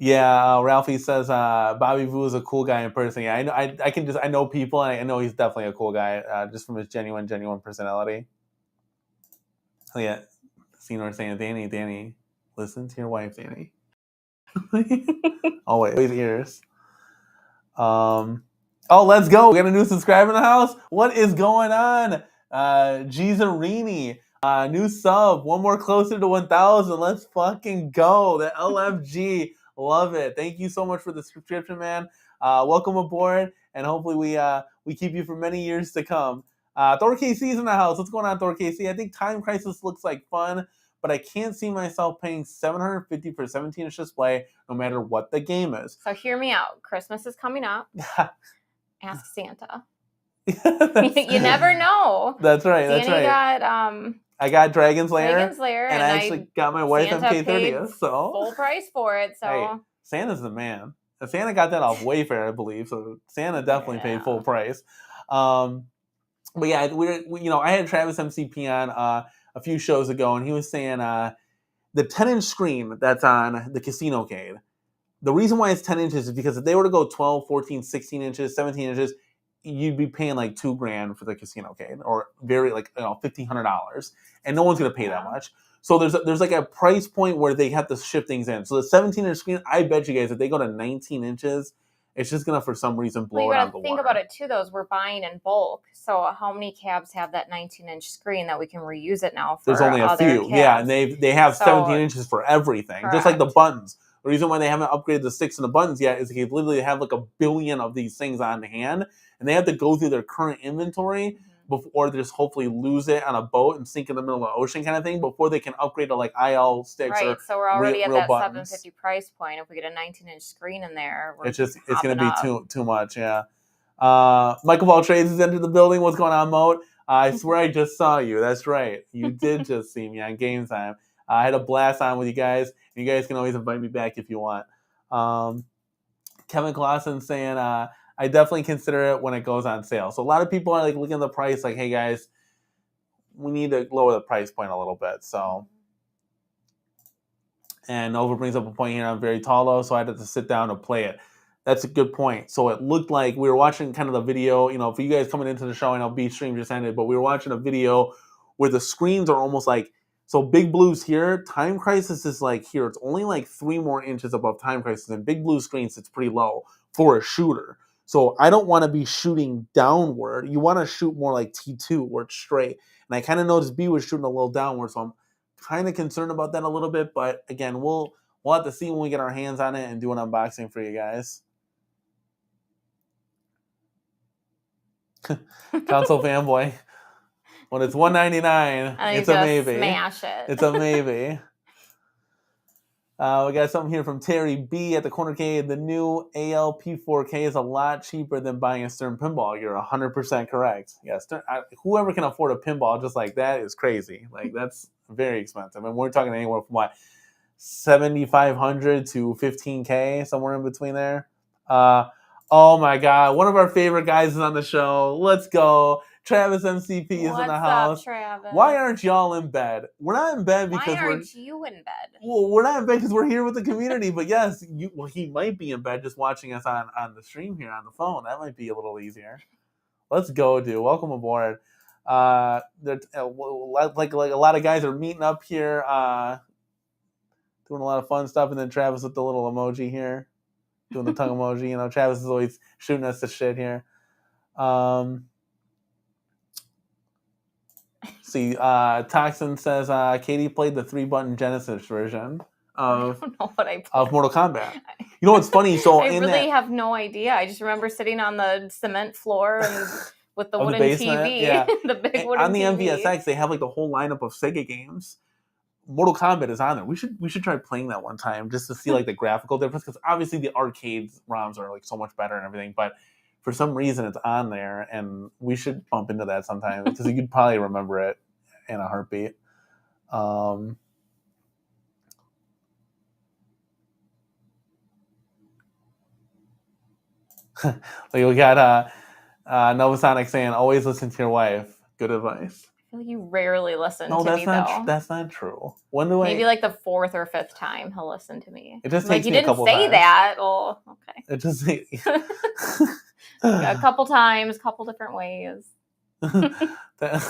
Yeah, Ralphie says Bobby Vu is a cool guy in person. Yeah, I know. I know people, and I know he's definitely a cool guy, just from his genuine personality. Oh yeah, C-Nor saying, Danny, listen to your wife, Danny. Always ears. Oh, let's go. We got a new subscriber in the house. What is going on? Gizarini, new sub. One more closer to 1,000. Let's fucking go. The LFG. Love it. Thank you so much for the subscription, man. Welcome aboard, and hopefully we keep you for many years to come. Thor KC's in the house. What's going on, Thor KC? I think Time Crisis looks like fun, but I can't see myself paying $750 for a 17-inch display, no matter what the game is. So hear me out. Christmas is coming up. Ask Santa. You never know. That's right. Danny got I got Dragon's Lair, and I actually got my wife MK30th, so full price for it. So hey, Santa's the man. Santa got that off Wayfair, I believe. So Santa definitely paid full price. But yeah, we I had Travis MCP on a few shows ago, and he was saying the 10-inch screen that's on the Casino-cade. The reason why it's 10 inches is because if they were to go 12, 14, 16 inches, 17 inches, you'd be paying like $2,000 for the Casino-cade, or very like $1,500, and no one's gonna pay that much. So there's like a price point where they have to shift things in. So the 17-inch screen, I bet you guys, if they go to 19 inches, it's just gonna for some reason blow it out of the water. Think about it too, though. We're buying in bulk, so how many cabs have that 19-inch screen that we can reuse it now for? There's only a few, cabs? Yeah, and they have 17 inches for everything, just like the buttons. The reason why they haven't upgraded the sticks and the buttons yet is they literally have like 1 billion of these things on hand, and they have to go through their current inventory before they just hopefully lose it on a boat and sink in the middle of the ocean kind of thing before they can upgrade to like IL sticks. Right, so we're already at that buttons. $750 price point. If we get a 19-inch screen in there, it's going to be too much. Yeah. Michael Ball Trades has entered the building. What's going on, Moat? I swear I just saw you. That's right. You did just see me on Game Time. I had a blast on with you guys. You guys can always invite me back if you want. Kevin Clausen saying, I definitely consider it when it goes on sale. So a lot of people are like looking at the price like, hey guys, we need to lower the price point a little bit. So And Nova brings up a point here. I'm very tall, though, so I had to sit down to play it. That's a good point. So it looked like we were watching kind of the video. For you guys coming into the show, I know B stream just ended, but we were watching a video where the screens are almost like, so Big Blue's here. Time Crisis is like here. It's only like 3 more inches above Time Crisis. And Big Blue screen sits pretty low for a shooter. So I don't want to be shooting downward. You want to shoot more like T2 where it's straight. And I kind of noticed B was shooting a little downward. So I'm kind of concerned about that a little bit. But again, we'll have to see when we get our hands on it and do an unboxing for you guys. Console fanboy. When it's $199, it's a maybe. Smash it. It's a maybe. We got something here from Terry B at the Corner K. The new ALP4K is a lot cheaper than buying a Stern pinball. You're 100% correct. Yeah, whoever can afford a pinball just like that is crazy. Like, that's very expensive. And we're talking anywhere from what, $7,500 to $15K, somewhere in between there. Oh my God, one of our favorite guys is on the show. Let's go. Travis MCP is in the house. What's up, Travis? Why aren't y'all in bed? We're not in bed because Why aren't you in bed? Well, we're not in bed because we're here with the community. But yes, he might be in bed just watching us on the stream here on the phone. That might be a little easier. Let's go, dude. Welcome aboard. Like a lot of guys are meeting up here, doing a lot of fun stuff. And then Travis with the little emoji here, doing the tongue emoji. Travis is always shooting us the shit here. See, Toxin says Katie played the 3-button Genesis version of I don't know what I played. Of Mortal Kombat. You know what's funny? So I really have no idea. I just remember sitting on the cement floor and with the wooden TV, yeah. the big wooden on the TV. MVSX, they have like the whole lineup of Sega games. Mortal Kombat is on there. We should try playing that one time just to see like the graphical difference, because obviously the arcade ROMs are like so much better and everything, but for some reason it's on there, and we should bump into that sometime because you could probably remember it in a heartbeat. Like we got Novasonic saying, always listen to your wife. Good advice. I feel like you rarely listen No, to that's me, not. though. That's not true. When do Maybe like the 4th or 5th time he'll listen to me. It just like takes you me a didn't couple say times. that. Oh, okay. It just A couple times, couple different ways. We got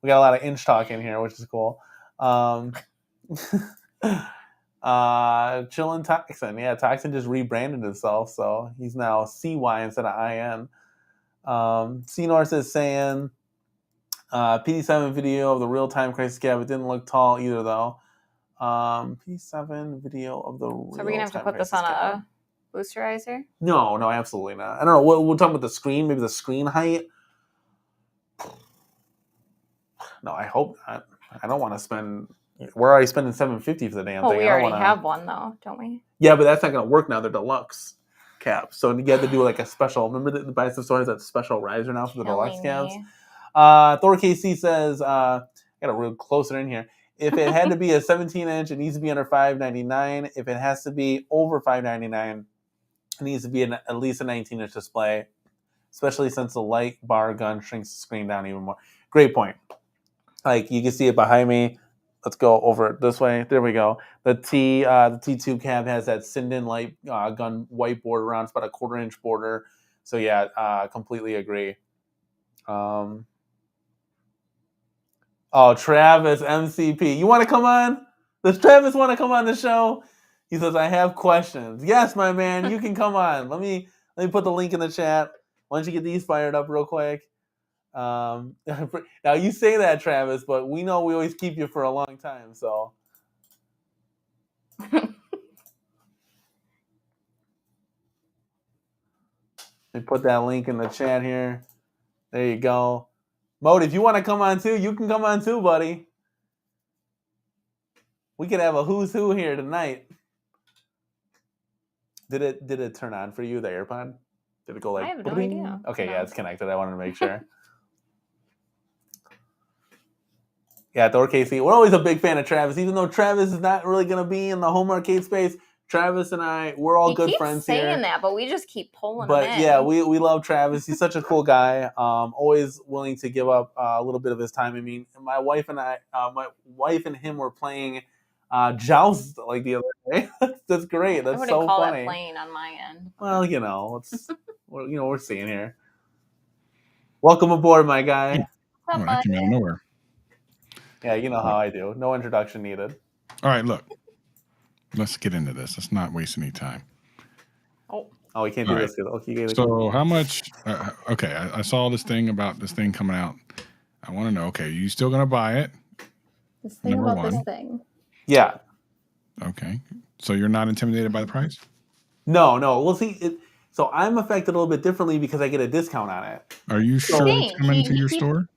a lot of inch talk in here, which is cool. Chillin' Toxin. Yeah, Toxin just rebranded himself, so he's now CY instead of IN. C-North is saying PD7 video of the real Time Crisis Cab. It didn't look tall either, though. PD7 video of the real. So we're gonna have to put this on a boosterizer? No, absolutely not. I don't know. We're talking about the screen, maybe the screen height. No, I hope not. I don't want to spend. We're already spending $750 for the damn thing. We already have one, though, don't we? Yeah, but that's not going to work now. They're deluxe caps, so you have to do like a special. Remember the Bison Store has that special riser now for the deluxe caps. Thor KC says, "I got to real closer in here. If it had to be a 17-inch, it needs to be under $599. If it has to be over $599, it needs to be at least a 19-inch display, especially since the light bar gun shrinks the screen down even more." Great point. Like you can see it behind me. Let's go over it this way. There we go. The T2 cab has that Sinden light gun white border around. It's about a 1/4-inch border. So yeah, completely agree. Oh, Travis MCP, you want to come on? Does Travis want to come on the show? He says, I have questions. Yes, my man, you can come on. Let me put the link in the chat. Why don't you get these fired up real quick? Now you say that, Travis, but we know we always keep you for a long time, so. Let me put that link in the chat here. There you go. Mode, if you want to come on too, you can come on too, buddy. We could have a who's who here tonight. Did it turn on for you, the AirPod? Did it go like? I have no idea. Okay, No. yeah, it's connected. I wanted to make sure. Yeah, Thor KC. We're always a big fan of Travis, even though Travis is not really going to be in the home arcade space. Travis and I, we're all good friends here. He keeps saying that, but we just keep pulling him in. But yeah, we love Travis. He's such a cool guy. Always willing to give up a little bit of his time. I mean, my wife and him were playing Joust like the other day. That's great. I That's wouldn't so call funny. that playing on my end. Well, we're seeing here. Welcome aboard, my guy. What's Oh, up, that came out of bud? nowhere. Yeah, you know how I do. No introduction needed. All right, look. Let's get into this. Let's not waste any time. Oh, we can't do All right. this. Okay, So how much? Okay, I saw this thing about this thing coming out. I want to know. Okay, you still gonna buy it? This thing Number about this one. thing. yeah. Okay, so you're not intimidated by the price? No. We'll see. So I'm affected a little bit differently because I get a discount on it. Are you sure it's Dang, coming to he your keeps- store?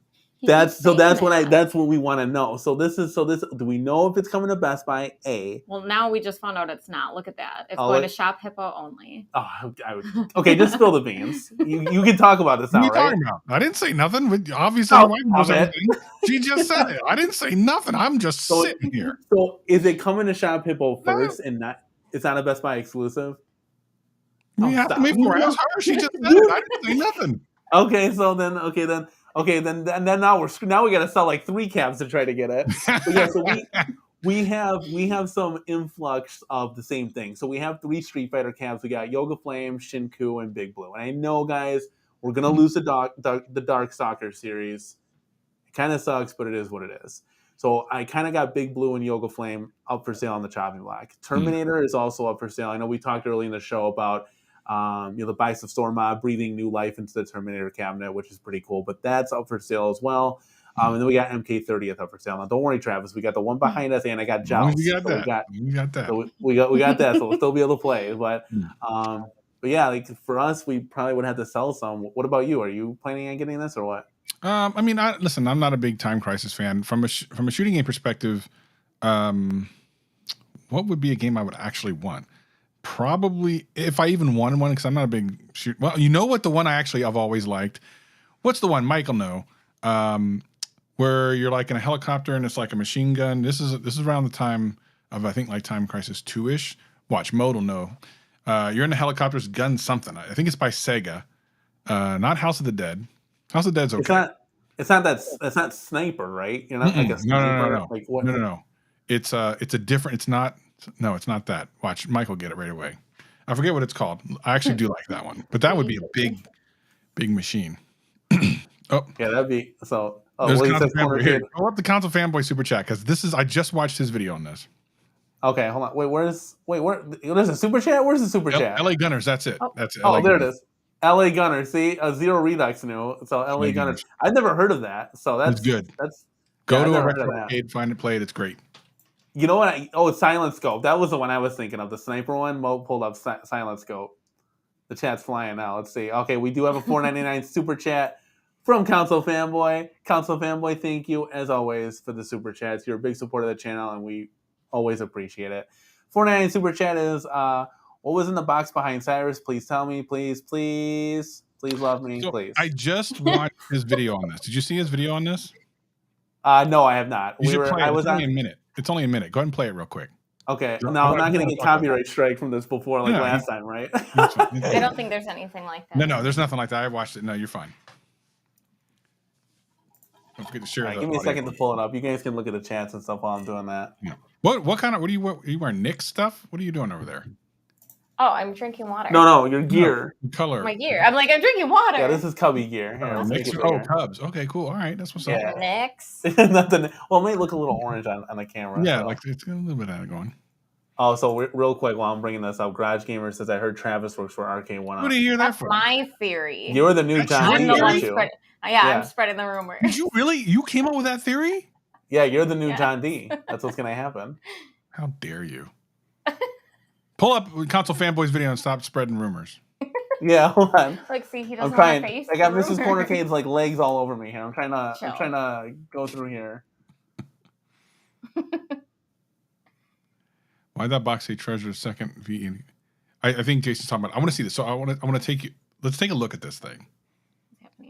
He keeps saying That's that. what we want to know. So do we know if it's coming to Best Buy? Well, now we just found out it's not. Look at that. It's Oh, going it- to Shop Hippo only. Okay, just spill the beans. You can talk about this What are now, you right? talking about? I didn't say nothing. But obviously, Oh, your wife knows stop it. everything. She just said it. I didn't say nothing. I'm just So- sitting here. So is it coming to Shop Hippo first and it's not a Best Buy exclusive? We Oh, have to stop. wait for it. Ask her. She just said it. I didn't say nothing. Okay, then now we got to sell like 3 caps to try to get it. But yeah, so we have some influx of the same thing. So we have 3 Street Fighter caps. We got Yoga Flame, Shinku, and Big Blue. And I know, guys, we're gonna lose the Darkstalker series. It kind of sucks, but it is what it is. So I kind of got Big Blue and Yoga Flame up for sale on the chopping block. Terminator is also up for sale. I know we talked early in the show about the Bice of Storm Mob breathing new life into the Terminator cabinet, which is pretty cool. But that's up for sale as well. And then we got MK30th up for sale. Now, don't worry, Travis. We got the one behind us, and I got Joust. We got So that. We got that. so we got that. So we'll still be able to play. But yeah, like for us, we probably would have to sell some. What about you? Are you planning on getting this or what? I mean, listen. I'm not a big Time Crisis fan. From a shooting game perspective, what would be a game I would actually want? Probably, if I even wanted one, because I'm not a big shoot. Well, you know what? The one I've always liked. What's the one? Michael know. Where you're like in a helicopter and it's like a machine gun. This is around the time of I think like Time Crisis 2-ish. Watch, Mode will know. You're in a helicopter's gun something. I think it's by Sega. Not House of the Dead. House of the Dead's okay. It's not Sniper, right? You're not like a sniper. No. Like what? No. It's a different. It's not. No, it's not that. Watch, Michael get it right away. I forget what it's called. I actually do like that one, but that would be a big machine. Oh, Yeah, that'd be so. Oh, there's what he Console says, corner Fanboy here. kid. Go up the Console Fanboy super chat because I just watched his video on this. Okay, hold on. Where's there's a super chat? Where's the super chat? LA Gunners. That's it. Oh. That's it. Oh, LA there Gunners. it is. LA Gunner. See, Zero Redux new. So LA LA Gunner. Gunners. I've never heard of that. So that's It's good. That's Go I've to a never heard of retro that. arcade, find it, play it. It's great. You know what? It's Silent Scope. That was the one I was thinking of. The sniper one. Mo pulled up Silent Scope. The chat's flying now. Let's see. Okay, we do have a $4.99 super chat from Console Fanboy. Console Fanboy, thank you as always for the super chats. You're a big supporter of the channel, and we always appreciate it. $4.99 super chat is what was in the box behind Cyrus? Please tell me, please love me, So please. I just watched his video on this. Did you see his video on this? No, I have not. You should play it. I was It's only on. a minute. It's only a minute. Go ahead and play it real quick. Okay, Sure. now I'm Go not ahead, going to get talk about copyright strike from this before like No, last time, right? I don't think there's anything like that. No, there's nothing like that. I watched it. No, you're fine. Don't forget to share. All right, the give me a audio. second to pull it up. You guys can look at the chats and stuff while I'm doing that. Yeah. What kind of? What are you wearing? Nick stuff? What are you doing over there? Oh, I'm drinking water. No, your gear. What color? My gear. I'm drinking water. Yeah, this is Cubby gear. Here, let's make Nick's, it oh, bigger. Cubs. Okay, cool. All right, that's what's up. Yeah. Knicks. Nothing. Well, it may look a little orange on the camera. Yeah, so. like it's got a little bit of that going. Oh, so real quick while I'm bringing this up, Garage Gamer says I heard Travis works for Arcade One. What do you hear that That's for? my theory. You're the new That's John your D, I'm the one aren't you? spread. Yeah, Yeah. I'm spreading the rumor. Did you really? You came up with that theory? Yeah, you're the new Yeah. John D. That's what's gonna happen. How dare you? Pull up Console Fanboy's video and stop spreading rumors. Yeah, hold on. Like, see, he I'm doesn't want to trying. face I got the Mrs. rumor. Cornercade's like legs all over me here. I'm trying Chill. to go through here. Why that box say treasure second V? I think Jason's talking about. I want to see this. So I want to take you. Let's take a look at this thing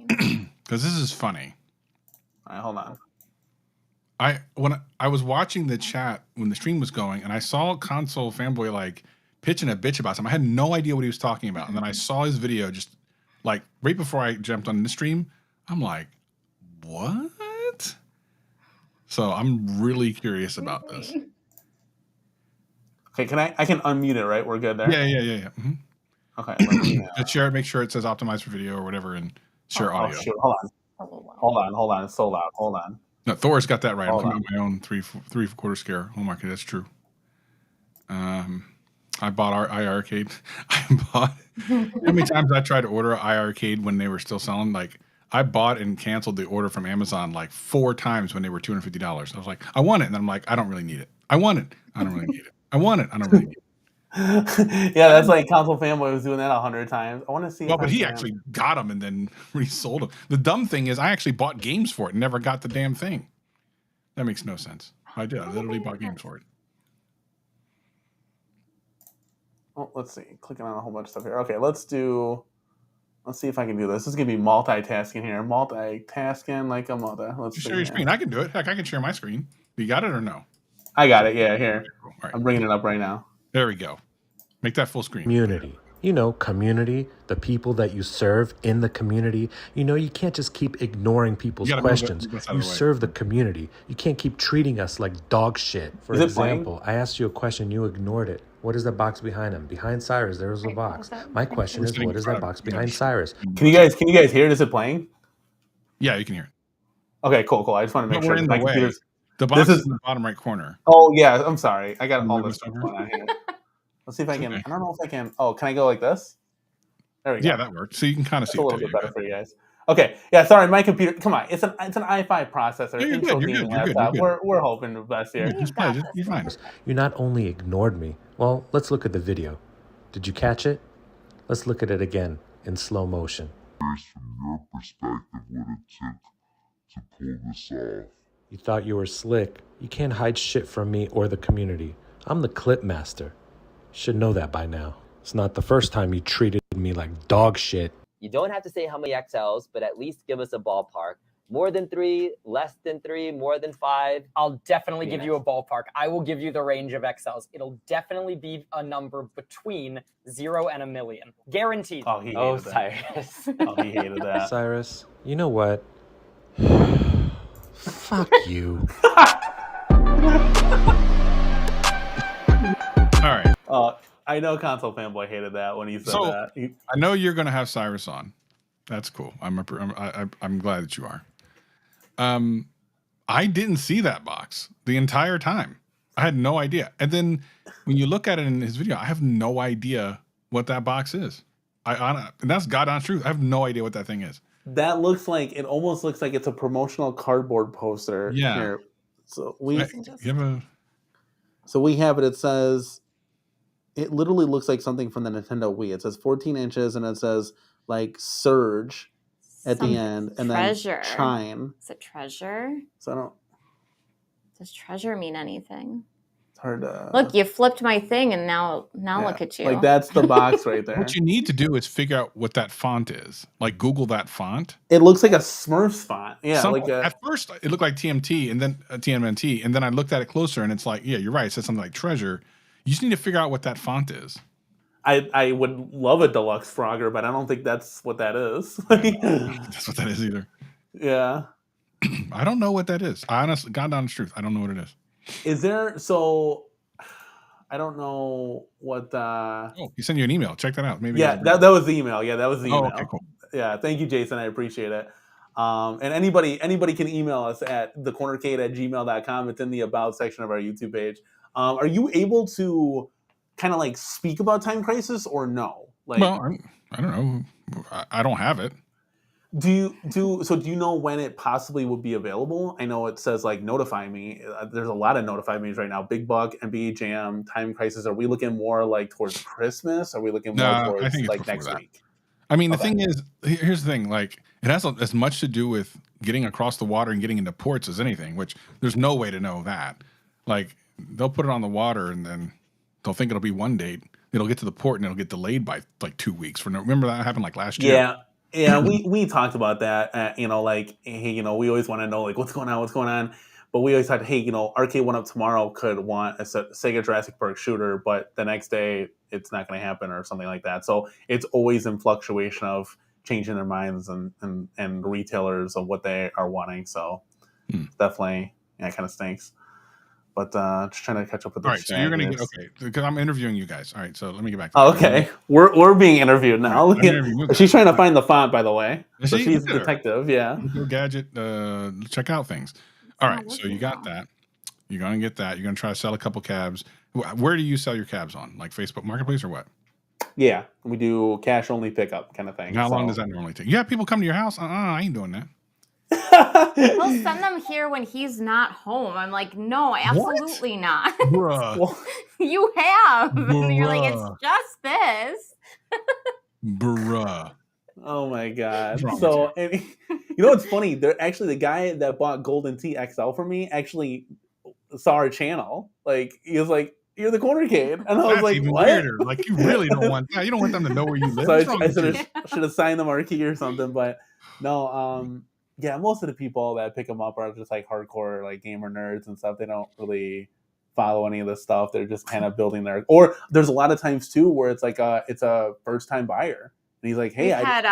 because this is funny. All right, hold on. When I was watching the chat when the stream was going, and I saw Console Fanboy like pitching a bitch about something. I had no idea what he was talking about, and then I saw his video just like right before I jumped on the stream. I'm like, what? So I'm really curious about this. Okay, I can unmute it, right? We're good there? Yeah. Okay, let me... Just share it, make sure it says optimized for video or whatever, and share audio. Oh, shoot. Hold on. It's so loud. Hold on. No, Thor's got that right. I'm Hold coming on. out my own three quarter scare. Oh my god, that's true. I bought our iArcade. How many times I tried to order iArcade when they were still selling? Like, I bought and canceled the order from Amazon like 4 times when they were $250. I was like, I want it, and then I'm like, I don't really need it. I want it. I don't really need it. I want it. I don't really need it. Yeah, that's like Console Fanboy was doing that 100 times. I want to see. Well, but he actually got them and then resold them. The dumb thing is, I actually bought games for it and never got the damn thing. That makes no sense. I did. I literally bought games for it. Oh, let's see. Clicking on a whole bunch of stuff here. Okay, let's see if I can do this. This is gonna be multitasking here. Multitasking like a mother. Let's share your screen. I can do it. Heck, I can share my screen. You got it or no? I got it. Yeah, here. All right. I'm bringing it up right now. There we go. Make that full screen. Community. You know, community, the people that you serve in the community. You know, you can't just keep ignoring people's questions. You serve the community. You can't keep treating us like dog shit. For example, I asked you a question, you ignored it. What is the box behind him? Behind Cyrus, there was a box. My question is, what is that box behind Cyrus? Can you guys hear it? Is it playing? Yeah, you can hear it. Okay, cool. I just want to make sure my computer's... The box is in the bottom right corner. Oh yeah, I'm sorry. I got all this stuff going on here. Let's see if I can. Okay. I don't know if I can. Oh, can I go like this? There we go. Yeah, that worked. So you can kind of see a little bit better for you guys. Okay. Yeah. Sorry, my computer. Come on. It's an i5 processor. Yeah, you're good. We're hoping the best here. You're fine. You not only ignored me. Well, let's look at the video. Did you catch it? Let's look at it again in slow motion. From your perspective, what it took to pull this off. You thought you were slick. You can't hide shit from me or the community. I'm the clip master. Should know that by now. It's not the first time you treated me like dog shit. You don't have to say how many XLs, but at least give us a ballpark. More than 3, less than 3, more than 5. I'll definitely give you a ballpark. I will give you the range of XLs. It'll definitely be a number between 0 and 1 million. Guaranteed. Oh, he hated that. Cyrus. Oh, he hated that. Cyrus, you know what? Fuck you. All right. I know Console Fanboy hated that when he said that. I know you're going to have Cyrus on. That's cool. I'm glad that you are. I didn't see that box the entire time. I had no idea. And then when you look at it in his video, I have no idea what that box is. And that's God honest truth. I have no idea what that thing is. That looks like, it almost looks like it's a promotional cardboard poster. Yeah. Here. So we have it. It says, it literally looks like something from the Nintendo Wii. It says 14 inches and it says like Surge at the end and treasure. Then Chime. Is it treasure? So I don't. Does treasure mean anything? It's hard to look. You flipped my thing, and now look at you. Like that's the box right there. What you need to do is figure out what that font is. Like Google that font. It looks like a Smurfs font. Yeah. At first, it looked like TMT and then TMNT, and then I looked at it closer, and it's like, yeah, you're right. It says something like treasure. You just need to figure out what that font is. I would love a deluxe Frogger, but I don't think that's what that is. That's what that is either. Yeah. I don't know what that is. Honestly, God honest truth, I don't know what it is. Is there, so I don't know what he sent you an email. Check that out. Maybe. Yeah, that was the email. Yeah, that was the email. Okay, cool. Yeah, thank you, Jason. I appreciate it. And anybody can email us at thecornercade@gmail.com. It's in the about section of our YouTube page. Are you able to kind of like speak about Time Crisis or no? Like, well, I don't know. I don't have it. Do you know when it possibly would be available? I know it says like notify me. There's a lot of notify me's right now. Big Buck, NBA Jam, Time Crisis. Are we looking more like towards Christmas? Are we looking more towards like next week? I mean, the thing is, here's the thing. Like, it has as much to do with getting across the water and getting into ports as anything. Which there's no way to know that. Like, they'll put it on the water and then they'll think it'll be one date. It'll get to the port and it'll get delayed by like 2 weeks. Remember that happened like last year? Yeah. Yeah, we talked about that. Like, hey, we always want to know like what's going on. But we always thought, hey, Arcade One Up tomorrow could want a Sega Jurassic Park shooter, but the next day it's not going to happen or something like that. So it's always in fluctuation of changing their minds and retailers of what they are wanting. So definitely, yeah, it kind of stinks. But just trying to catch up with the All right, so you're gonna get shenanigans. because I'm interviewing you guys. All right, so let me get back to Oh, that. okay, we're being interviewed now. Right, I'm interviewing you She's guys. trying to find the font, by the way. Is So she? she's a Look at her. detective. Yeah. Go Gadget, check out things. All right, so you got that. You're gonna get that. You're gonna try to sell a couple cabs. Where do you sell your cabs on? Like Facebook Marketplace or what? Yeah, we do cash only pickup kind of thing. How long does that normally take? You have people come to your house? I ain't doing that. He'll send them here when he's not home. I'm like, no, absolutely not. Bruh. Well, You have. And you're like, it's Bruh. just this. Bruh. oh my god. What's wrong So and, you know what's funny? They're actually the guy that bought Golden Tee XL for me actually saw our channel. Like he was like, "You're the corner kid," and I was That's like, even "What?" weirder. Like you really don't want that. You don't want them to know where you live. So What's wrong I with you? should have signed the marquee or something, but no. Yeah, most of the people that pick them up are just like hardcore like gamer nerds and stuff. They don't really follow any of this stuff. They're just kind of building their. Or there's a lot of times too where it's like it's a first time buyer, and he's like, "Hey, We've had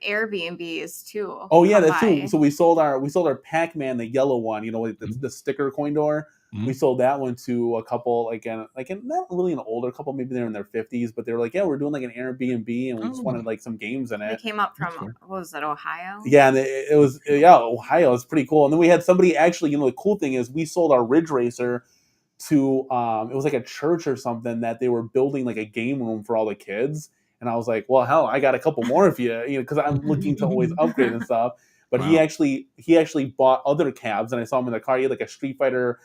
Airbnbs too. Oh yeah, come that's by. true. So we sold our Pac-Man, the yellow one. You know, like the sticker coin door. Mhm. We sold that one to a couple, like not really an older couple, maybe they're in their 50s, but they were like, yeah, we're doing like an Airbnb, and we just wanted like some games in They it. came up from, That's cool. what was it, Ohio? Yeah, and it was Ohio. It's pretty cool. And then we had somebody actually. You know, the cool thing is we sold our Ridge Racer to it was like a church or something that they were building like a game room for all the kids. And I was like, well, hell, I got a couple more if you know, because I'm looking to always upgrade and stuff. But Wow. he actually bought other cabs, and I saw him in the car. He had like a Street Fighter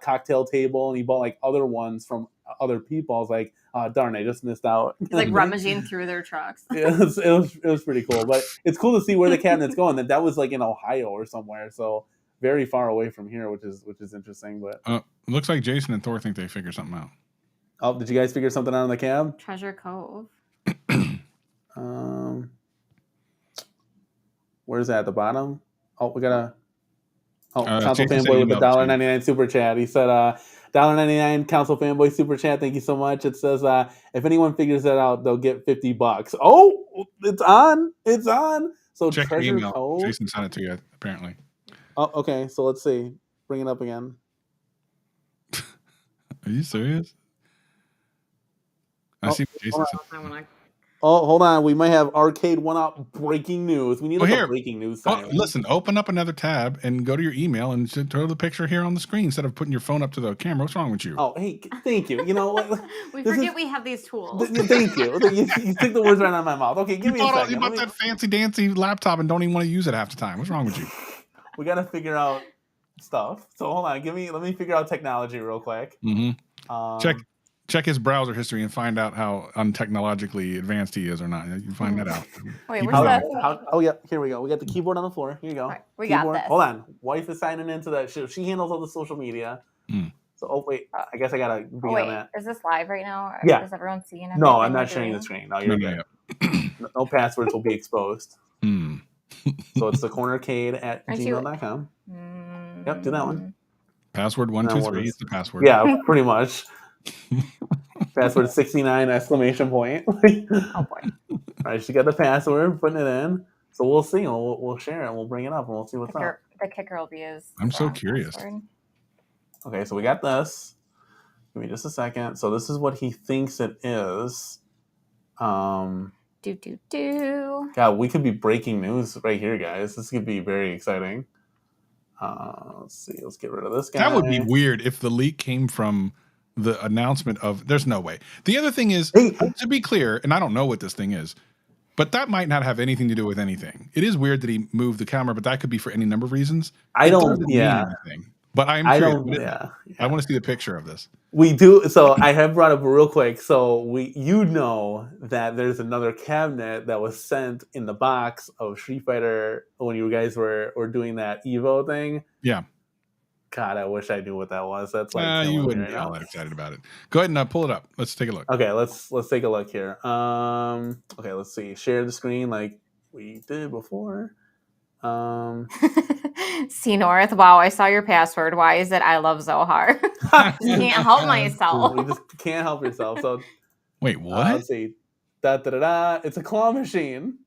cocktail table, and he bought like other ones from other people. I was like, darn, I just missed out. He's like rummaging through their trucks. it was pretty cool. But it's cool to see where the cabinet's going. That was like in Ohio or somewhere, so very far away from here, which is interesting. But Looks like Jason and Thor think they figured something out. oh, did you guys figure something out on the cab? Treasure Cove. Where's that at the bottom? Oh, we got a Council Jason said Fanboy with the email to $1.99 super chat. He said $1.99 Council Fanboy super chat. Thank you so much. It says if anyone figures that out, they'll get $50. Oh, it's on. It's on. So Check your Treasure email. Cove. Jason sent it to you, apparently. Oh, okay. So let's see. Bring it up again. Are you serious? I see what Jason said. Oh, hold on. We might have Arcade One Up breaking news. We need like a breaking news sign. Listen, open up another tab and go to your email and throw the picture here on the screen instead of putting your phone up to the camera. What's wrong with you? Oh, hey, thank you. You know what? We forget we have these tools. Thank you. You took the words right out of my mouth. Okay, give me a second. You bought that fancy dancy laptop and don't even want to use it half the time. What's wrong with you? We got to figure out stuff. So hold on. Let me figure out technology real quick. Mm-hmm. Check his browser history and find out how untechnologically advanced he is or not. You find that out. Wait, where's that? Oh yeah, here we go. We got the keyboard on the floor. Here you go. Right, we keyboard. got this. Hold on. Wife is signing into that. She handles all the social media. So oh wait, I guess I gotta be on that. Is this live right now? Yeah. Is everyone seeing it? No, I'm not sharing the screen. No, you're good. No passwords will be exposed. So it's the cornercade@gmail.com. Yep, do that one. Password 123 is the password. Yeah, pretty much. Password 69 exclamation point. Oh boy. All right, she got the password, putting it in. So we'll see. We'll share it. And we'll bring it up, and we'll see what's up. The kicker will be I'm so curious. Password. Okay, so we got this. Give me just a second. So this is what he thinks it is. Do. God, we could be breaking news right here, guys. This could be very exciting. Let's see. Let's get rid of this guy. That would be weird if the leak came from the announcement of. There's no way. The other thing is, to be clear, and I don't know what this thing is, but that might not have anything to do with anything. It is weird that he moved the camera, but that could be for any number of reasons. I don't. Yeah. But I'm curious. I want to see the picture of this. We do. So I have brought up real quick. So you know that there's another cabinet that was sent in the box of Street Fighter when you guys were doing that Evo thing. Yeah. God, I wish I knew what that was. That's like you wouldn't be all that excited about it. Go ahead and pull it up. Let's take a look. Okay, let's take a look here. Okay, let's see. Share the screen like we did before. C North. Wow, I saw your password. Why is it I love Zohar? Can't help myself. You just can't help yourself. So wait, what? Let's see. It's a claw machine.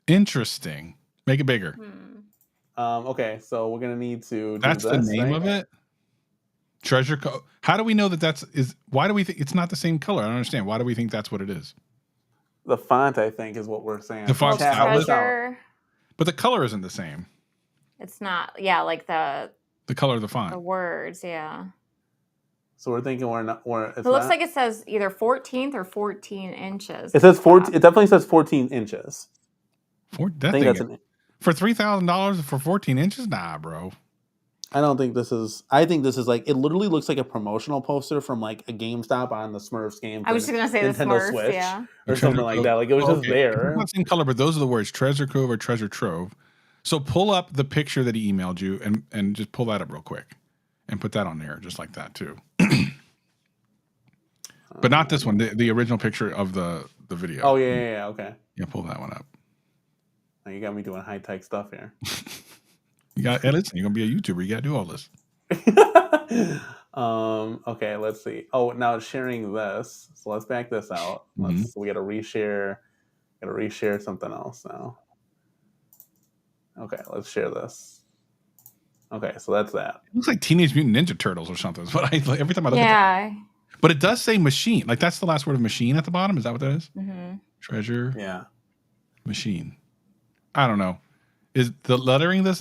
Interesting. Make it bigger. Okay, so we're gonna need to. That's the name of it. Treasure Cove. How do we know that why do we think it's not the same color? I don't understand. Why do we think that's what it is? The font, I think, is what we're saying. The font Well, style is- treasure. But the color isn't the same. It's not. Yeah, like the color of the font. The words, yeah. So we're thinking it looks like it says either 14th or 14 inches. It says 14. It definitely says 14 inches. For $3,000 for 14 inches? Nah, bro. I don't think this is. I think this is like it. Literally looks like a promotional poster from like a GameStop on the Smurfs game. I was just gonna say the Nintendo Smurfs, Switch, yeah, or something like that. Like it was just there. It's not the same color, but those are the words: Treasure Cove or Treasure Trove. So pull up the picture that he emailed you, and just pull that up real quick, and put that on there, just like that too. But not this one. The original picture of the video. Oh yeah. Okay. Yeah, pull that one up. Now you got me doing high tech stuff here. You got listen. You're gonna be a YouTuber. You gotta do all this. Okay, let's see. Oh, now it's sharing this. So let's back this out. We gotta reshare. Gotta reshare something else now. Okay, let's share this. Okay, so that's that. It looks like Teenage Mutant Ninja Turtles or something. But every time I look at yeah. But it does say machine. Like that's the last word of machine at the bottom. Is that what that is? Mm-hmm. Treasure. Yeah. Machine. I don't know. Is the lettering the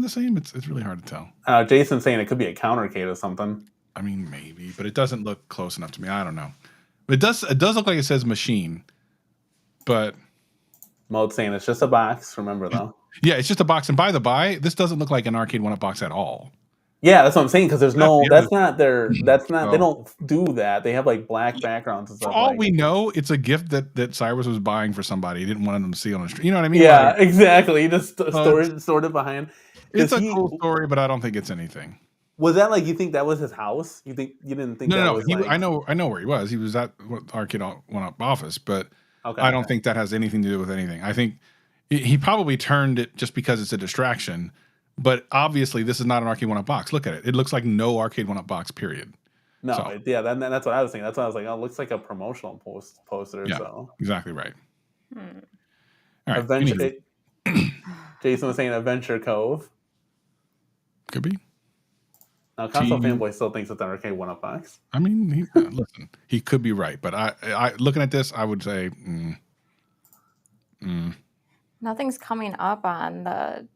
same? It's really hard to tell. Jason's saying it could be a counterfeit or something. I mean, maybe, but it doesn't look close enough to me. I don't know. It does look like it says machine, but Mode's saying it's just a box. Remember though. Yeah, it's just a box. And by the by, this doesn't look like an Arcade 1-Up box at all. Yeah, that's what I'm saying because there's no. That's not their. That's not. Oh. They don't do that. They have like black backgrounds and stuff. For all like. we know, it's a gift that Cyrus was buying for somebody. He didn't want them to see on the street. You know what I mean? Yeah, Like, exactly. He just stored it behind. It's a cool story, but I don't think it's anything. Was that like you think that was his house? You didn't think? No. Was like... I know where he was. He was at Arcade 1-Up office, but I don't think that has anything to do with anything. I think he probably turned it just because it's a distraction. But obviously, this is not an Arcade 1-Up box. Look at it. It looks like no Arcade 1-Up box, period. No, so, that's what I was thinking. That's why I was like, oh, it looks like a promotional poster. Yeah, so. Exactly right. Hmm. All right. Adventure, Jason was saying Adventure Cove. Could be. Now, Console Fanboy still thinks it's an Arcade 1-Up box. I mean, listen, he could be right. But I looking at this, I would say, Nothing's coming up on the.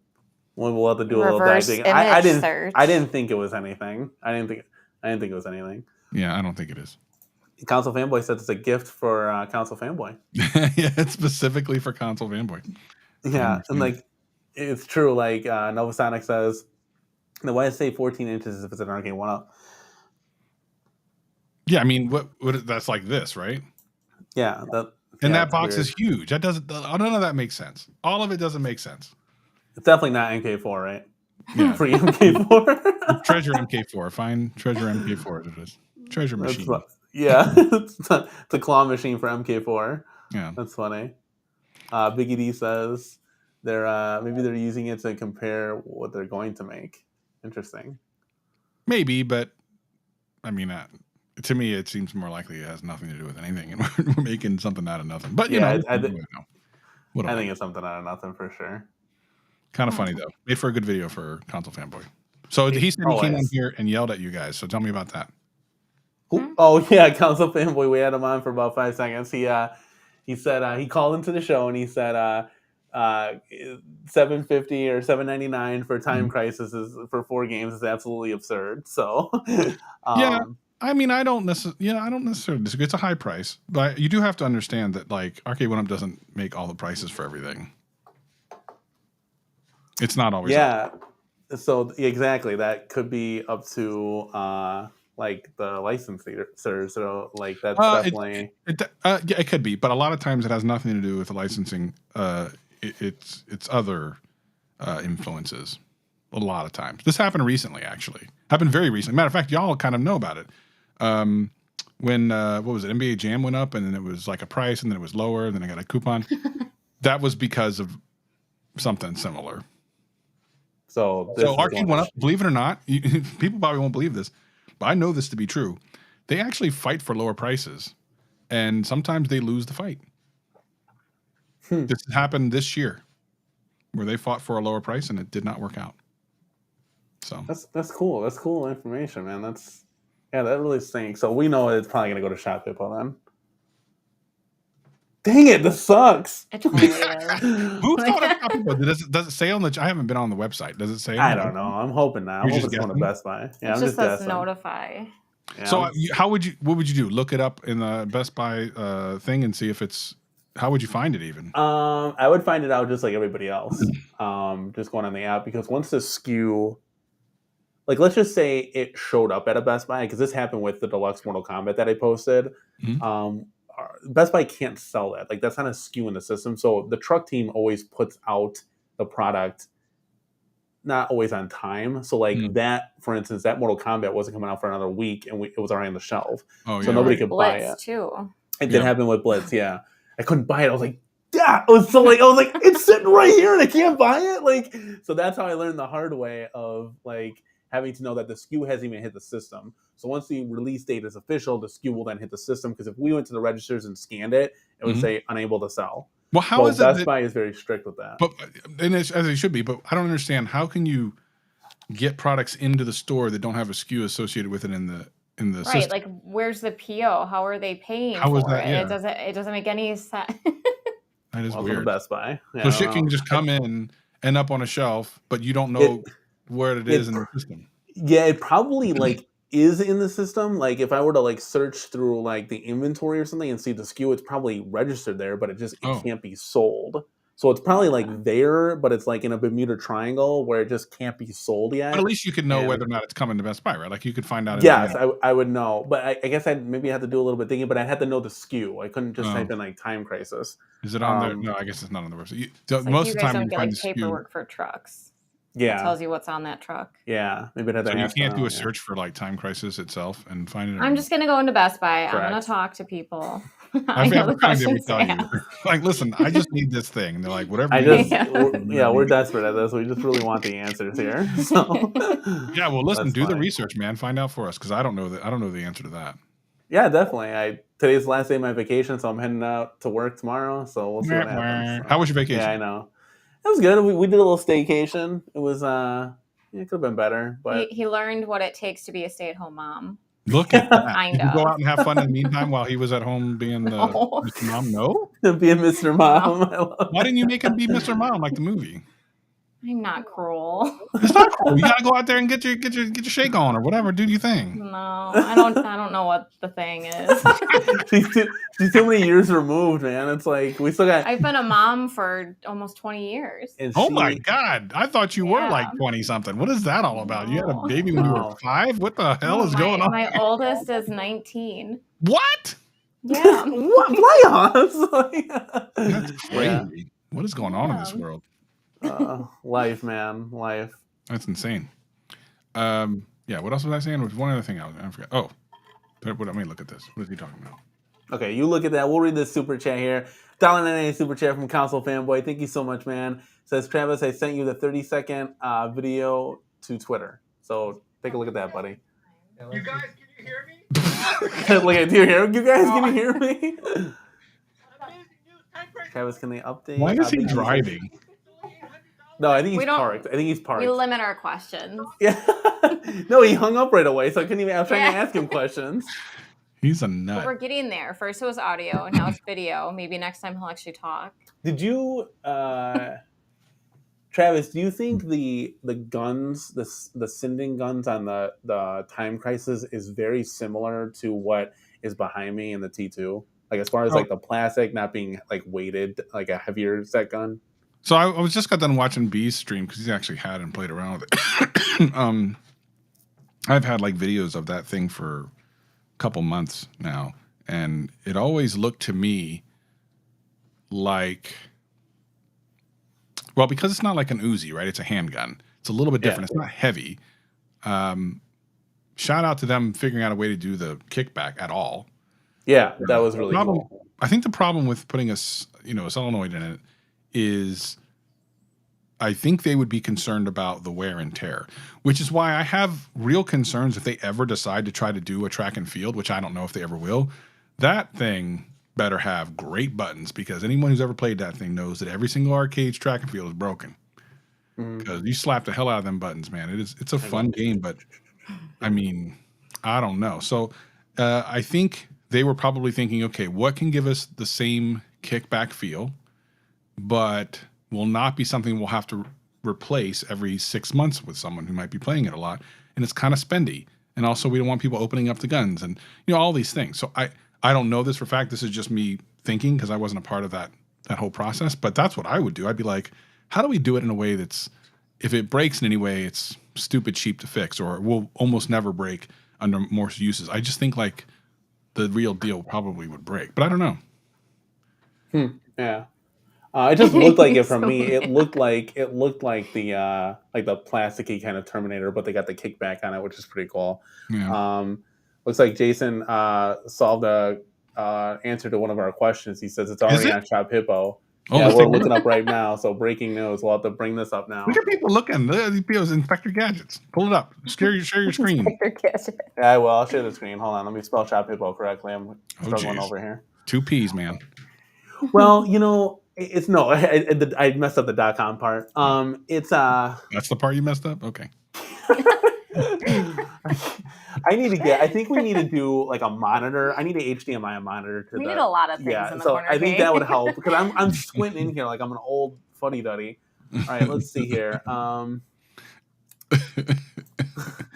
We'll have to do a little diving. I didn't think it was anything. I didn't think it was anything. Yeah, I don't think it is. Console Fanboy said it's a gift for Console Fanboy. Yeah, it's specifically for Console Fanboy. Yeah, and like it's true. Like Novasonic says, the way I say 14 inches if it's an Arcade 1-Up. Yeah, I mean, what that's like this, right? Yeah, that box is huge. That doesn't. None of that makes sense. All of it doesn't make sense. It's definitely not MK4, right? Yeah. Free MK4. Treasure MK4. Find Treasure MK4. It is. Treasure machine. Yeah. It's a claw machine for MK4. Yeah. That's funny. Biggie D says maybe they're using it to compare what they're going to make. Interesting. Maybe, but I mean, to me, it seems more likely it has nothing to do with anything, and we're making something out of nothing. But you know, I think it's something out of nothing for sure. Kind of funny though. Made for a good video for Console Fanboy. So he said he came on here and yelled at you guys. So tell me about that. Oh yeah, Console Fanboy. We had him on for about 5 seconds. He said he called into the show and he said $750 or $799 for Time Crisis for 4 games is absolutely absurd. So yeah. I mean, I don't necessarily disagree. It's a high price, but you do have to understand that like Arcade 1-Up doesn't make all the prices for everything. It's not always. Yeah. So exactly, that could be up to like the licensor. So like that's definitely. It could be, but a lot of times it has nothing to do with the licensing. It's other influences. A lot of times, this happened recently. Actually, happened very recently. Matter of fact, y'all kind of know about it. When what was it? NBA Jam went up, and then it was like a price, and then it was lower, and then I got a coupon. That was because of something similar. So Arcade 1-Up, believe it or not, people probably won't believe this, but I know this to be true. They actually fight for lower prices, and sometimes they lose the fight. This happened this year, where they fought for a lower price and it did not work out. So that's cool. That's cool information, man. That really stinks. So we know it's probably gonna go to Shop Hippo then. Dang it, this sucks. It totally is. Who thought of Shop Hippo? Does it say on the? I haven't been on the website. Does it say? I don't know. I'm hoping not. I'm You're hoping just it's going to Best Buy. Yeah, It I'm just just says guessing. notify. Yeah, So what would you do? Look it up in the Best Buy thing and see if it's. How would you find it even? I would find it out just like everybody else. Just going on the app, because once the SKU, like let's just say it showed up at a Best Buy, because this happened with the Deluxe Mortal Kombat that I posted. Mhm. Best Buy can't sell that. Like that's not a SKU in the system. So the truck team always puts out the product, not always on time. So like that, for instance, that Mortal Kombat wasn't coming out for another week, and it was already on the shelf. Oh, So yeah. nobody With could Blitz, buy it. too. It did happen with Blitz, yeah. I couldn't buy it. I was like, yeah. I was like, it's sitting right here and I can't buy it. Like, so that's how I learned the hard way of like having to know that the SKU hasn't even hit the system. So once the release date is official, the SKU will then hit the system. Because if we went to the registers and scanned it, it would say unable to sell. Well, how is it? Best Buy is very strict with that. But and as it should be. But I don't understand. How can you get products into the store that don't have a SKU associated with it in the Right, system? like where's the PO? How are they paying How for is that? it? Yeah. It doesn't make any sense. That is Welcome weird. to Best Buy. Yeah, So I shit don't can know. just come in, end up on a shelf, but you don't know where it is in the system. Yeah, it probably like is in the system. Like if I were to like search through like the inventory or something and see the SKU, it's probably registered there, but it can't be sold. So it's probably like there, but it's like in a Bermuda Triangle where it just can't be sold yet. But at least you could know And- whether or not it's coming to Best Buy, right? Like you could find out. in Yes, advance. I would know, but I guess I'd maybe have to do a little bit thinking. But I had to know the SKU. I couldn't just Oh. type in like Time Crisis. Is it on there? No, I guess it's not on the website. It's like Most you of the guys time, don't you get find like the SKU. paperwork for trucks. It Yeah, tells you what's on that truck. yeah. Maybe I'd have to So you ask can't do a around, yeah. search for like Time Crisis itself and find it. I'm just gonna go into Best Buy. I'm gonna Correct. talk to people. I I know have the a friend that would questions tell to you, ask. like, listen, I just need this thing. And they're like, whatever. I you need. just, we're desperate at this. We just really want the answers here. So, Yeah, well, listen, that's do the fine. research, man. Find out for us because I don't know that. I don't know the answer to that. Yeah, definitely. Today's the last day of my vacation, so I'm heading out to work tomorrow. So we'll see what happens. So. How was your vacation? Yeah, I know. It was good. We did a little staycation. It was it could have been better, but He learned what it takes to be a stay-at-home mom. Look at that. Kind Did you go of. out and have fun in the meantime while he was at home being the No. Mr. Mom? No. being Mr. Mom. I love Why didn't you make him be Mr. Mom like the movie? I'm not cruel. It's not cool. You gotta go out there and get your shake on or whatever. Do your thing. No, I don't know what the thing is. she's too many years removed, man. It's like we still got. I've been a mom for almost 20 years. And Oh my God! I thought you were Yeah. like 20 something. What is that all about? You had a baby when you were No. 5. What the hell No, is going on? My oldest is 19. What? Yeah. What playoffs? That's Yeah. crazy. What is going on in this Yeah. world? Life, man, life. That's insane. Yeah. What else was I saying? There was one other thing I forgot. Oh, let me look at this. What is he talking about? Okay, you look at that. We'll read this super chat here. $1.98 super chat from Console Fanboy. Thank you so much, man. Says Travis, I sent you the 30-second video to Twitter. So take a look at that, buddy. You guys, can you hear me? Look at, do you hear? You guys, can you hear me? Amazing news. Time Crisis Travis, can they update? Why is he Big News? driving? is only $800. No, I think We he's don't- parked. I think he's parked. We limit our questions. Yeah. No, he hung up right away, so I couldn't even. I was trying to Yeah. ask him questions. He's a But nut. we're getting there. First it was audio, and now it's video. Maybe next time he'll actually talk. Did you, Travis? Do you think the guns, the sending guns on the Time Crisis is very similar to what is behind me in the T2? Like as far as like the plastic not being like weighted, like a heavier set gun. So I was just got done watching B's stream because he's actually had and played around with it. I've had like videos of that thing for a couple months now, and it always looked to me like, well, because it's not like an Uzi, right? It's a handgun. It's a little bit different. It's not heavy. Shout out to them figuring out a way to do the kickback at all. Yeah, that was really Problem- cool. I think the problem with putting a solenoid in it is I think they would be concerned about the wear and tear, which is why I have real concerns if they ever decide to try to do a track and field, which I don't know if they ever will. That thing better have great buttons because anyone who's ever played that thing knows that every single arcade's track and field is broken. because you slap the hell out of them buttons, man. It's a fun game, but I mean, I don't know. So I think they were probably thinking, okay, what can give us the same kickback feel, but will not be something we'll have to replace every 6 months with someone who might be playing it a lot, and it's kind of spendy. And also, we don't want people opening up the guns and all these things. So I don't know this for a fact. This is just me thinking because I wasn't a part of that whole process. But that's what I would do. I'd be like, how do we do it in a way that's, if it breaks in any way, it's stupid cheap to fix, or it will almost never break under most uses. I just think like the real deal probably would break, but I don't know. Yeah. It just looked like it from me. It looked like the plasticky kind of Terminator, but they got the kickback on it, which is pretty cool. Yeah. Looks like Jason solved a answer to one of our questions. He says it's already on Shop Hippo. Oh, yeah, we're looking up right now. So breaking news. We'll have to bring this up now. Look at people looking. These people's Inspector Gadgets. Pull it up. Share your screen. Yeah, well, I'll share the screen. Hold on. Let me spell Shop Hippo correctly. I'm struggling over here. 2 P's, man. Well, it's no. I messed up the .com part. It's That's the part you messed up. Okay. I think we need to do like a monitor. I need a HDMI monitor. We need a lot of things in the corner. I think that would help because I'm squinting in here like I'm an old fuddy duddy. All right, let's see here. I'm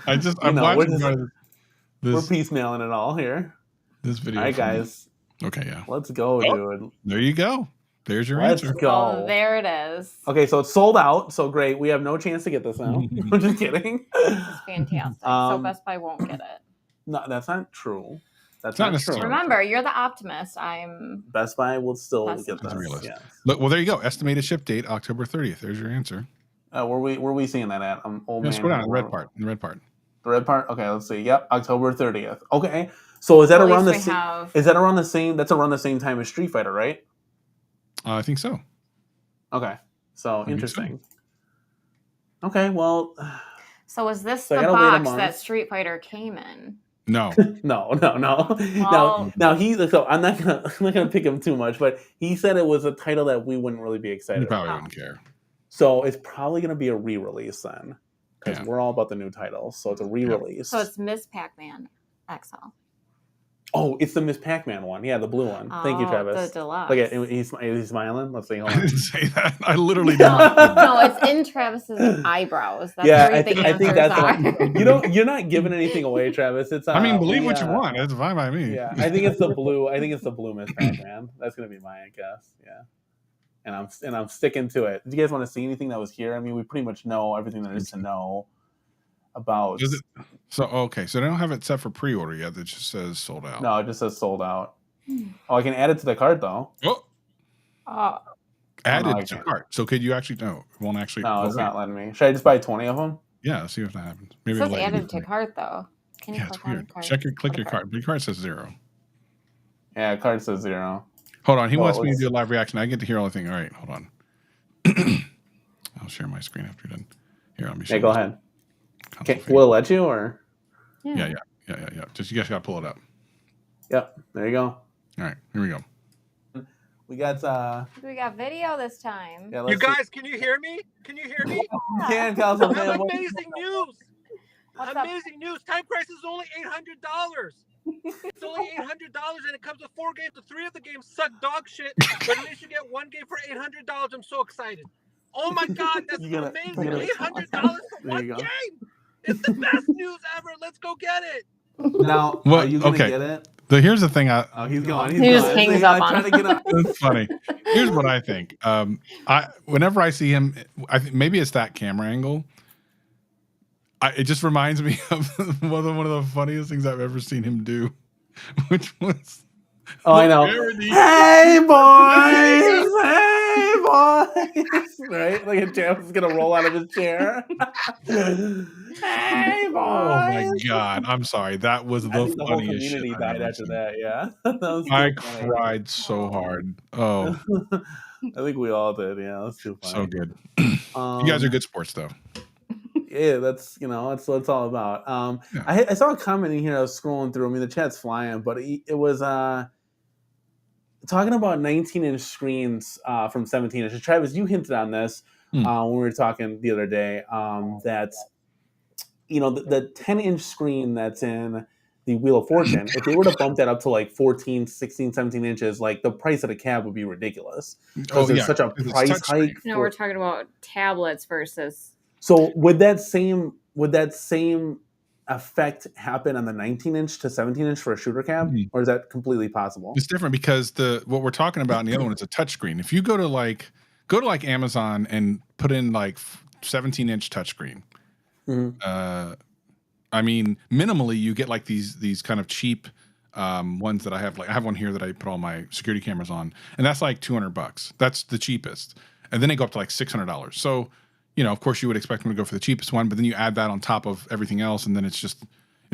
watching we're piecemealing it all here. This video. All right, guys. Okay, yeah. Let's go, dude. There you go. There's your Let's answer. go. Oh, there it is. Okay, so it's sold out. So great. We have no chance to get this now. I'm just kidding. This is fantastic. So Best Buy won't get it. No, that's not true. That's not not true. Remember, you're the optimist. Best Buy will still get That's this. realist. Yes. Look, well, there you go. Estimated ship date October 30th. There's your answer. Where we seeing that at? Scroll down. The red part. The red part. The red part. Okay, let's see. Yep, October 30th. Okay, so is that around the same? Is that around the same? That's around the same time as Street Fighter, right? I think so. Okay, so interesting. Okay, well. So is this the box that Street Fighter came in? No. No. Now so I'm not gonna pick him too much, but he said it was a title that we wouldn't really be excited You probably about. wouldn't care. So it's probably gonna be a re-release then, because we're all about the new titles. So it's a re-release. So it's Miss Pac-Man XL. Oh, it's the Miss Pac-Man one. Yeah, the blue one. Thank you, Travis. The deluxe. Look at he's smiling. Let's see. Hold I on. didn't say that. I literally didn't. No, it's in Travis's eyebrows. That's I think that's what, you're not giving anything away, Travis. It's I mean, believe what you want. It's fine by me. Yeah, I think it's the blue. I think it's the blue Miss Pac-Man. That's gonna be my guess. Yeah, and I'm sticking to it. Do you guys want to see anything that was here? I mean, we pretty much know everything there is to know about. Is it? So okay, so they don't have it set for pre-order yet. It just says sold out. No, it just says sold out. Oh, I can add it to the cart though. Oh. Add it to cart. So could you actually? No, it won't actually. No, it's not letting me. Should I just buy 20 of them? Yeah, let's see if that happens. Maybe it says added to cart though. Can you it's weird. Click your cart. Your cart says 0. Yeah, cart says 0. Hold on. He wants me to do a live reaction. I get to hear all the thing. All right, hold on. I'll share my screen after you're done. Here, let me show go ahead. Okay, will it let you or? Yeah. Just you guys got to pull it up. Yep. There you go. All right, here we go. We got video this time. Yeah, you guys, can you hear me? Can you hear me? Can Council I have amazing news. Amazing news. Time Crisis is only $800. It's only $800, and it comes with 4 games. The 3 of the games suck dog shit, but at least you get 1 game for $800. I'm so excited. Oh my god, that's amazing! $800 for 1 game. It's the best news ever. Let's go get it. Now, are you gonna get it? Here's the thing. He's going. He just hangs up on. Trying to get up. That's funny. Here's what I think. Whenever I see him, I think maybe it's that camera angle. It just reminds me of one of the funniest things I've ever seen him do, which was. Oh, I know. Hey boys, right? Like a Jeff's gonna roll out of his chair. Hey boys! Oh my god! I'm sorry. That was the funniest whole community shit died after that. Yeah, that I cried so hard. Oh, I think we all did. Yeah, that's too funny. So good. You guys are good sports, though. Yeah, that's that's what it's all about. I saw a comment in here. I was scrolling through. I mean, the chat's flying, but it was talking about 19-inch screens from 17-inch. Travis, you hinted on this. when we were talking the other day, that the 10-inch screen that's in the Wheel of Fortune, if they were to bump that up to like 14, 16, 17 inches, like the price of the cab would be ridiculous because there's such a price hike. We're talking about tablets versus. So would that same effect happen on the 19-inch to 17-inch for a shooter cab, or is that completely possible? It's different because what we're talking about in the other one is a touchscreen. If you go to like Amazon and put in like 17-inch touchscreen, I mean, minimally you get like these kind of cheap ones that I have. Like I have one here that I put all my security cameras on, and that's like $200. That's the cheapest, and then they go up to like $600. So, of course you would expect them to go for the cheapest one, but then you add that on top of everything else, and then it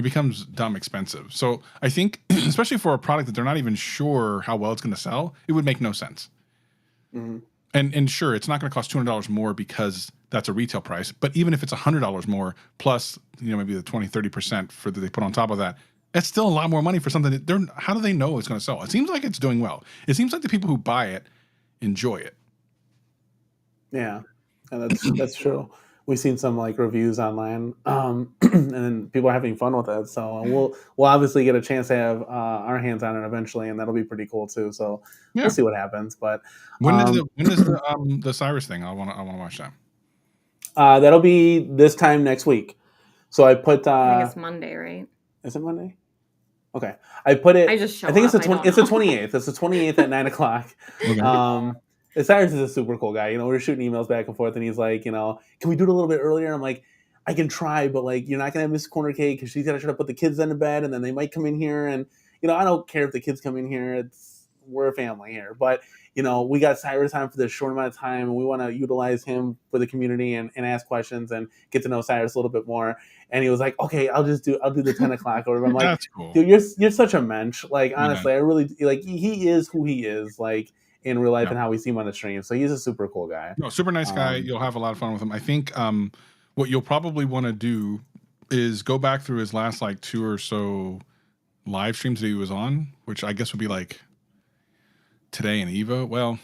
becomes dumb expensive. So I think, especially for a product that they're not even sure how well it's going to sell, it would make no sense. And sure, it's not going to cost $200 more because that's a retail price. But even if it's $100 more plus, maybe the 20-30% for that they put on top of that, that's still a lot more money for something that how do they know it's going to sell? It seems like it's doing well. It seems like the people who buy it enjoy it. Yeah, and that's true. We've seen some like reviews online, and then people are having fun with it. So we'll obviously get a chance to have our hands on it eventually, and that'll be pretty cool too. So we'll see what happens. But when is the Cyrus thing? I want to watch that. That'll be this time next week. So I put. I think it's Monday, right? Is it Monday? Okay, I put it. I just show I think up. it's the 28th. It's the 28th at 9:00. Okay. Cyrus is a super cool guy. We're shooting emails back and forth, and he's like, can we do it a little bit earlier? I'm like, I can try, but like, you're not gonna have Miss Corner Cake because she's gotta try to put the kids into bed, and then they might come in here, and I don't care if the kids come in here. We're a family here, but we got Cyrus on for this short amount of time, and we want to utilize him for the community and ask questions and get to know Cyrus a little bit more. And he was like, okay, I'll do the 10 o'clock or whatever. I'm like, that's cool. Dude, you're such a mensch. Like, honestly, I really like. He is who he is. Like. In real life and how we see him on the stream. So he's a super cool guy. No, super nice guy. You'll have a lot of fun with him. I think what you'll probably want to do is go back through his last like 2 or so live streams that he was on, which I guess would be like today and Evo. Well,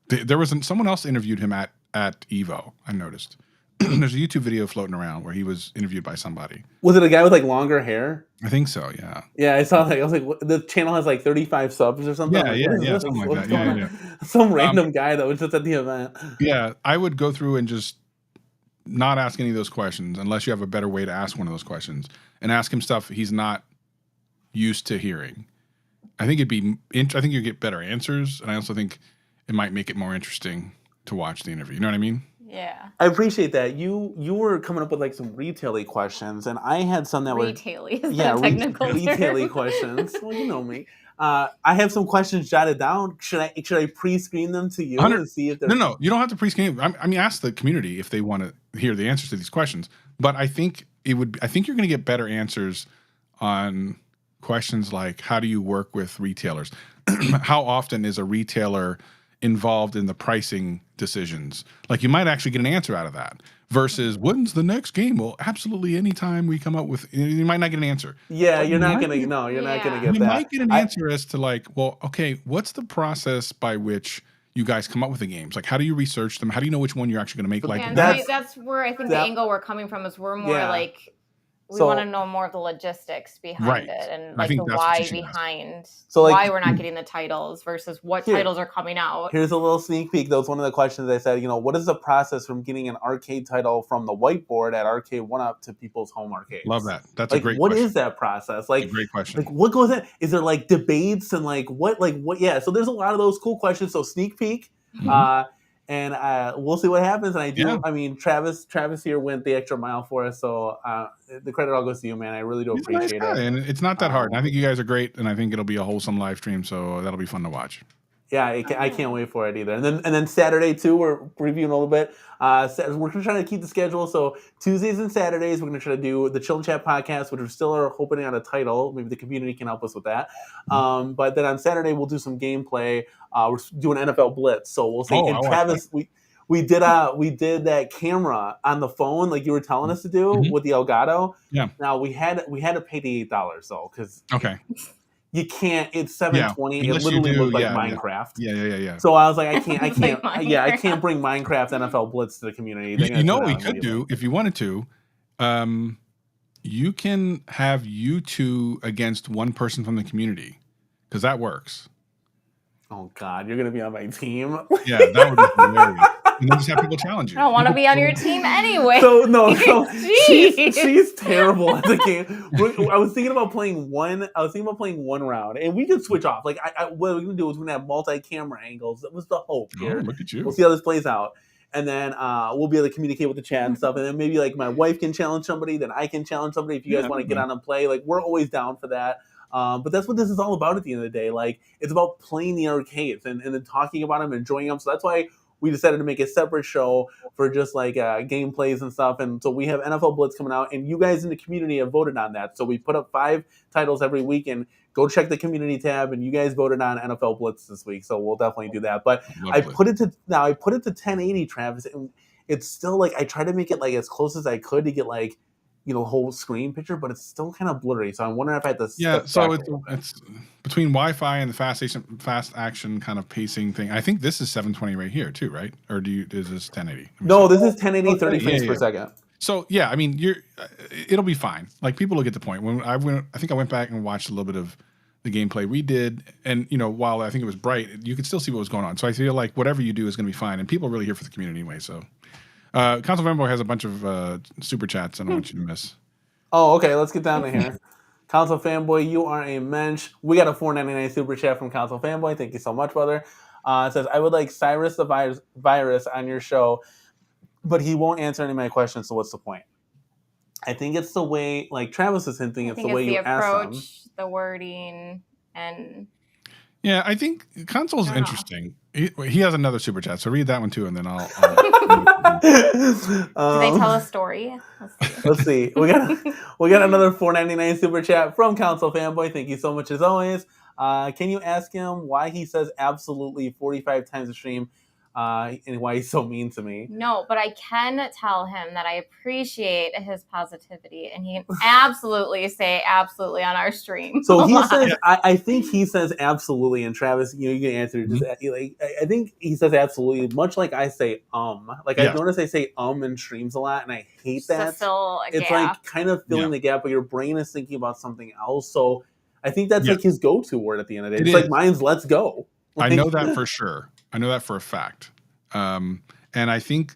there was someone else interviewed him at Evo, I noticed. There's a YouTube video floating around where he was interviewed by somebody. Was it a guy with like longer hair? I think so, yeah. Yeah, I saw. I was like, the channel has like 35 subs or something. Yeah, something like that. Yeah. Some random guy that was just at the event. Yeah, I would go through and just not ask any of those questions unless you have a better way to ask one of those questions, and ask him stuff he's not used to hearing. I think I think you get better answers, and I also think it might make it more interesting to watch the interview. You know what I mean? Yeah. I appreciate that. You were coming up with like some retail-y questions, and I had some that were retail-y. Retail-y questions. Well, you know me. I have some questions jotted down. Should I pre-screen them to you and see if they're No, you don't have to pre-screen. I mean, ask the community if they want to hear the answers to these questions. But I think you're going to get better answers on questions like, how do you work with retailers? How often is a retailer involved in the pricing decisions? Like, you might actually get an answer out of that versus when's the next game? Well, absolutely anytime we come up with, you might not get an answer. Yeah, you're not going to get that. You might get an answer as to like, well, okay, what's the process by which you guys come up with the games? Like, how do you research them? How do you know which one you're actually going to make? Like, that's where I think the angle we're coming from is we're more like, we want to know more of the logistics behind it and like the why behind why we're not getting the titles versus what titles are coming out. Here's a little sneak peek. That was one of the questions I said, what is the process from getting an arcade title from the whiteboard at Arcade 1UP to people's home arcades? Love that. That's like, a great what question. What is that process? Like, great question. Like, what goes in? Is there like debates and like what? Yeah. So there's a lot of those cool questions. So sneak peek. And we'll see what happens. And I mean, Travis here went the extra mile for us. So the credit all goes to you, man. I really do appreciate it. And it's not that hard. I think you guys are great, and I think it'll be a wholesome live stream. So that'll be fun to watch. Yeah, I can't wait for it either. And then Saturday too, we're reviewing a little bit. We're trying to keep the schedule. So Tuesdays and Saturdays, we're going to try to do the Chill and Chat podcast, which we still are hoping on a title. Maybe the community can help us with that. But then on Saturday, we'll do some gameplay. We're doing NFL Blitz. So we'll say, and Travis, we did that camera on the phone, like you were telling us to do with the Elgato. Yeah. Now we had to pay the $8 though, because you can't. It's 720. It unless you literally do, looked like yeah. Minecraft. Yeah. So I was like, I can't. Like Yeah, I Minecraft. can't bring Minecraft NFL Blitz to the community. They're You gonna know tune what we out could immediately. do if you wanted to? You can have you two against one person from the community, because that works. Oh God, you're gonna be on my team. Yeah, that would be hilarious. And then just have people challenge you. I don't want to be on your team anyway. So no, Jeez. she's terrible at the game. I was thinking about playing one. I was thinking about playing one round, and we could switch off. Like, what we're gonna do is we're gonna have multi-camera angles. That was the hope here. Oh, look at you. We'll see how this plays out, and then we'll be able to communicate with the chat and stuff. And then maybe like my wife can challenge somebody, then I can challenge somebody. If you guys want to get on and play, like we're always down for that. But that's what this is all about at the end of the day. Like, it's about playing the arcades and then talking about them, enjoying them. So that's why we decided to make a separate show for just like gameplays and stuff. And so we have NFL Blitz coming out, and you guys in the community have voted on that. So we put up 5 titles every week, and go check the community tab. And you guys voted on NFL Blitz this week, so we'll definitely do that. But I put it to 1080, Travis, and it's still like I try to make it like as close as I could to get like, you know, whole screen picture, but it's still kind of blurry. So I'm wondering if I had to. Yeah, so it's between Wi-Fi and the fast action kind of pacing thing. I think this is 720 right here too, right? Or is this 1080? No, this is 1080, 30 frames per second. So yeah, I mean, it'll be fine. Like, people will get the point. When I think I went back and watched a little bit of the gameplay we did, and you know, while I think it was bright, you could still see what was going on. So I feel like whatever you do is going to be fine, and people are really here for the community anyway. So. Console Fanboy has a bunch of super chats I don't want you to miss. Oh, okay. Let's get down to here. Console Fanboy, you are a mensch. We got a $4.99 super chat from Console Fanboy. Thank you so much, brother. It says, I would like Cyrus the virus on your show, but he won't answer any of my questions, so what's the point? I think it's the way, like Travis is hinting, it's the way you ask them. The wording, and... Yeah, I think Console's interesting. He has another super chat, so read that one too, and then I'll Do they tell a story? Let's see. We got another $4.99 super chat from Console Fanboy. Thank you so much as always. Can you ask him why he says absolutely 45 times a stream, and why he's so mean to me? No, but I can tell him that I appreciate his positivity, and he can absolutely say absolutely on our stream. So he says, I think he says absolutely, and Travis, you know, you can answer. Just like, I think he says absolutely, much like I say Like, I notice I say in streams a lot, and I hate that. To fill a it's gap. Like kind of filling the gap, but your brain is thinking about something else. So I think that's like his go-to word at the end of the day. It's like mine's "let's go." I know that for sure. I know that for a fact. And I think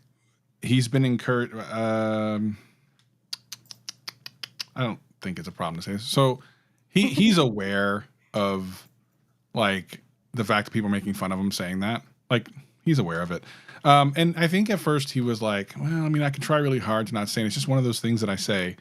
he's been encouraged. I don't think it's a problem to say this. So he's aware of like the fact that people are making fun of him saying that. Like, he's aware of it. And I think at first he was like, well, I mean, I can try really hard to not say it. It's just one of those things that I say.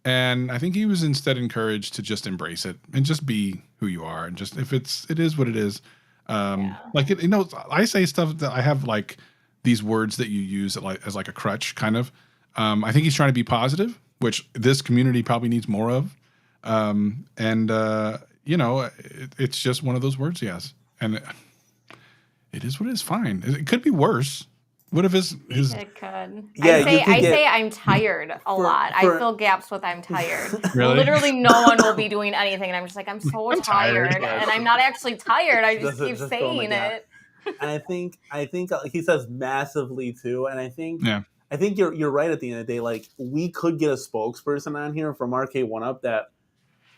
And I think he was instead encouraged to just embrace it and just be who you are. And just, if it is what it is. Like, you know, I say stuff that I have like these words that you use as like a crutch kind of. I think he's trying to be positive, which this community probably needs more of. You know, it's just one of those words. Yes. And it is what it is. Fine. It could be worse. What if his It could. Yeah, I say I'm tired a lot. I fill gaps with I'm tired. Really? Literally no one will be doing anything, and I'm just like, I'm so tired. Yeah. And I'm not actually tired. I just Just keep fill saying the gap. it. And I think he says massively too. And I think Yeah. you're right at the end of the day. Like, we could get a spokesperson on here from RK1UP that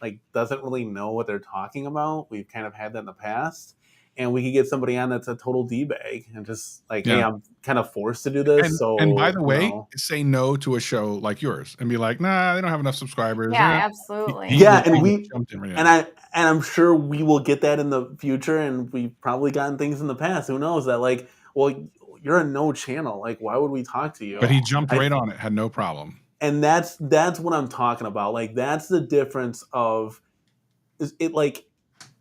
like doesn't really know what they're talking about. We've kind of had that in the past. And we could get somebody on that's a total D-bag and just like, hey, I'm kind of forced to do this. And by the way, say no to a show like yours and be like, nah, they don't have enough subscribers. Yeah, absolutely. And I'm sure we will get that in the future, and we've probably gotten things in the past. Who knows that? Like, well, you're a no channel. Like, why would we talk to you? But he jumped right on it, had no problem. And that's what I'm talking about. Like, that's the difference of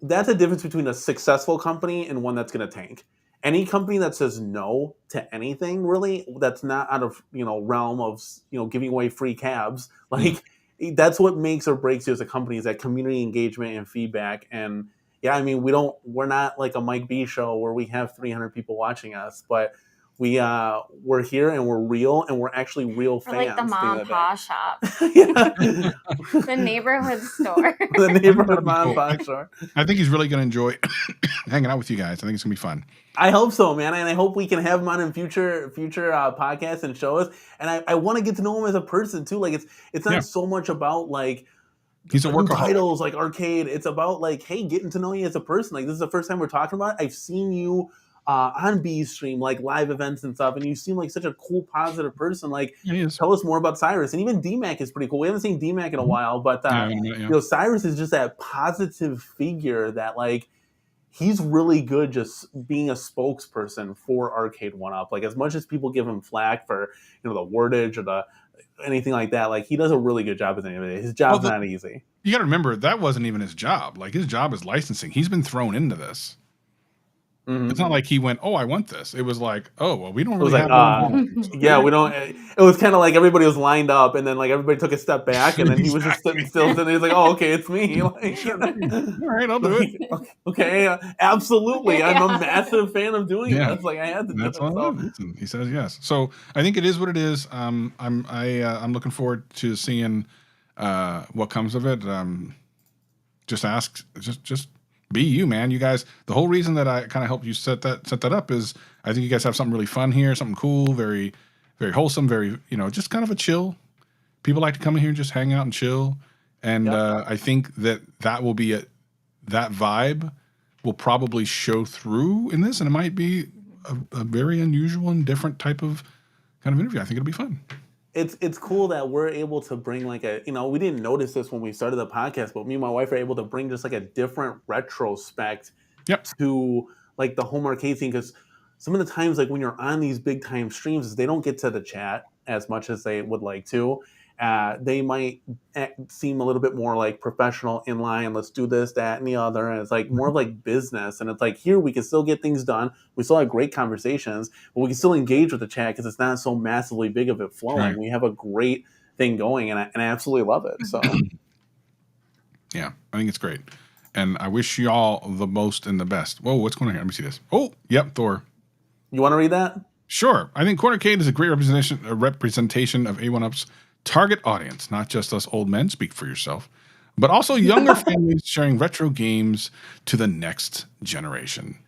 that's a difference between a successful company and one that's going to tank. Any company that says no to anything, really, that's not out of, you know, realm of, you know, giving away free cabs. Like, that's what makes or breaks you as a company, is that community engagement and feedback. And yeah, I mean, we're not like a Mike B show where we have 300 people watching us, but we're here and we're real and we're actually real fans. Like the mom and pop shop. The neighborhood store. The neighborhood mom and pop store. I think he's really going to enjoy hanging out with you guys. I think it's going to be fun. I hope so, man, and I hope we can have him on in future podcasts and shows. And I want to get to know him as a person too. Like it's not so much about like he's a workaholic. Titles like arcade. It's about like, hey, getting to know you as a person. Like this is the first time we're talking about it. I've seen you on B's stream, like live events and stuff, and you seem like such a cool, positive person. Like, tell us more about Cyrus. And even DMAC is pretty cool. We haven't seen DMAC in a while, but you know, Cyrus is just that positive figure that like he's really good just being a spokesperson for Arcade 1UP. Like as much as people give him flack for, you know, the wordage or the anything like that, like he does a really good job at the end of it. His job's not easy. You got to remember that wasn't even his job. Like his job is licensing. He's been thrown into this. Mm-hmm. It's not like he went, oh, I want this. It was like, oh, well, we don't really have yeah, we don't. It was kind of like everybody was lined up, and then like everybody took a step back, and then he was just sitting still, and he was like, oh, okay, it's me. Like, all right, I'll do it. Okay, absolutely. I'm a massive fan of doing this. Like I had to do it. So. He says yes. So I think it is what it is. I'm looking forward to seeing what comes of it. Just be you, man. You guys, the whole reason that I kind of helped you set that up is I think you guys have something really fun here, something cool, very, very wholesome, very, you know, just kind of a chill. People like to come in here and just hang out and chill. And I think that will be that vibe will probably show through in this, and it might be a very unusual and different type of kind of interview. I think it'll be fun. It's cool that we're able to bring like a, you know, we didn't notice this when we started the podcast, but me and my wife are able to bring just like a different retrospect to like the home arcade scene. Because some of the times, like when you're on these big time streams, they don't get to the chat as much as they would like to. They might seem a little bit more like professional, in line, let's do this, that, and the other. And it's like more of like business. And it's like here we can still get things done. We still have great conversations, but we can still engage with the chat because it's not so massively big of it flowing. Right. We have a great thing going, and I absolutely love it. So, yeah, I think it's great. And I wish you all the most and the best. Whoa, what's going on here? Let me see this. Oh, yep, Thor. You want to read that? Sure. I think Cornercade is a great representation of A1UP's target audience, not just us old men, speak for yourself, but also younger families sharing retro games to the next generation.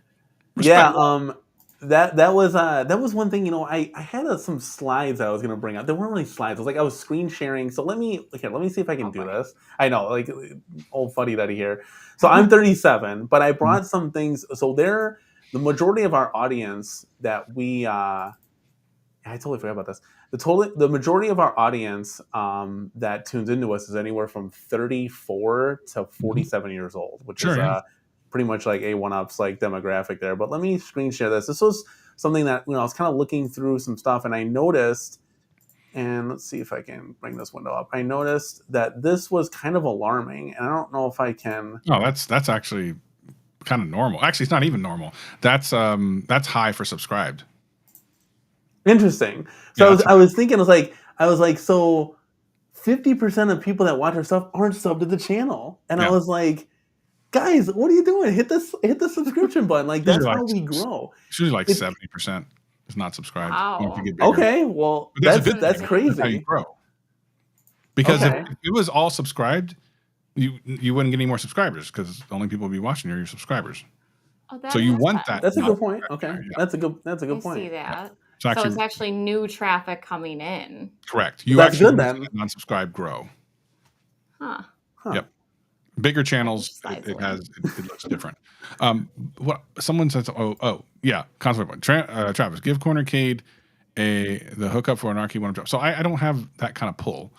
Respect. Yeah, that was one thing. You know, I had some slides I was going to bring up. They weren't really slides. I was screen sharing. So let me see if I can do this. I know, like old fuddy-duddy here. So I'm 37, but I brought some things. So the majority of our audience that we I totally forgot about this. The majority of our audience that tunes into us is anywhere from 34 to 47 years old, which is pretty much like A1UP's like demographic there. But let me screen share this. This was something that, you know, I was kind of looking through some stuff, and I noticed, and let's see if I can bring this window up. I noticed that this was kind of alarming, and I don't know if I can. Oh, that's actually kind of normal. Actually, it's not even normal. That's high for subscribed. Interesting. So I was thinking, I was like, so 50% of people that watch our stuff aren't subbed to the channel, and I was like, guys, what are you doing? Hit the subscription button. Like that's how we grow. It's usually like 70% is not subscribed. Wow. Okay, well that's crazy. That's how you grow. Because if it was all subscribed, you wouldn't get any more subscribers because the only people will be watching are your subscribers. Oh, so you want that. That's a good point. Okay, that's a good point. I see that. So it's actually new traffic coming in. Correct. You that's actually good then. Non-subscribe grow. Huh. Yep. Bigger channels, it looks different. What someone says? Oh, yeah. Concept Travis, give Cornercade the hookup for an Arcade 1UP drop. So I don't have that kind of pull.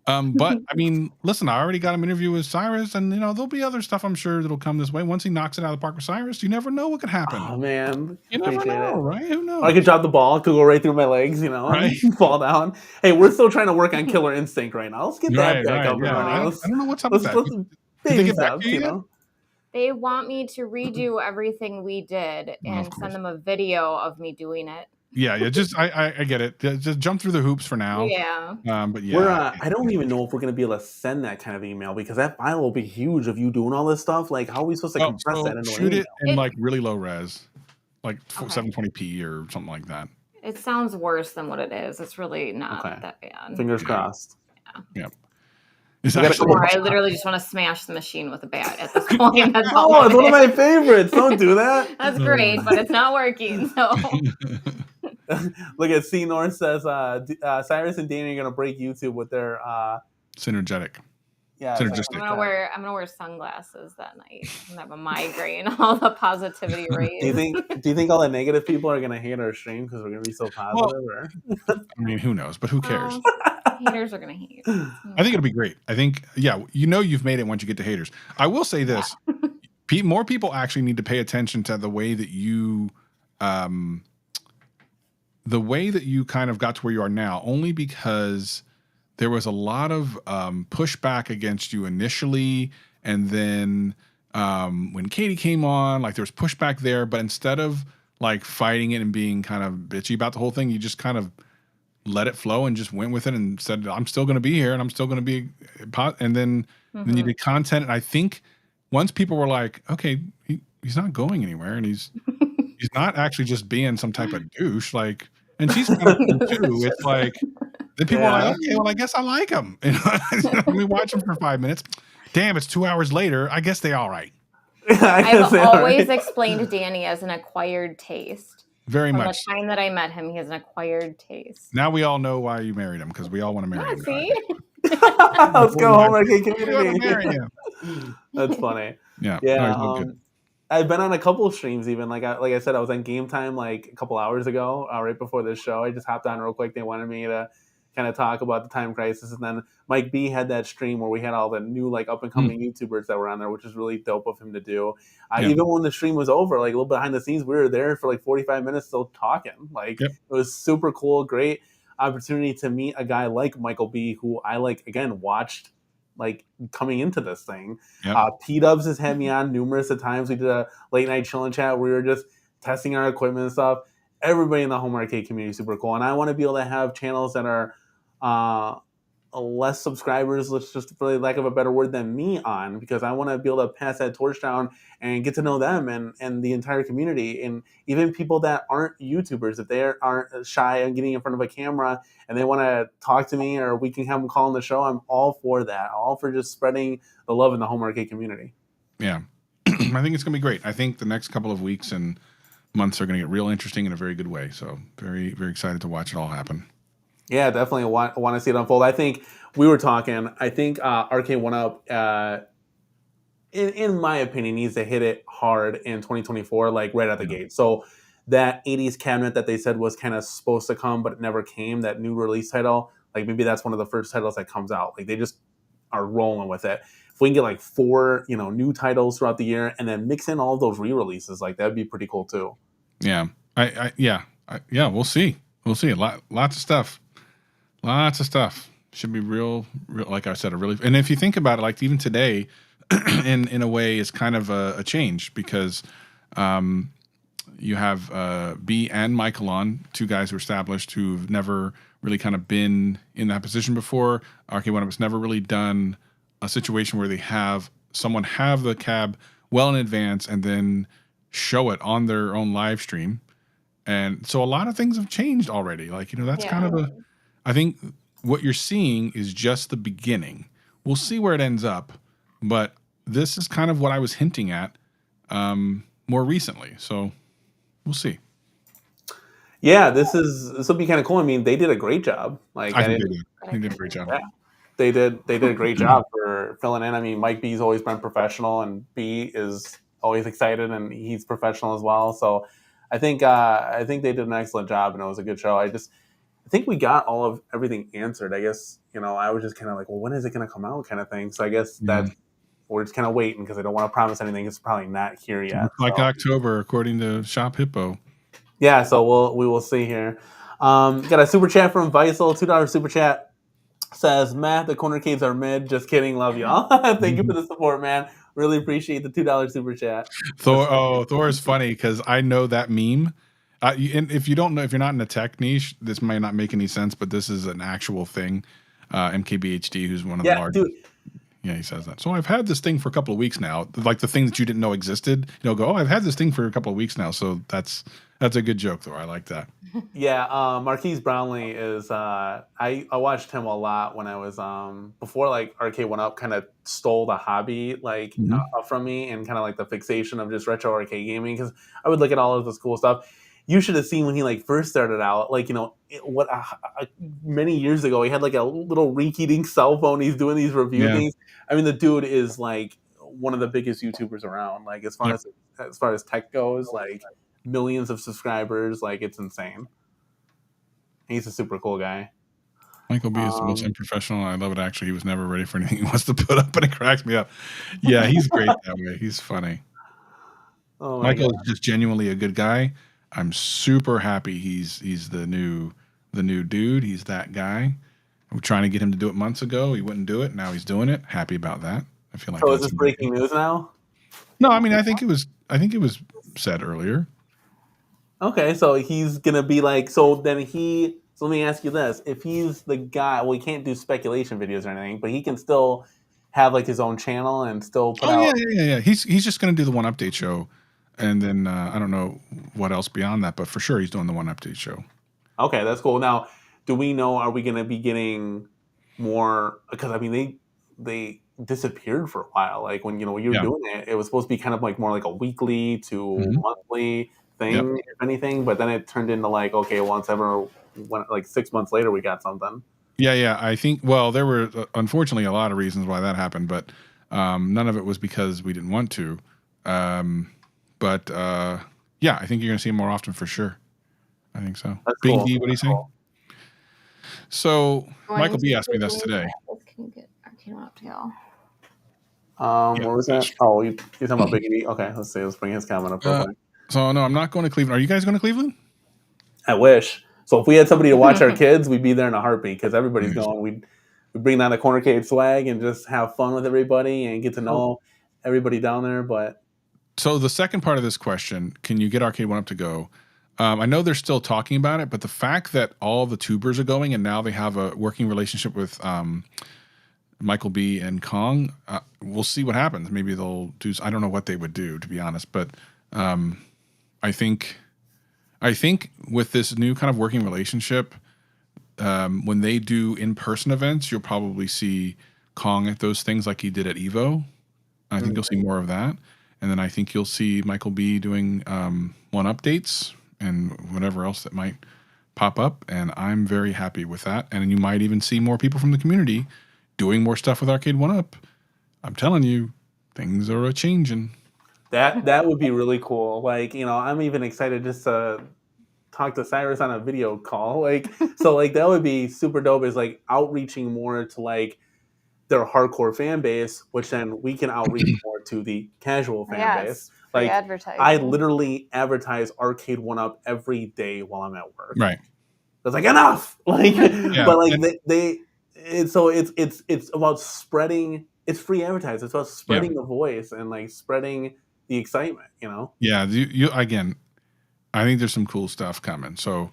But I mean, listen, I already got an interview with Cyrus, and you know there'll be other stuff I'm sure that'll come this way. Once he knocks it out of the park with Cyrus, you never know what could happen. Oh man, you never know, right? Who knows? I could drop the ball, it could go right through my legs, you know, right? And fall down. Hey, we're still trying to work on Killer Instinct right now. Let's get that back up and running. I don't know what's up with that. Did they get back to you? Know? They want me to redo everything we did and send them a video of me doing it. Yeah. Just I get it. Just jump through the hoops for now. Yeah. But yeah, I don't even know if we're gonna be able to send that kind of email because that file will be huge of you doing all this stuff. Like, how are we supposed to compress that into shoot it in like really low res, like 720p or something like that. It sounds worse than what it is. It's really not that bad. Fingers crossed. Yeah. I literally just want to smash the machine with a bat at this point. That's all Oh, it's one of my favorites. Don't do that. That's great, but it's not working. So look at C North says Cyrus and Danny are gonna break YouTube with their synergetic. Yeah, synergistic. I'm gonna wear sunglasses that night. I'm gonna have a migraine. All the positivity rays. Do you think all the negative people are gonna hate our stream because we're gonna be so positive? Well, I mean, who knows? But who cares? Haters are gonna hate. I think it'll be great. I think, you've made it once you get to haters. I will say this: more people actually need to pay attention to the way that you, kind of got to where you are now. Only because there was a lot of pushback against you initially, and then when Katie came on, like there was pushback there. But instead of like fighting it and being kind of bitchy about the whole thing, you just kind of let it flow and just went with it and said, I'm still going to be here and I'm still going to be, and then you did content. And I think once people were like, okay, he's not going anywhere, and he's not actually just being some type of douche, like, and she's kind of too. It's like, then people are like, okay, well, I guess I like him. Let me watch him for 5 minutes. Damn, it's 2 hours later. I guess they all right. I've always explained Danny as an acquired taste. Very much. From the time that I met him, he has an acquired taste. Now we all know why you married him, because we all want to marry him. See? Let's go, Homer K community. Marry him. That's funny. Yeah. I've been on a couple of streams, even like I said, I was on Game Time like a couple hours ago, right before this show. I just hopped on real quick. They wanted me to kind of talk about the Time Crisis, and then Mike B had that stream where we had all the new like up and coming YouTubers that were on there, which is really dope of him to do. Even when the stream was over, like a little behind the scenes, we were there for like 45 minutes still talking. Like it was super cool, great opportunity to meet a guy like Michael B, who I watched like coming into this thing. P-Dubs has had me on numerous of times. We did a late night chillin' chat where we were just testing our equipment and stuff. Everybody in the home arcade community is super cool, and I want to be able to have channels that are less subscribers, let's just for lack of a better word, than me on, because I want to be able to pass that torch down and get to know them and the entire community, and even people that aren't YouTubers, if they aren't shy on getting in front of a camera and they want to talk to me, or we can have them call on the show. I'm all for that. All for just spreading the love in the home arcade community. Yeah. I think it's going to be great. I think the next couple of weeks and months are going to get real interesting in a very good way. So very, very excited to watch it all happen. Yeah, definitely want to see it unfold. I think we were talking. I think Arcade1Up, in my opinion, needs to hit it hard in 2024, like right out the gate. So that 80s cabinet that they said was kind of supposed to come, but it never came, that new release title, like maybe that's one of the first titles that comes out. Like they just are rolling with it. If we can get like 4, new titles throughout the year and then mix in all of those re-releases, like that'd be pretty cool too. Yeah. We'll see. We'll see. Lots of stuff. Lots of stuff. Should be real, like I said, and if you think about it, like even today, in a way, is kind of a change, because you have B and Michael on, 2 guys who are established who've never really kind of been in that position before. Arcade1Up has never really done a situation where they have someone have the cab well in advance and then show it on their own live stream. And so a lot of things have changed already. Like, that's kind of I think what you're seeing is just the beginning. We'll see where it ends up, but this is kind of what I was hinting at more recently. So we'll see. Yeah, this will be kind of cool. I mean, they did a great job. Like I think they did a great job. Yeah, they did a great job for filling in. I mean, Mike B's always been professional, and B is always excited, and he's professional as well. So I think they did an excellent job, and it was a good show. I think we got all of everything answered. I guess, I was just kind of like, well, when is it going to come out kind of thing. So I guess that we're just kind of waiting, because I don't want to promise anything. It's probably not here yet. Like October, according to Shop Hippo. Yeah, so we will see here. Got a super chat from Visel, $2 super chat. Says, Matt, the corner caves are mid. Just kidding. Love y'all. Thank you for the support, man. Really appreciate the $2 super chat. Thor is funny, because I know that meme. And if you don't know, if you're not in the tech niche, this might not make any sense, but this is an actual thing. MKBHD, who's one of the largest. Dude. Yeah, he says that. So I've had this thing for a couple of weeks now. Like the thing that you didn't know existed. Go, I've had this thing for a couple of weeks now. So that's That's a good joke, though. I like that. Yeah, Marquise Brownlee is. I watched him a lot when I was before like Arcade1Up kind of stole the hobby like from me, and kind of like the fixation of just retro arcade gaming, because I would look at all of this cool stuff. You should have seen when he like first started out, like, you know, many years ago, he had like a little rinky-dink cell phone. He's doing these review things. I mean, the dude is like one of the biggest YouTubers around. Like as far as tech goes, like millions of subscribers. Like it's insane. He's a super cool guy. Michael B is the most unprofessional. I love it. Actually, he was never ready for anything he wants to put up, and it cracks me up. Yeah, he's great that way. He's funny. Oh, Michael is just genuinely a good guy. I'm super happy he's the new dude. He's that guy. We're trying to get him to do it months ago. He wouldn't do it. Now he's doing it. Happy about that. I feel like. So is this breaking news now? No, I mean I think it was said earlier. Okay, so he's gonna be like. So let me ask you this: if he's the guy, well, he can't do speculation videos or anything, but he can still have like his own channel and still put out. Yeah. He's just gonna do the one update show. And then I don't know what else beyond that, but for sure he's doing the one update show. Okay, that's cool. Now, do we know? Are we going to be getting more? Because I mean, they disappeared for a while. Like when you were doing it, it was supposed to be kind of like more like a weekly to monthly thing, if anything. But then it turned into like, okay, like 6 months later, we got something. Yeah. I think. Well, there were unfortunately a lot of reasons why that happened, but none of it was because we didn't want to. But yeah, I think you're going to see him more often for sure. I think so. That's Big cool. D, what do you say? So Michael B asked me this today. Can you get Arcade1Up to go? What was that? Oh, you're talking about Big D. Okay, let's see. Let's bring his comment up real quick. So no, I'm not going to Cleveland. Are you guys going to Cleveland? I wish. So if we had somebody to watch our kids, we'd be there in a heartbeat because everybody's going. We'd bring down the Cornercade swag and just have fun with everybody and get to know everybody down there. But so the second part of this question, can you get Arcade1Up to go? I know they're still talking about it, but the fact that all the tubers are going and now they have a working relationship with Michael B and Kong, we'll see what happens. Maybe they'll do. I don't know what they would do, to be honest, but I think with this new kind of working relationship, when they do in-person events, you'll probably see Kong at those things like he did at Evo. I think you'll see more of that. And then I think you'll see Michael B doing one updates and whatever else that might pop up. And I'm very happy with that. And you might even see more people from the community doing more stuff with Arcade1Up. I'm telling you, things are a-changing. That would be really cool. Like, I'm even excited just to talk to Cyrus on a video call. Like, so like that would be super dope, is like outreaching more to like their hardcore fan base, which then we can outreach more to the casual fan base. Like I literally advertise Arcade1Up every day while I'm at work. Right. It's like enough. Like but like it's about spreading. It's free advertising. It's about spreading the voice and like spreading the excitement, Yeah, you again, I think there's some cool stuff coming. So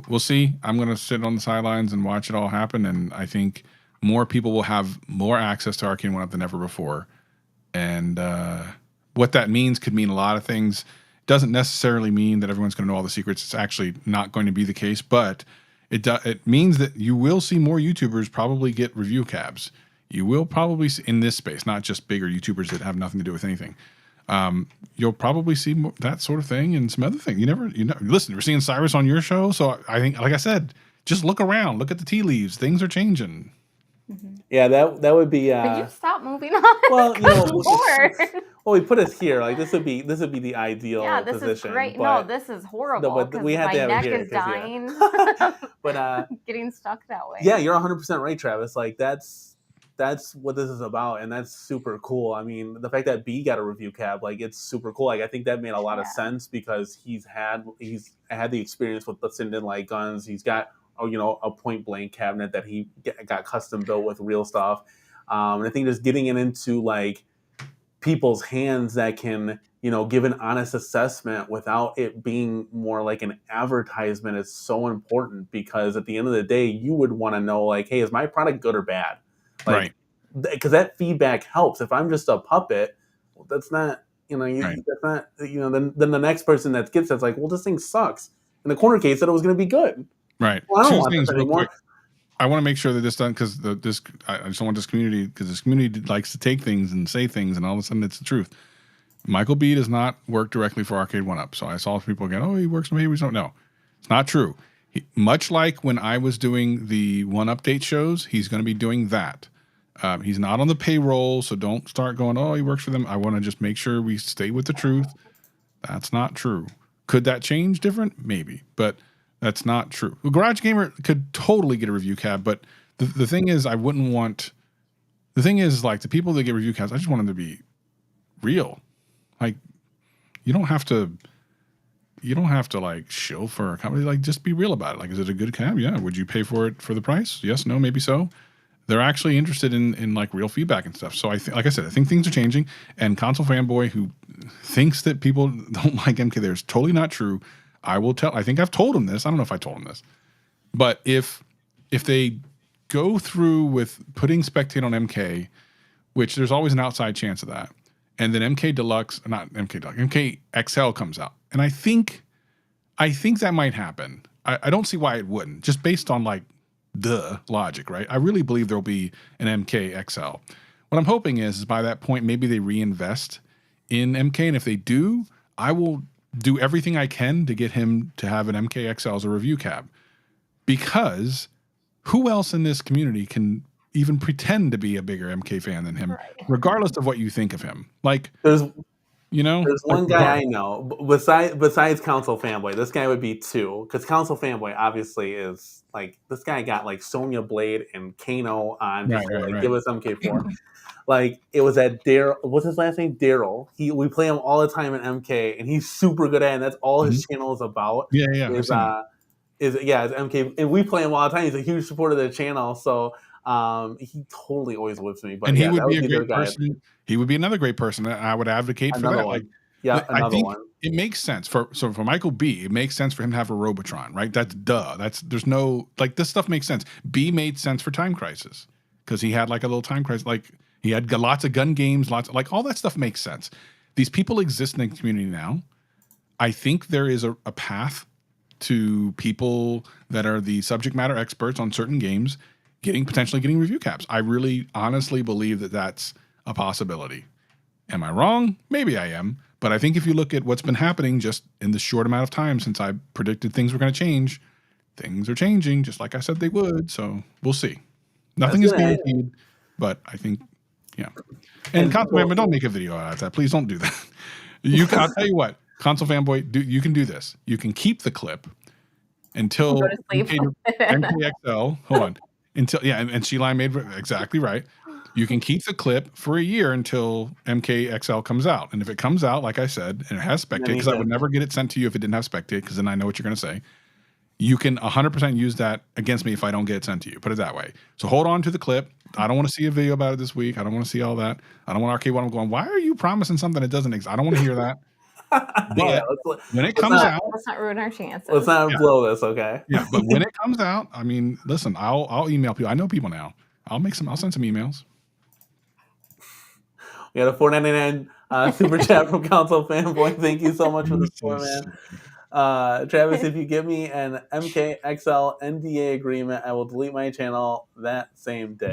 we'll see. I'm going to sit on the sidelines and watch it all happen, and I think more people will have more access to Arcade1Up than ever before. And what that means could mean a lot of things. It doesn't necessarily mean that everyone's going to know all the secrets. It's actually not going to be the case, but it means that you will see more YouTubers probably get review cabs. You will probably see, in this space, not just bigger YouTubers that have nothing to do with anything. You'll probably see that sort of thing and some other thing. You never listen. We're seeing Cyrus on your show, so I think, like I said, just look around, look at the tea leaves. Things are changing. Mm-hmm. Yeah, that would be. Could you stop moving on? Well, we put us here. Like this would be the ideal. Yeah, this position, is great. But, no, this is horrible. No, but we had my to have neck it here, is dying. But getting stuck that way. Yeah, you're 100% right, Travis. Like that's what this is about, and that's super cool. I mean, the fact that B got a review cab, like it's super cool. Like I think that made a lot of sense because he's had the experience with the Sinden light guns. He's got a point blank cabinet that he got custom built with real stuff. And I think just getting it into like people's hands that can give an honest assessment without it being more like an advertisement is so important, because at the end of the day you would want to know like, hey, is my product good or bad? Like, right. Because that feedback helps. If I'm just a puppet, that's not You know, Right. that's not, you know, then the next person that gets it's like, well, this thing sucks. In the corner case, said it was going to be good. Right. Well, I don't Two want things this real anymore. quick. I want to make sure that this done because I just don't want this community because this community likes to take things and say things and all of a sudden it's the truth. Michael B does not work directly for Arcade 1-Up. So I saw people again, oh, he works for me. We don't know. It's not true. Much like when I was doing the 1UpDate shows, he's going to be doing that. He's not on the payroll, so don't start going, oh, he works for them. I want to just make sure we stay with the truth. That's not true. Could that change different? Maybe, but that's not true. Garage Gamer could totally get a review cab, but the thing is, I wouldn't want. The thing is, like the people that get review cabs, I just want them to be real. Like you don't have to like shill for a company. Like just be real about it. Like, is it a good cab? Yeah. Would you pay for it for the price? Yes. No. Maybe so. They're actually interested in like real feedback and stuff. So like I said, I think things are changing. And Console Fanboy who thinks that people don't like MK, there's totally not true. I think I've told him this. I don't know if I told him this, but if they go through with putting Spectate on MK, which there's always an outside chance of that, and then MK Deluxe, not MK Deluxe, MK XL comes out, and I think that might happen. I don't see why it wouldn't, just based on like the logic, right? I really believe there'll be an MK XL. What I'm hoping is by that point, maybe they reinvest in MK, and if they do, I will do everything I can to get him to have an MK XL as a review cab, because who else in this community can even pretend to be a bigger MK fan than him, regardless of what you think of him? Like, there's like, one guy I know besides Console Fanboy. This guy would be two, because Console Fanboy obviously is like, this guy got like Sonya Blade and Kano on give us MK4. Like it was at Daryl. What's his last name? Daryl. We play him all the time in MK, and he's super good at it. And that's all his channel is about. Is MK, and we play him all the time. He's a huge supporter of the channel, so he totally always whips me. But and he would be a great person. He would be another great person that I would advocate for that. One. Like, I think it makes sense for Michael B. It makes sense for him to have a Robotron, right? That's duh. There's no like this stuff makes sense. B made sense for Time Crisis because he had like a little Time Crisis, like he had lots of gun games, lots of, like all that stuff makes sense. These people exist in the community now. I think there is a path to people that are the subject matter experts on certain games potentially getting review caps. I really honestly believe that that's a possibility. Am I wrong? Maybe I am. But I think if you look at what's been happening just in the short amount of time since I predicted things were going to change, things are changing just like I said they would. So we'll see. Nothing is guaranteed, but I think, yeah. And Console Fanboy, don't make a video out of that. Please don't do that. I'll tell you what, Console Fanboy, you can do this. You can keep the clip until MKXL. Hold on. And Sheila made exactly right. You can keep the clip for a year until MKXL comes out. And if it comes out, like I said, and it has Spectate, because I would never get it sent to you if it didn't have Spectate, because then I know what you're going to say. You can 100% use that against me if I don't get it sent to you. Put it that way. So hold on to the clip. I don't want to see a video about it this week. I don't want to see all that. I don't want Arcade 1 going, why are you promising something that doesn't exist? I don't want to hear that. But when it comes out, let's not ruin our chances. Let's not blow this, okay? Yeah, but when it comes out, I mean, listen, I'll email people. I know people now. I'll send some emails. We got a $4.99 super chat from Console Fanboy. Thank you so much for the support, man. Travis, if you give me an MKXL NDA agreement, I will delete my channel that same day.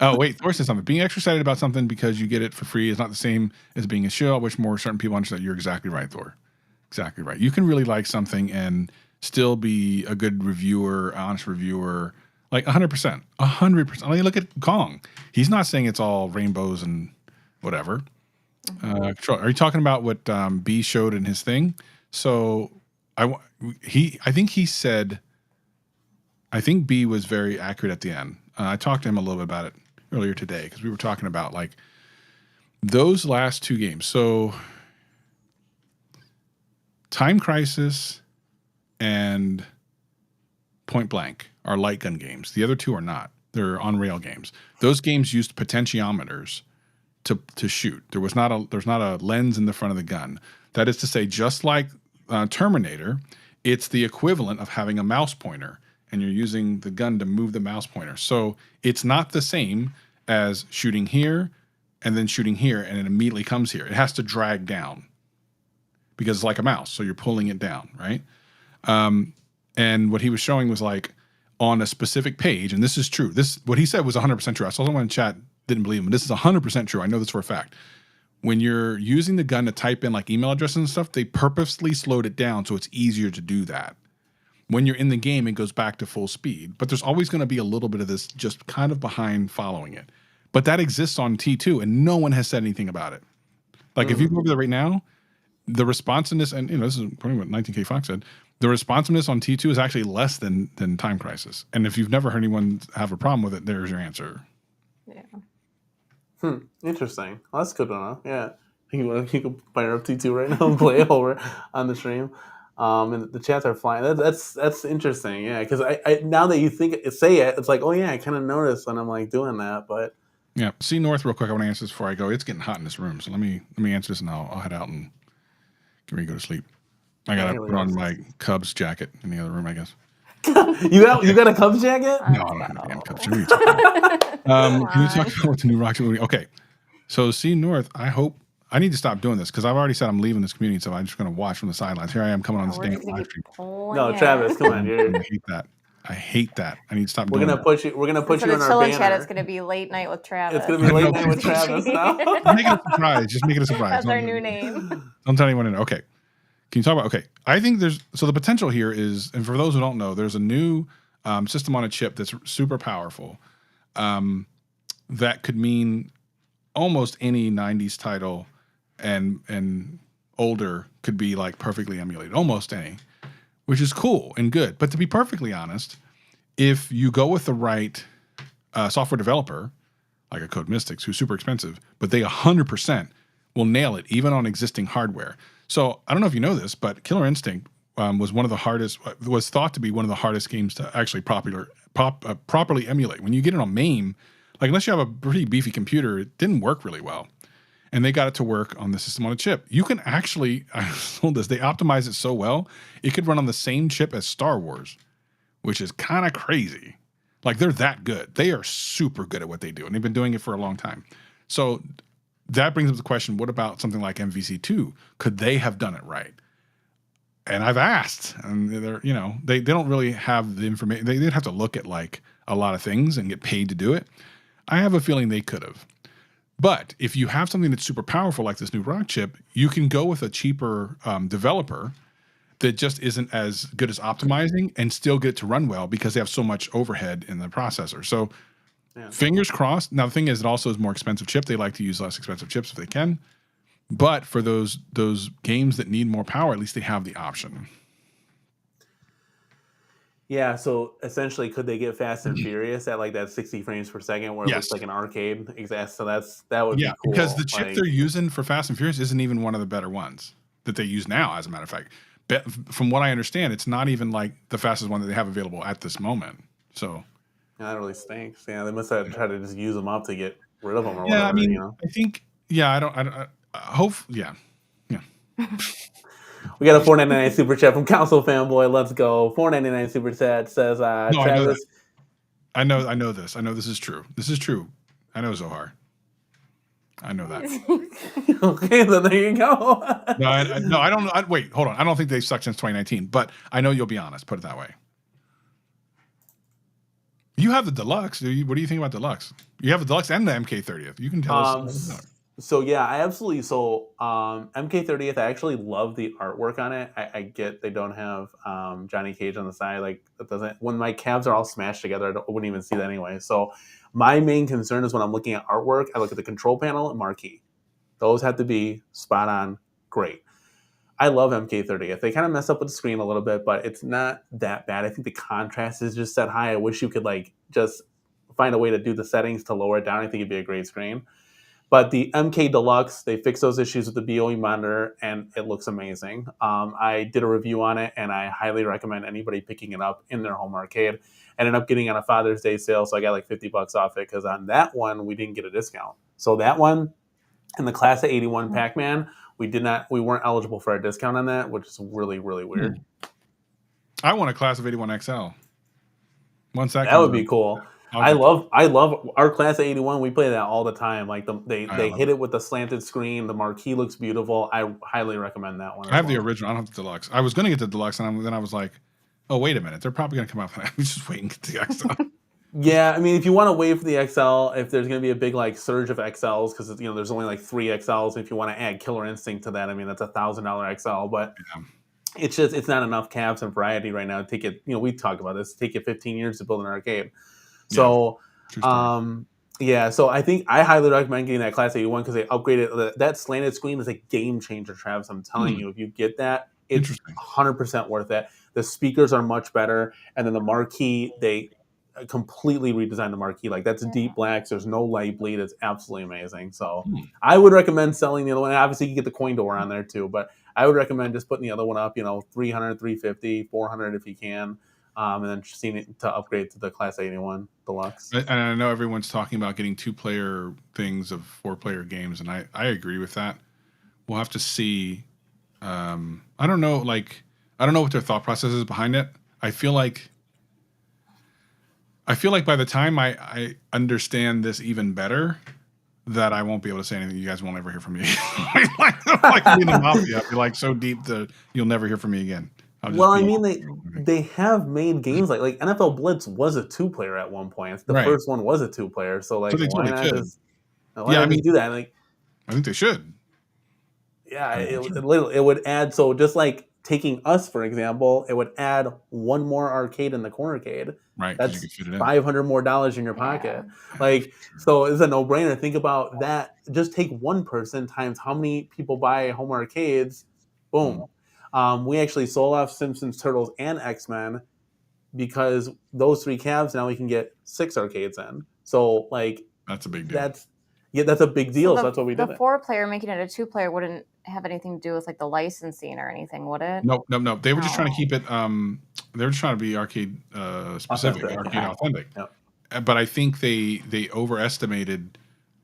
Oh, wait, Thor says something. Being extra excited about something because you get it for free is not the same as being a shill. I wish more certain people understand. You're exactly right, Thor. Exactly right. You can really like something and still be a good reviewer, honest reviewer, like 100%. 100%. I mean, look at Kong. He's not saying it's all rainbows and whatever. Are you talking about what B showed in his thing? So I think B was very accurate at the end. I talked to him a little bit about it earlier today because we were talking about like those last two games. So Time Crisis and Point Blank are light gun games. The other two are not. They're on rail games. Those games used potentiometers to shoot. There's not a lens in the front of the gun. That is to say, just like Terminator, it's the equivalent of having a mouse pointer, and you're using the gun to move the mouse pointer. So it's not the same as shooting here, and then shooting here, and it immediately comes here. It has to drag down because it's like a mouse, so you're pulling it down, right? And what he was showing was like on a specific page, and this is true. What he said was 100% true. I saw someone in chat didn't believe him. This is 100% true. I know this for a fact. When you're using the gun to type in like email addresses and stuff, they purposely slowed it down so it's easier to do that. When you're in the game, it goes back to full speed, but there's always going to be a little bit of this just kind of behind following it. But that exists on T2, and no one has said anything about it. Like if you go over there right now, the responsiveness, and this is probably what 19K Fox said, the responsiveness on T2 is actually less than Time Crisis. And if you've never heard anyone have a problem with it, there's your answer. Yeah. Interesting. Well, that's good to know. Yeah. You can fire up T2 right now and play it over on the stream. And the chats are flying. That's interesting. Yeah. Because I now that you say it, it's like, oh yeah, I kind of noticed when I'm like doing that. But yeah. See North real quick. I want to answer this before I go. It's getting hot in this room. So let me answer this and I'll head out and get ready to go to sleep. I got to put on my Cubs jacket in the other room, I guess. you got a Cubs jacket? No, I don't have a damn Cubs jacket. Can we talk about what the new Rocket movie? Okay. So see North, I need to stop doing this because I've already said I'm leaving this community, so I'm just going to watch from the sidelines. Here I am coming on this damn live stream. No, Travis, come on. I hate that. I need to stop doing that. We're gonna put you in our banner. Chat, it's going to be Late Night with Travis. It's going to be Late Night with Travis now. Make it a surprise. Just make it a surprise. That's our new name. Don't tell anyone. Okay. Can you talk about, okay, I think the potential here is, and for those who don't know, there's a new system on a chip that's super powerful that could mean almost any 90s title and older could be like perfectly emulated, almost any, which is cool and good. But to be perfectly honest, if you go with the right software developer, like a Code Mystics, who's super expensive, but they 100% will nail it, even on existing hardware. So I don't know if you know this, but Killer Instinct was thought to be one of the hardest games to actually properly emulate. When you get it on MAME, like unless you have a pretty beefy computer, it didn't work really well. And they got it to work on the system on a chip. You can actually, I told this, they optimize it so well, it could run on the same chip as Star Wars, which is kind of crazy. Like they're that good. They are super good at what they do, and they've been doing it for a long time. So that brings up the question, what about something like MVC2? Could they have done it right? And I've asked, and they don't really have the information. They'd have to look at like a lot of things and get paid to do it. I have a feeling they could have. But if you have something that's super powerful like this new Rock chip, you can go with a cheaper developer that just isn't as good as optimizing and still get it to run well because they have so much overhead in the processor. So fingers crossed. Now, the thing is, it also is more expensive chip. They like to use less expensive chips if they can. But for those games that need more power, at least they have the option. Yeah, so essentially, could they get Fast and Furious at like that 60 frames per second where it looks like an arcade? Exactly. So that would be cool. Because the chip they're using for Fast and Furious isn't even one of the better ones that they use now, as a matter of fact. But from what I understand, it's not even like the fastest one that they have available at this moment. So that really stinks. Yeah, they must have tried to just use them up to get rid of them or whatever. I mean, I think, I hope, yeah. We got a $4.99 super chat from Council Fanboy. Let's go. $4.99 super chat says, Travis. I know this. I know this is true. This is true. I know Zohar. I know that. Okay, then there you go. I don't. Wait, hold on. I don't think they've sucked since 2019, but I know you'll be honest. Put it that way. You have the deluxe. What do you think about deluxe? You have the deluxe and the MK30th. You can tell us. So yeah, I absolutely. So MK30th, I actually love the artwork on it. I get they don't have Johnny Cage on the side. Like that doesn't. When my cabs are all smashed together, I wouldn't even see that anyway. So my main concern is when I'm looking at artwork, I look at the control panel and marquee. Those have to be spot on, great. I love MK30th. They kind of mess up with the screen a little bit, but it's not that bad. I think the contrast is just set high. I wish you could like just find a way to do the settings to lower it down. I think it'd be a great screen. But the MK Deluxe, they fixed those issues with the BOE monitor, and it looks amazing. I did a review on it, and I highly recommend anybody picking it up in their home arcade. I ended up getting it on a Father's Day sale, so I got like $50 off it, because on that one, we didn't get a discount. So that one, in the Class of 81 Pac-Man, we weren't eligible for a discount on that, which is really, really weird. I want a Class of 81 XL. Once that would be cool. I love our Class 81. We play that all the time. Like they hit it with the slanted screen. The marquee looks beautiful. I highly recommend that one. I have the original. I don't have the deluxe. I was going to get the deluxe, and then I was like, oh, wait a minute. They're probably going to come out for that. We just wait and get the XL. Yeah, I mean, if you want to wait for the XL, if there's going to be a big like surge of XLs, because there's only like 3 XLs. If you want to add Killer Instinct to that, I mean, that's $1,000 XL, but it's not enough cabs and variety right now to take it. We talked about this. Take it 15 years to build an arcade. So, so I think I highly recommend getting that Class 81 because they upgraded that slanted screen is a game changer, Travis. I'm telling you, if you get that, it's 100% worth it. The speakers are much better, and then the marquee, they completely redesigned the marquee. Like that's deep blacks. There's no light bleed. It's absolutely amazing. So I would recommend selling the other one. Obviously, you get the coin door on there too, but I would recommend just putting the other one up. 300, 350, 400 if you can. And then seeing it to upgrade to the Class 81 Deluxe. And I know everyone's talking about getting 2-player things of 4-player games, and I agree with that. We'll have to see. I don't know. I don't know what their thought process is behind it. I feel like by the time I understand this even better, that I won't be able to say anything. You guys won't ever hear from me. like in the mafia, I'll be like so deep that you'll never hear from me again. Well, I mean, they have made games like NFL Blitz was a 2-player at one point. The first one was a 2-player, so like, why not just do that? Like, I think they should. Yeah, it would add. So just like taking us for example, it would add one more arcade in the cornercade. Right, that's $500 more in your pocket. Like, so it's a no-brainer. Think about that. Just take one person times how many people buy home arcades. Boom. We actually sold off Simpsons, Turtles, and X-Men because those 3 cabs now we can get 6 arcades in. So like that's a big deal. That's a big deal. So that's what we did. The 4-player making it a 2-player wouldn't have anything to do with like the licensing or anything, would it? Nope. They were just trying to keep it. They were just trying to be arcade specific, arcade authentic. Yep. But I think they overestimated.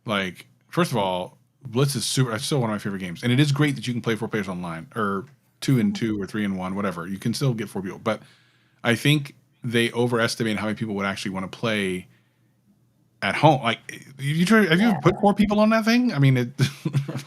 Like, first of all, Blitz is super. It's still one of my favorite games, and it is great that you can play 4 players online or 2 and 2 or 3 and 1, whatever. You can still get 4 people, but I think they overestimated how many people would actually want to play at home. Like, have you put 4 people on that thing? I mean, I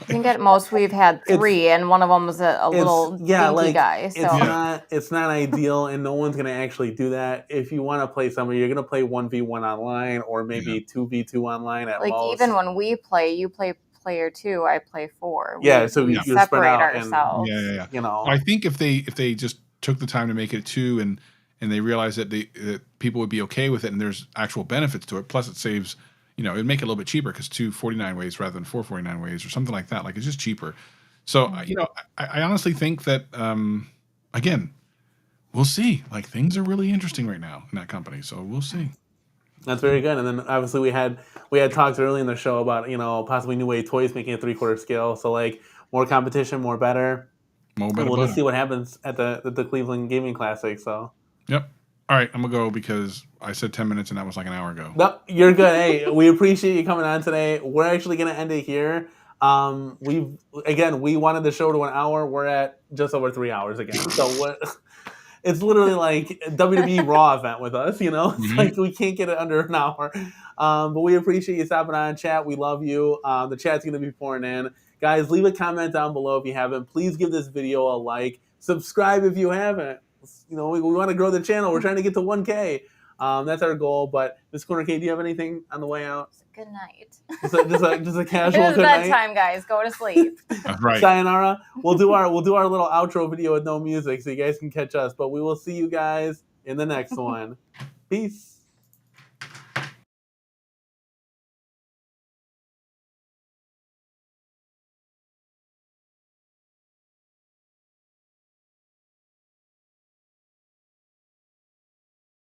think at most we've had 3, and one of them was a little dinky guy. So it's not ideal, and no one's gonna actually do that. If you want to play somebody, you're gonna play 1v1 online, or maybe 2v2 online at most. Like even when we play, you play player 2, I play 4. So we separate ourselves. I think if they just took the time to make it 2 and they realized that that people would be okay with it and there's actual benefits to it. Plus, it saves, it'd make it a little bit cheaper because 249 ways rather than 449 ways or something like that. Like, it's just cheaper. So, I honestly think that, again, we'll see. Like, things are really interesting right now in that company. So we'll see. That's very good. And then obviously we had talks early in the show about, possibly New Way Toys making a 3/4 scale. So like more competition, more better. We'll just see what happens at the Cleveland Gaming Classic. So. Yep. All right, I'm gonna go because I said 10 minutes and that was like an hour ago. No, you're good. Hey, we appreciate you coming on today. We're actually gonna end it here. We wanted the show to an hour. We're at just over 3 hours again. So it's literally like a WWE Raw event with us. It's like we can't get it under an hour. But we appreciate you stopping on, chat. We love you. The chat's gonna be pouring in. Guys, leave a comment down below if you haven't. Please give this video a like. Subscribe if you haven't. We want to grow the channel. We're trying to get to 1K. That's our goal. But Ms. Corner K, do you have anything on the way out? Good night. Just a casual it is good night. bedtime, guys. Go to sleep. Right. Sayonara. We'll do our little outro video with no music so you guys can catch us. But we will see you guys in the next one. Peace.